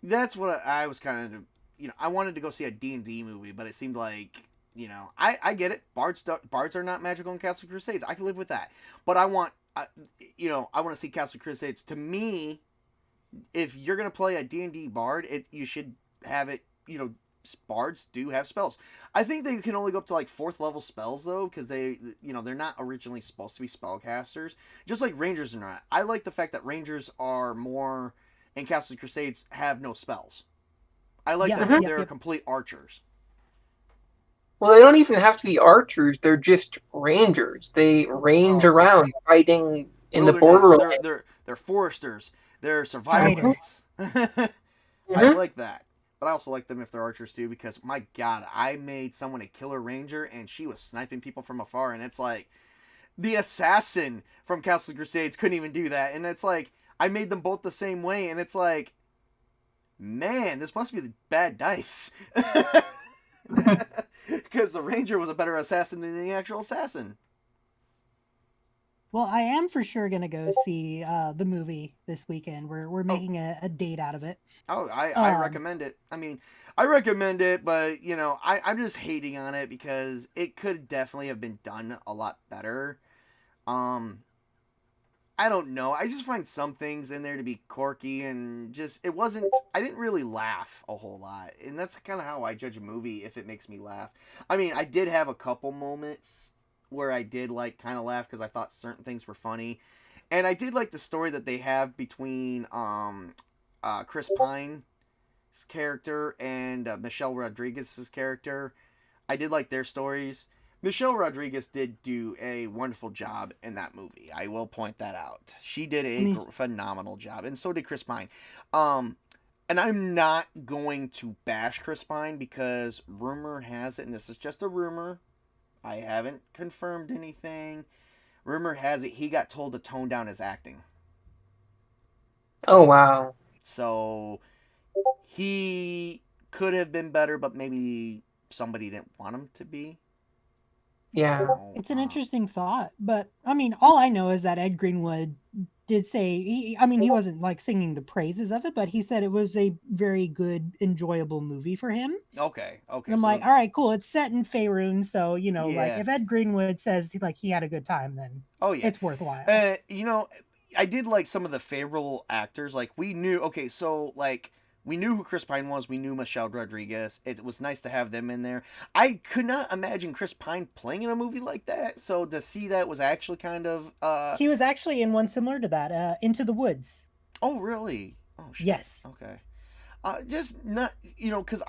A: That's what I was kind of, I wanted to go see a D&D movie, but it seemed like, I get it. Bards are not magical in Castles and Crusades. I can live with that. But I want to see Castles and Crusades. To me, if you're going to play a D&D bard, you should have it, bards do have spells. I think they can only go up to like 4th level spells though, because they're not originally supposed to be spellcasters, just like rangers are not. I like the fact that rangers are more, in Castles and Crusades, have no spells. I like that they're complete archers.
C: Well, they don't even have to be archers. They're just rangers. They range around fighting in the borderlands.
A: They're foresters. They're survivalists. I like that. But I also like them if they're archers too, because my God, I made someone a killer ranger and she was sniping people from afar, and it's like the assassin from Castles and Crusades couldn't even do that, and it's like I made them both the same way, and it's like, man, this must be the bad dice. Because the ranger was a better assassin than the actual assassin.
B: Well, I am for sure going to go see the movie this weekend. We're making a date out of it.
A: Oh, I recommend it. I mean, I recommend it, but, I'm just hating on it because it could definitely have been done a lot better. I don't know. I just find some things in there to be quirky and just, I didn't really laugh a whole lot. And that's kind of how I judge a movie, if it makes me laugh. I mean, I did have a couple moments where I did kind of laugh because I thought certain things were funny. And I did like the story that they have between Chris Pine's character and Michelle Rodriguez's character. I did like their stories. Michelle Rodriguez did do a wonderful job in that movie. I will point that out. She did a phenomenal job, and so did Chris Pine. And I'm not going to bash Chris Pine because rumor has it, and this is just a rumor, I haven't confirmed anything. Rumor has it he got told to tone down his acting.
C: Oh wow.
A: So he could have been better, but maybe somebody didn't want him to be.
C: Yeah.
A: So,
B: It's an interesting thought, but I mean, all I know is that Ed Greenwood did say, I mean, he wasn't like singing the praises of it, but he said it was a very good, enjoyable movie for him.
A: Okay.
B: And I'm
A: So
B: like, all right, cool. It's set in Faerun, so you know, like
A: Yeah.
B: if Ed Greenwood says like he had a good time, then
A: oh yeah.
B: it's worthwhile.
A: You know, I did like some of the favorable actors. Like we knew. Okay, so like we knew who Chris Pine was. We knew Michelle Rodriguez. It was nice to have them in there. I could not imagine Chris Pine playing in a movie like that. So to see that was actually kind of.
B: He was actually in one similar to that, Into the Woods.
A: Oh really? Oh shit.
B: Yes.
A: Okay. Just not, because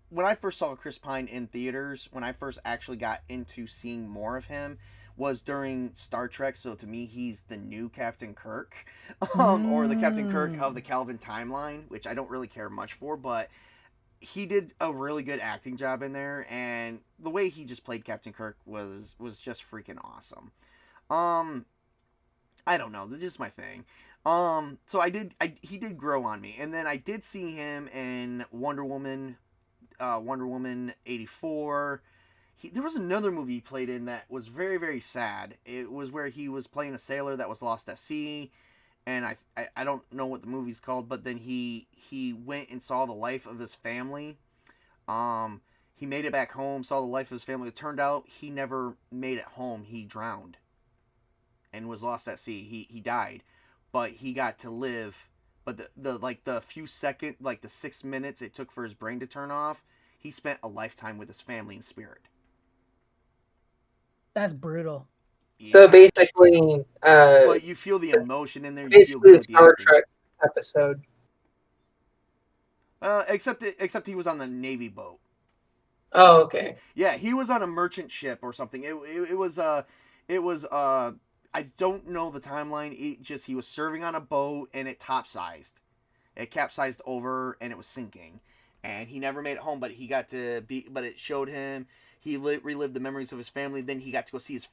A: when I first saw Chris Pine in theaters, when I first actually got into seeing more of him, was during Star Trek. So to me, he's the new Captain Kirk, or the Captain Kirk of the Kelvin timeline, which I don't really care much for, but he did a really good acting job in there, and the way he just played Captain Kirk was just freaking awesome. I don't know, that's just my thing. So he did grow on me, and then I did see him in Wonder Woman 84. There was another movie he played in that was very, very sad. It was where he was playing a sailor that was lost at sea, and I don't know what the movie's called, but then he went and saw the life of his family. He made it back home, saw the life of his family. It turned out he never made it home. He drowned and was lost at sea. He died, but he got to live. But the few seconds, like the 6 minutes it took for his brain to turn off, he spent a lifetime with his family in spirit.
B: That's brutal.
A: Yeah.
C: So basically,
A: but you feel the emotion in there. You feel
C: basically
A: good
C: a
A: with the
C: Star
A: acting.
C: Trek episode.
A: Except he was on the Navy boat.
C: Oh, okay.
A: Yeah, he was on a merchant ship or something. It was I don't know the timeline. He was serving on a boat and it capsized. It capsized over and it was sinking, and he never made it home. But he got to be. But it showed him. He relived the memories of his family. Then he got to go see his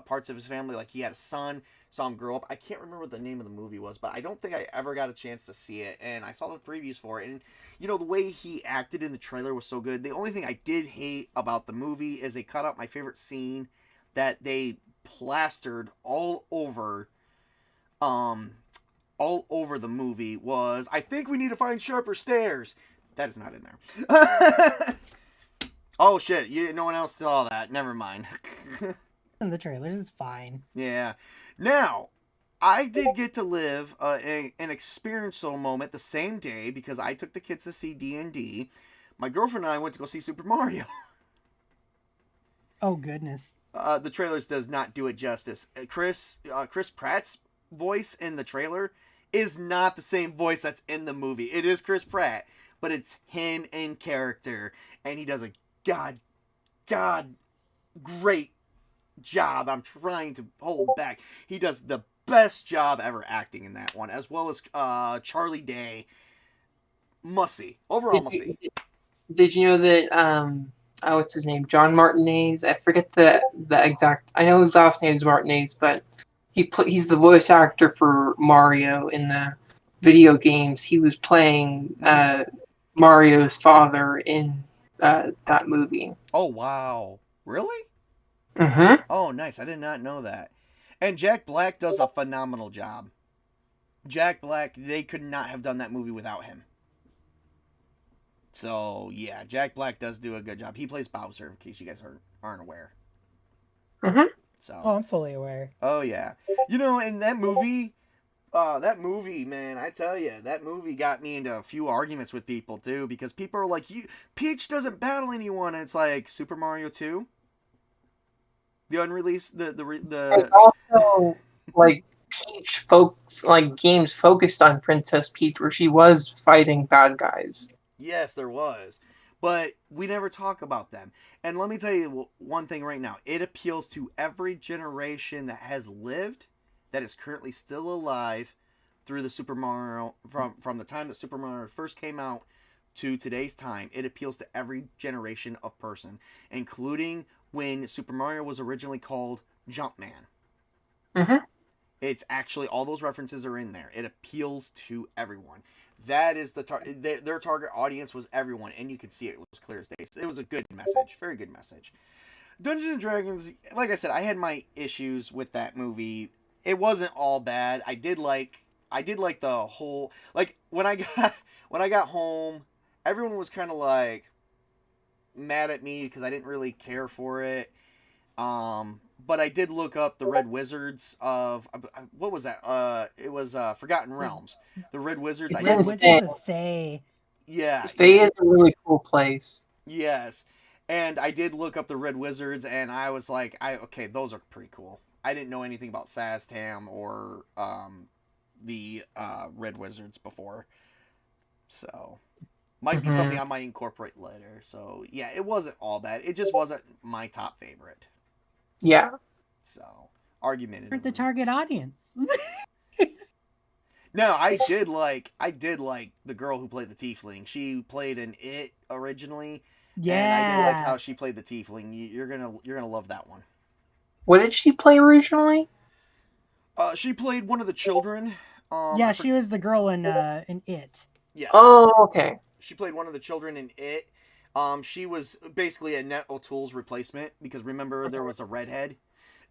A: parts of his family. Like he had a son, saw him grow up. I can't remember what the name of the movie was, but I don't think I ever got a chance to see it. And I saw the previews for it, and the way he acted in the trailer was so good. The only thing I did hate about the movie is they cut out my favorite scene that they plastered all over the movie was, I think we need to find sharper stairs. That is not in there. Oh shit, no one else saw that. Never mind.
B: In the trailers, it's fine.
A: Yeah. Now, I did get to live an experiential moment the same day because I took the kids to see D&D. My girlfriend and I went to go see Super Mario.
B: Oh goodness.
A: The trailers does not do it justice. Chris Pratt's voice in the trailer is not the same voice that's in the movie. It is Chris Pratt, but it's him in character, and he does a god great job. I'm trying to hold back. He does the best job ever acting in that one, as well as Charlie Day. Overall must see.
C: Did you know that what's his name? John Martinez. I forget the exact. I know his last name is Martinez, but he's the voice actor for Mario in the video games. He was playing Mario's father in that movie.
A: Oh wow, really?
C: Mm-hmm.
A: Oh nice. I did not know that. And Jack Black does a phenomenal job. Jack Black, they could not have done that movie without him. So yeah, Jack Black does do a good job. He plays Bowser, in case you guys aren't aware.
C: Mm-hmm.
A: So.
B: Oh, I'm fully aware.
A: Oh yeah, in that movie, man, I tell you, that movie got me into a few arguments with people too, because people are like, Peach doesn't battle anyone, and it's like Super Mario 2, the unreleased, the.
C: There's also like Peach games focused on Princess Peach, where she was fighting bad guys.
A: Yes, there was. But we never talk about them. And let me tell you one thing right now. It appeals to every generation that has lived, that is currently still alive, through the Super Mario from the time that Super Mario first came out to today's time. It appeals to every generation of person, including when Super Mario was originally called Jumpman.
C: Mm-hmm.
A: It's actually, all those references are in there. It appeals to everyone. That is their target audience was everyone, and you could see it was clear as day. It was a good message, very good message. Dungeons and Dragons, like I said, I had my issues with that movie. It wasn't all bad. I did like the whole, like, when I got home, everyone was kind of like mad at me because I didn't really care for it. But I did look up the Red Wizards of what was that? It was Forgotten Realms. The Red Wizards.
C: It's
A: I did
B: Red
A: look.
B: Wizards of Thay.
A: Yeah,
C: Stay
A: yeah,
C: is a really cool place.
A: yes. And I did look up the Red Wizards, and I was like, okay, those are pretty cool. I didn't know anything about Saztam or the Red Wizards before, so might be something I might incorporate later. So yeah, it wasn't all bad. It just wasn't my top favorite.
C: Yeah.
A: So argumentative.
B: The target audience.
A: No, I did like the girl who played the tiefling. She played an It originally,
B: Yeah.
A: and I did like how she played the tiefling. You're gonna love that one.
C: What did she play originally?
A: She played one of the children.
B: Yeah, she was the girl in It.
A: Yes.
C: Oh, okay.
A: She played one of the children in It. She was basically a Net O'Toole's replacement because remember there was a redhead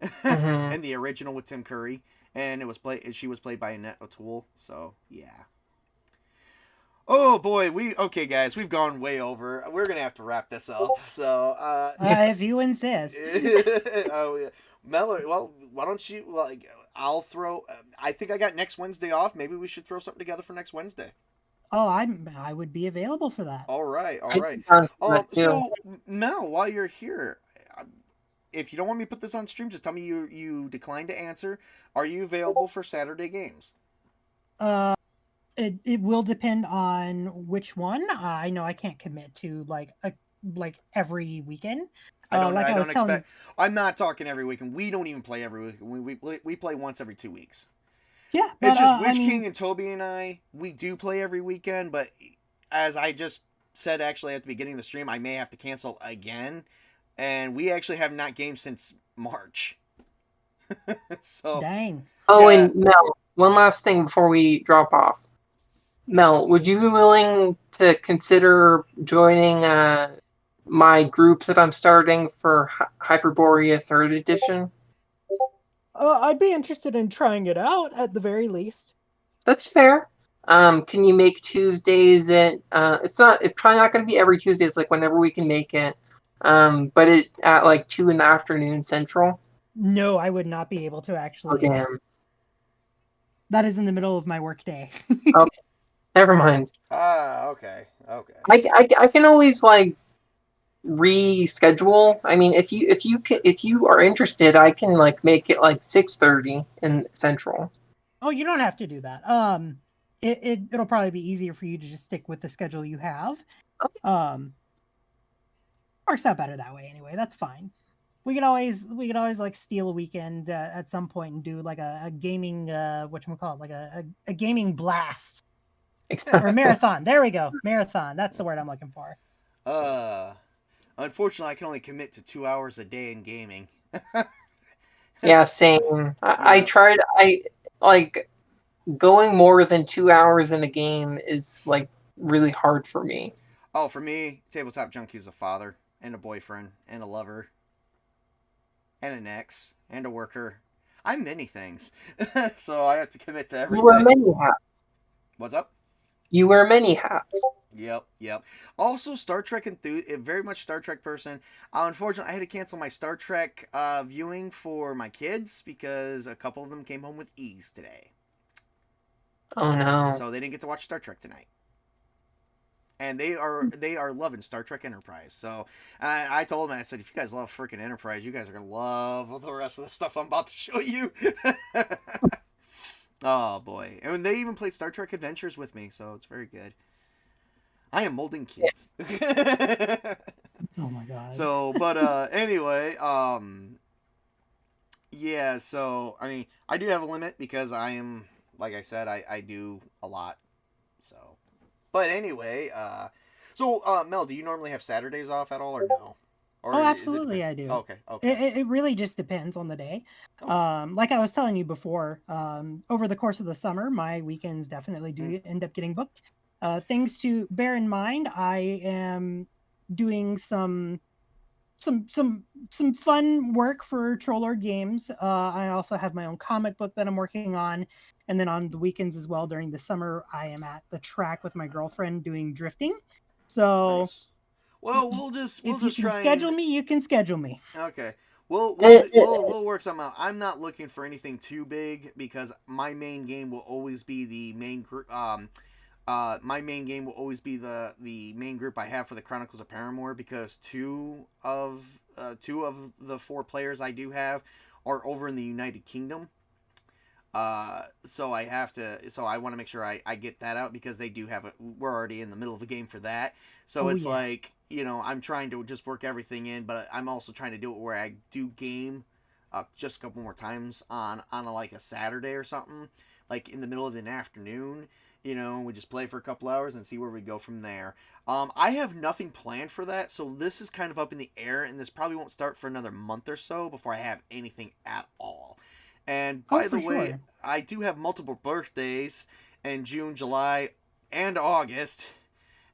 C: Mhm.
A: in the original with Tim Curry, and she was played by Annette O'Toole. So yeah. Oh boy, okay guys, we've gone way over. We're gonna have to wrap this up. So
B: If you insist.
A: oh yeah. Mel, well, why don't you I'll throw. I think I got next Wednesday off. Maybe we should throw something together for next Wednesday.
B: Oh, I would be available for that.
A: All right, all
C: I'd
A: right.
C: be down for that too.
A: So Mel, while you're here, if you don't want me to put this on stream, just tell me you decline to answer. Are you available for Saturday games?
B: It will depend on which one. I know I can't commit to like every weekend.
A: I don't
B: was
A: expect. I'm not talking every weekend. We don't even play every weekend. We play once every 2 weeks.
B: Yeah,
A: It's
B: but,
A: just Witch King and Toby and I. We do play every weekend, but as I just said, actually at the beginning of the stream, I may have to cancel again, and we actually have not gamed since March. So
B: dang.
C: Oh,
A: yeah.
C: and Mel, one last thing before we drop off. Mel, would you be willing to consider joining my group that I'm starting for Hyperborea 3rd edition?
B: I'd be interested in trying it out at the very least.
C: That's fair. Can you make Tuesdays it's probably not going to be every Tuesday. It's like whenever we can make it. But it at like 2 in the afternoon Central.
B: No, I would not be able to
C: Oh
B: actually.
C: damn.
B: That is in the middle of my workday.
C: Okay, never mind.
A: Okay.
C: I can always like reschedule. I mean, if you are interested, I can like make it like 6:30 in Central.
B: Oh, you don't have to do that. It'll probably be easier for you to just stick with the schedule you have.
C: Okay.
B: Works out better that way anyway. That's fine. We could always like steal a weekend at some point and do like a gaming whatchamacallit, like a gaming blast or marathon. There we go, marathon. That's the word I'm looking for.
A: Unfortunately, I can only commit to 2 hours a day in gaming.
C: Yeah, same. I tried. I like going more than 2 hours in a game is like really hard for me.
A: Oh, for me, Tabletop Junkie is a father and a boyfriend and a lover and an ex and a worker. I'm many things, so I have to commit to everything.
C: You wear many hats.
A: What's up?
C: You wear many hats.
A: Yep. Also, Star Trek very much Star Trek person. Unfortunately, I had to cancel my Star Trek viewing for my kids because a couple of them came home with E's today.
C: Oh no!
A: So they didn't get to watch Star Trek tonight. And they are loving Star Trek Enterprise. So I told them, I said, if you guys love freaking Enterprise, you guys are gonna love the rest of the stuff I'm about to show you. Oh boy! And they even played Star Trek Adventures with me, so it's very good. I am molding kids.
B: Oh my god.
A: So, but anyway, yeah. So I mean, I do have a limit because I am like I said, I do a lot. So, but anyway, Mel, do you normally have Saturdays off at all, or no? Or
B: Oh,
A: is it
B: absolutely,
A: depend?
B: I do.
A: Okay, okay.
B: It really just depends on the day.
A: Oh,
B: Like I was telling you before, over the course of the summer, my weekends definitely
A: mm,
B: do end up getting booked. Things to bear in mind: I am doing some fun work for Trollord Games. I also have my own comic book that I'm working on, and then on the weekends as well during the summer, I am at the track with my girlfriend doing drifting. So
A: nice. Well, we'll
B: if you
A: just
B: can
A: try
B: schedule
A: and
B: me, you can schedule me.
A: okay. We'll work something out. I'm not looking for anything too big because my main game will always be the main group. My main game will always be the main group I have for the Chronicles of Paramore because two of the four players I do have are over in the United Kingdom. So I have to. So I want to make sure I get that out because they do have a. We're already in the middle of a game for that. So
B: Oh
A: it's
B: yeah.
A: like I'm trying to just work everything in, but I'm also trying to do it where I do game, just a couple more times on like a Saturday or something, like in the middle of the afternoon. We just play for a couple hours and see where we go from there. I have nothing planned for that, so this is kind of up in the air, and this probably won't start for another month or so before I have anything at all. And
B: Oh,
A: by
B: for
A: the way,
B: sure.
A: I do have multiple birthdays in June, July, and August.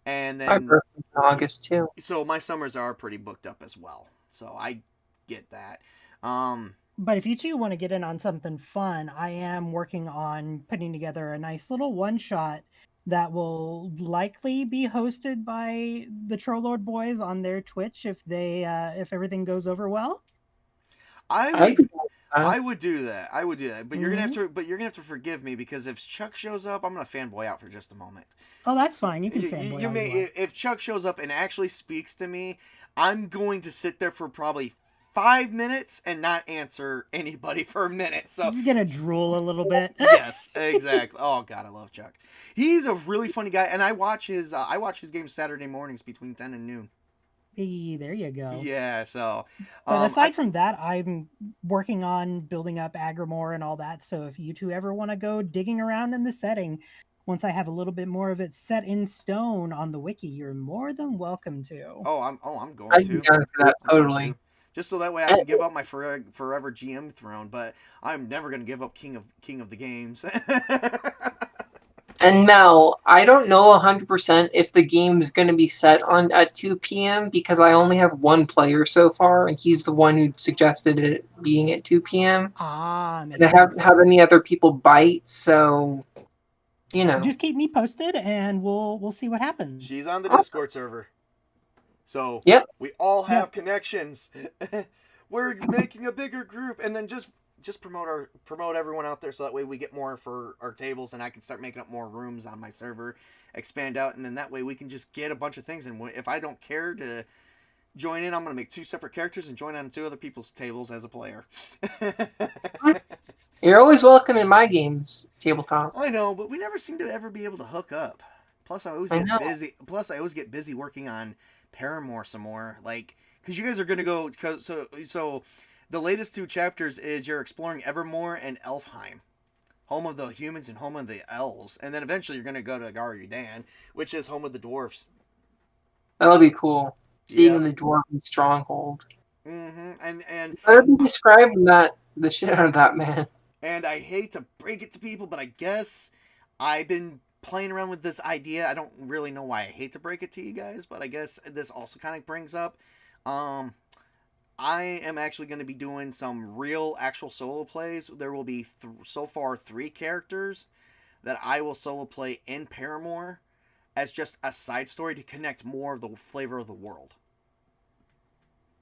A: And
C: My
A: then,
C: birthday's in August too.
A: so my summers are pretty booked up as well. So I get that. Um,
B: But if you two want to get in on something fun, I am working on putting together a nice little one shot that will likely be hosted by the Trollord boys on their Twitch if everything goes over well.
A: I
C: I'd be
A: would
C: down with that.
A: I would do that. I would do that. But
B: Hmm.
A: you're gonna have to forgive me because if Chuck shows up, I'm gonna fanboy out for just a moment.
B: Oh, that's fine. You can fanboy
A: You
B: all
A: may
B: you want.
A: if Chuck shows up and actually speaks to me, I'm going to sit there for probably 5 minutes and not answer anybody for a minute. So
B: He's gonna drool a little bit.
A: yes, exactly. Oh God, I love Chuck. He's a really funny guy, and I watch his games Saturday mornings between 10 and noon.
B: Hey, there you go.
A: Yeah, so
B: But
A: I
B: aside from that, I'm working on building up Agrimoor and all that. So if you two ever want to go digging around in the setting, once I have a little bit more of it set in stone on the wiki, you're more than welcome to.
A: I'm going
C: I'd be
A: to.
C: down for that
A: I'm going to.
C: totally.
A: Just so that way I
C: And,
A: can give up my forever GM throne, but I'm never going to give up King of the Games.
C: and Mel, I don't know 100% if the game is going to be set on at 2 p.m. because I only have one player so far, and he's the one who suggested it being at 2 p.m.
B: Ah,
C: And I
B: makes
C: haven't
B: sense.
C: had any other people bite, so you know.
B: Just keep me posted, and we'll see what happens.
A: She's on the
C: Awesome.
A: Discord server. So
C: Yep.
A: we all have
B: Yep.
A: connections. We're making a bigger group, and then just promote everyone out there, so that way we get more for our tables, and I can start making up more rooms on my server, expand out, and then that way we can just get a bunch of things. And if I don't care to join in, I'm gonna make two separate characters and join on two other people's tables as a player.
C: You're always welcome in my games, tabletop.
A: I know, but we never seem to ever be able to hook up. Plus, I always
C: I
A: get
C: know.
A: busy. Plus, I always get busy working on Paramore some more. Like, because you guys are gonna go. So, the latest two chapters is you're exploring Evermore and Elfheim, home of the humans and home of the elves, and then eventually you're gonna go to Garudan, which is home of the dwarves.
C: That'll be cool. Seeing
A: Yep.
C: the dwarven stronghold.
A: And
C: Better be describing that the shit out of that man.
A: And I hate to break it to people, but I guess I've been playing around with this idea. I don't really know why I hate to break it to you guys, but I guess this also kind of brings up. Um, I am actually going to be doing some real, actual solo plays. There will be so far 3 characters that I will solo play in Paramore as just a side story to connect more of the flavor of the world.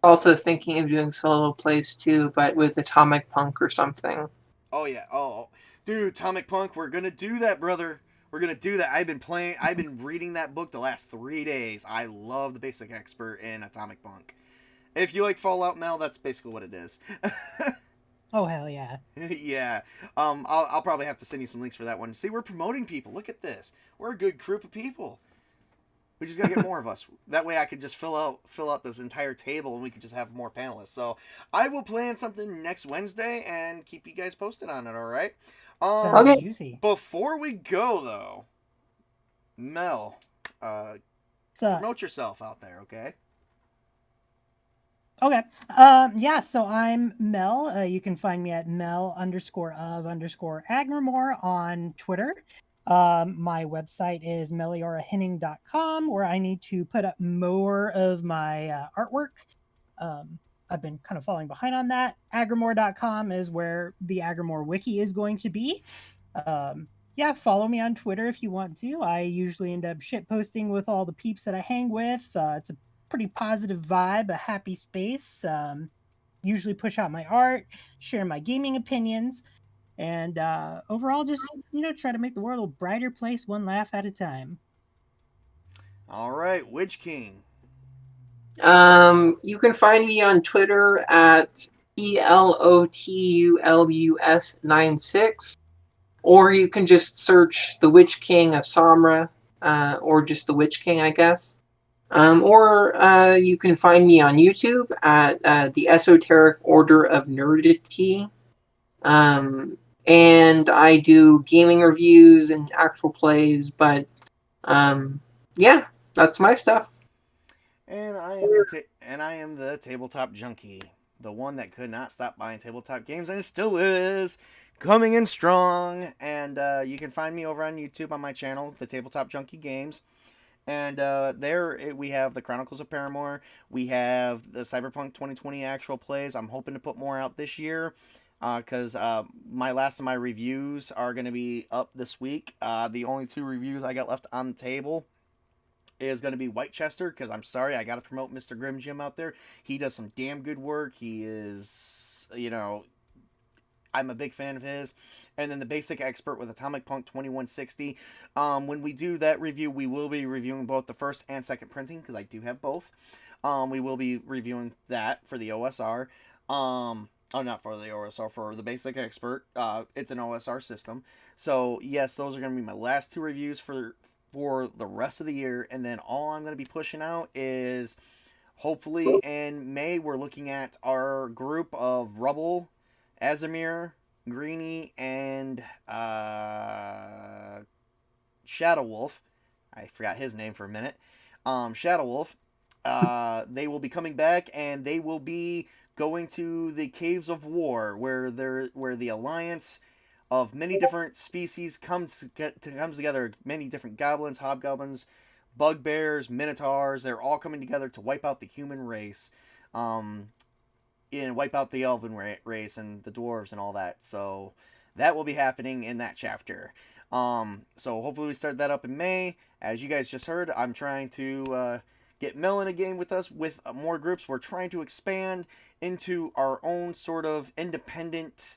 C: Also thinking of doing solo plays too, but with Atomic Punk or something.
A: Oh yeah. Oh, dude, Atomic Punk. We're gonna do that, brother. We're gonna do that. I've been playing. I've been reading that book the last 3 days. I love the Basic Expert in Atomic Punk. If you like Fallout now, that's basically what it is.
B: Oh hell yeah!
A: Yeah. I'll probably have to send you some links for that one. See, we're promoting people. Look at this. We're a good group of people. We just gotta get more of us. That way I could just fill out this entire table and we could just have more panelists. So I will plan something next Wednesday and keep you guys posted on it, alright?
B: Sounds
C: Okay.
B: juicy.
A: Before we go though, Mel,
B: So,
A: promote yourself out there, okay?
B: okay. Yeah, so I'm Mel. You can find me at Mel_of_Agrimoor on Twitter. My website is meliorahinning.com, where I need to put up more of my artwork. I've been kind of falling behind on that. Agrimoor.com is where the Agrimoor wiki is going to be. Yeah, follow me on Twitter if you want to. I usually end up shit posting with all the peeps that I hang with. It's a pretty positive vibe, a happy space. Usually push out my art, share my gaming opinions, and overall just try to make the world a brighter place one laugh at a time.
A: Alright, Witch King.
C: You can find me on Twitter at PLOTULUS96, or you can just search the Witch King of Tsamra, or just the Witch King, I guess. Or you can find me on YouTube at the Esoteric Order of Nerdity. And I do gaming reviews and actual plays, but yeah, that's my stuff.
A: And I am the Tabletop Junkie, the one that could not stop buying tabletop games, and it still is coming in strong. And you can find me over on YouTube on my channel, the Tabletop Junkie Games. And we have the Chronicles of Paramore. We have the Cyberpunk 2020 actual plays. I'm hoping to put more out this year because my last of my reviews are going to be up this week. The only 2 reviews I got left on the table is going to be Whitechester, because I'm sorry, I got to promote Mr. Grim Jim out there. He does some damn good work. He is, I'm a big fan of his. And then the Basic Expert with Atomic Punk 2160. When we do that review, we will be reviewing both the first and second printing, because I do have both. We will be reviewing that for the OSR. Not for the OSR, for the Basic Expert. It's an OSR system. So, yes, those are going to be my last 2 reviews for the rest of the year. And then all I'm going to be pushing out is, hopefully in May, we're looking at our group of Rubble, Azimir, Greenie, and Shadow Wolf. I forgot his name for a minute. Shadow Wolf. They will be coming back, and they will be going to the Caves of War, where the Alliance of many different species comes together. Many different goblins, hobgoblins, bugbears, minotaurs. They're all coming together to wipe out the human race. And wipe out the elven race and the dwarves and all that. So that will be happening in that chapter. So hopefully we start that up in May. As you guys just heard, I'm trying to get Mel in a game with us with more groups. We're trying to expand into our own sort of independent.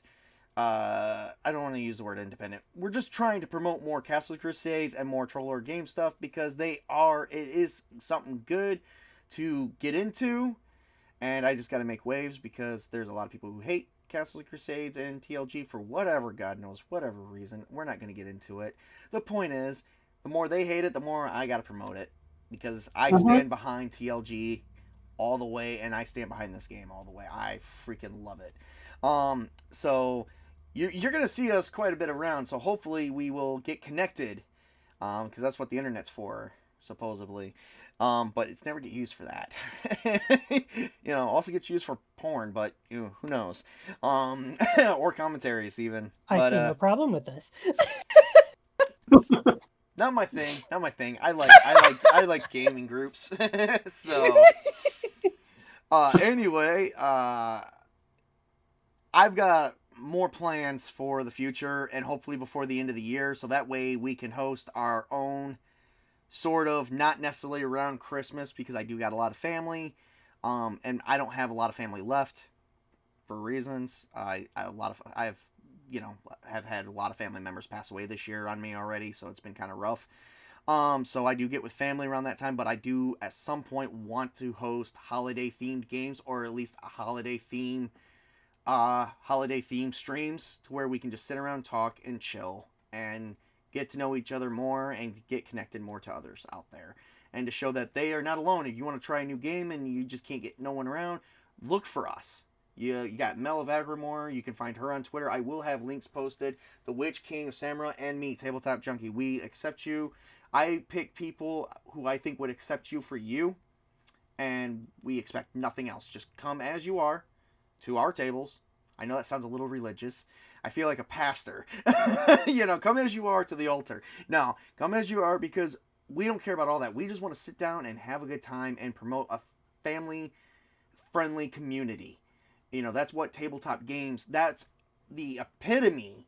A: I don't want to use the word independent. We're just trying to promote more Castles and Crusades and more Troll game stuff, because it is something good to get into. And I just got to make waves, because there's a lot of people who hate Castles and Crusades and TLG for whatever, God knows, whatever reason. We're not going to get into it. The point is, the more they hate it, the more I got to promote it, because I stand behind TLG all the way, and I stand behind this game all the way. I freaking love it. So you're going to see us quite a bit around, so hopefully we will get connected, because that's what the internet's for, supposedly. But it's never get used for that. Also gets used for porn, but who knows? Or commentaries even.
B: I see no problem with this.
A: Not my thing. Not my thing. I like gaming groups. So anyway, I've got more plans for the future, and hopefully before the end of the year, so that way we can host our own sort of, not necessarily around Christmas, because I do got a lot of family, and I don't have a lot of family left for reasons. Have had a lot of family members pass away this year on me already, so it's been kind of rough. So I do get with family around that time, but I do at some point want to host holiday themed games, or at least a holiday theme streams, to where we can just sit around, talk, and chill, and get to know each other more, and get connected more to others out there. and to show that they are not alone. If you want to try a new game and you just can't get no one around, look for us. You got Mel of Agrimoor. You can find her on Twitter. I will have links posted. The Witch King of Tsamra and me, Tabletop Junkie. We accept you. I pick people who I think would accept you for you, and we expect nothing else. Just come as you are to our tables. I know that sounds a little religious. I feel like a pastor. Come as you are to the altar. No, come as you are, because we don't care about all that. We just want to sit down and have a good time and promote a family-friendly community. That's what tabletop games, that's the epitome.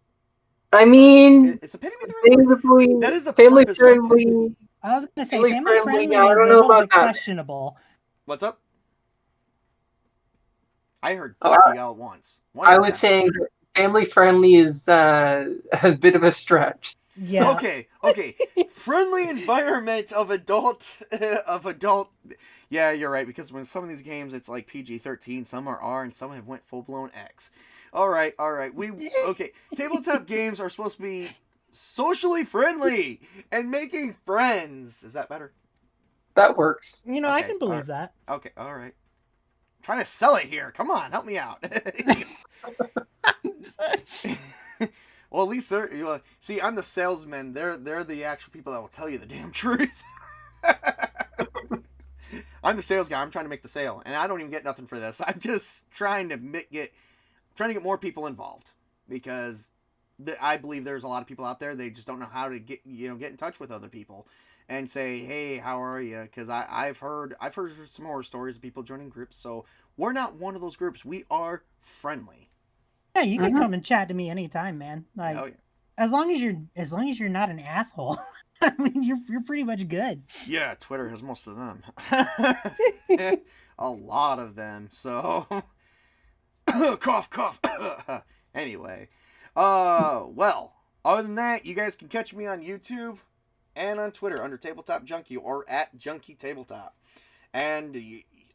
C: I mean,
A: It's epitome the right word?
C: basically,
A: That is the
C: family
A: purpose
C: friendly.
A: mindset.
B: I was gonna say
C: Family
B: family
C: friendly,
B: friendly
C: I
B: is
C: don't
B: a
C: know
B: little
C: about
B: bit
C: that.
B: questionable.
A: What's up? I heard
C: Oh,
A: both of y'all at once.
C: I would say family friendly is a bit of a stretch.
B: Yeah.
A: Okay. Friendly environment of adult. Yeah, you're right, because when some of these games it's like PG-13, some are R, and some have went full blown X. All right. Tabletop games are supposed to be socially friendly and making friends. Is that better?
C: That works.
B: I
A: Okay,
B: can believe that.
A: Okay, all right. I'm trying to sell it here. Come on, help me out. Well, at least they're. See, I'm the salesman. They're the actual people that will tell you the damn truth. I'm the sales guy. I'm trying to make the sale, and I don't even get nothing for this. I'm just trying to get more people involved, because I believe there's a lot of people out there, they just don't know how to get in touch with other people and say, hey, how are you? Because I've heard some horror stories of people joining groups. So we're not one of those groups. We are friendly.
B: Yeah, you can come and chat to me anytime, man. Like,
A: Oh, yeah.
B: as long as you're not an asshole. I mean, you're pretty much good.
A: Yeah, Twitter has most of them. A lot of them. So cough. Anyway, well, other than that, you guys can catch me on YouTube and on Twitter under Tabletop Junkie or at Junkie Tabletop, and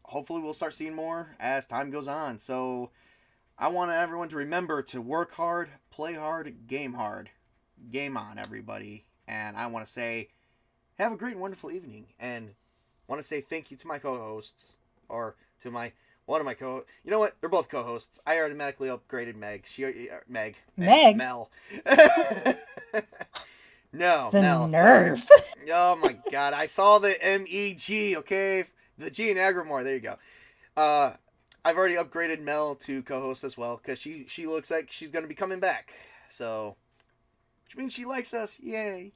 A: hopefully we'll start seeing more as time goes on. So I want everyone to remember to work hard, play hard, game on, everybody. And I want to say, have a great and wonderful evening, and want to say thank you to my co-hosts, or to one of my you know what? They're both co-hosts. I automatically upgraded Meg.
B: Meg?
A: Mel. No,
B: The
A: Mel.
B: nerve.
A: Sorry. Oh my God! I saw the MEG. Okay, the G in Agrimoor. There you go. I've already upgraded Mel to co-host as well, because she looks like she's going to be coming back. So, which means she likes us. Yay.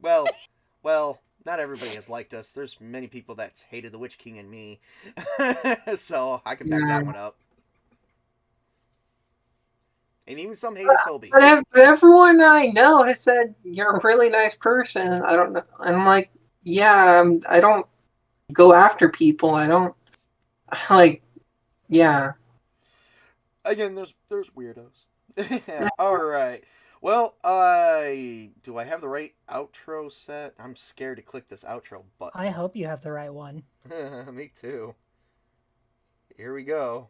A: Well, not everybody has liked us. There's many people that's hated the Witch King and me. So I can back that one up. And even some hated Toby.
C: But everyone I know has said you're a really nice person. I don't know. I'm like, yeah, I don't go after people. I don't yeah.
A: Again, there's weirdos. All right. Well, do I have the right outro set? I'm scared to click this outro button.
B: I hope you have the right one.
A: Me too. Here we go.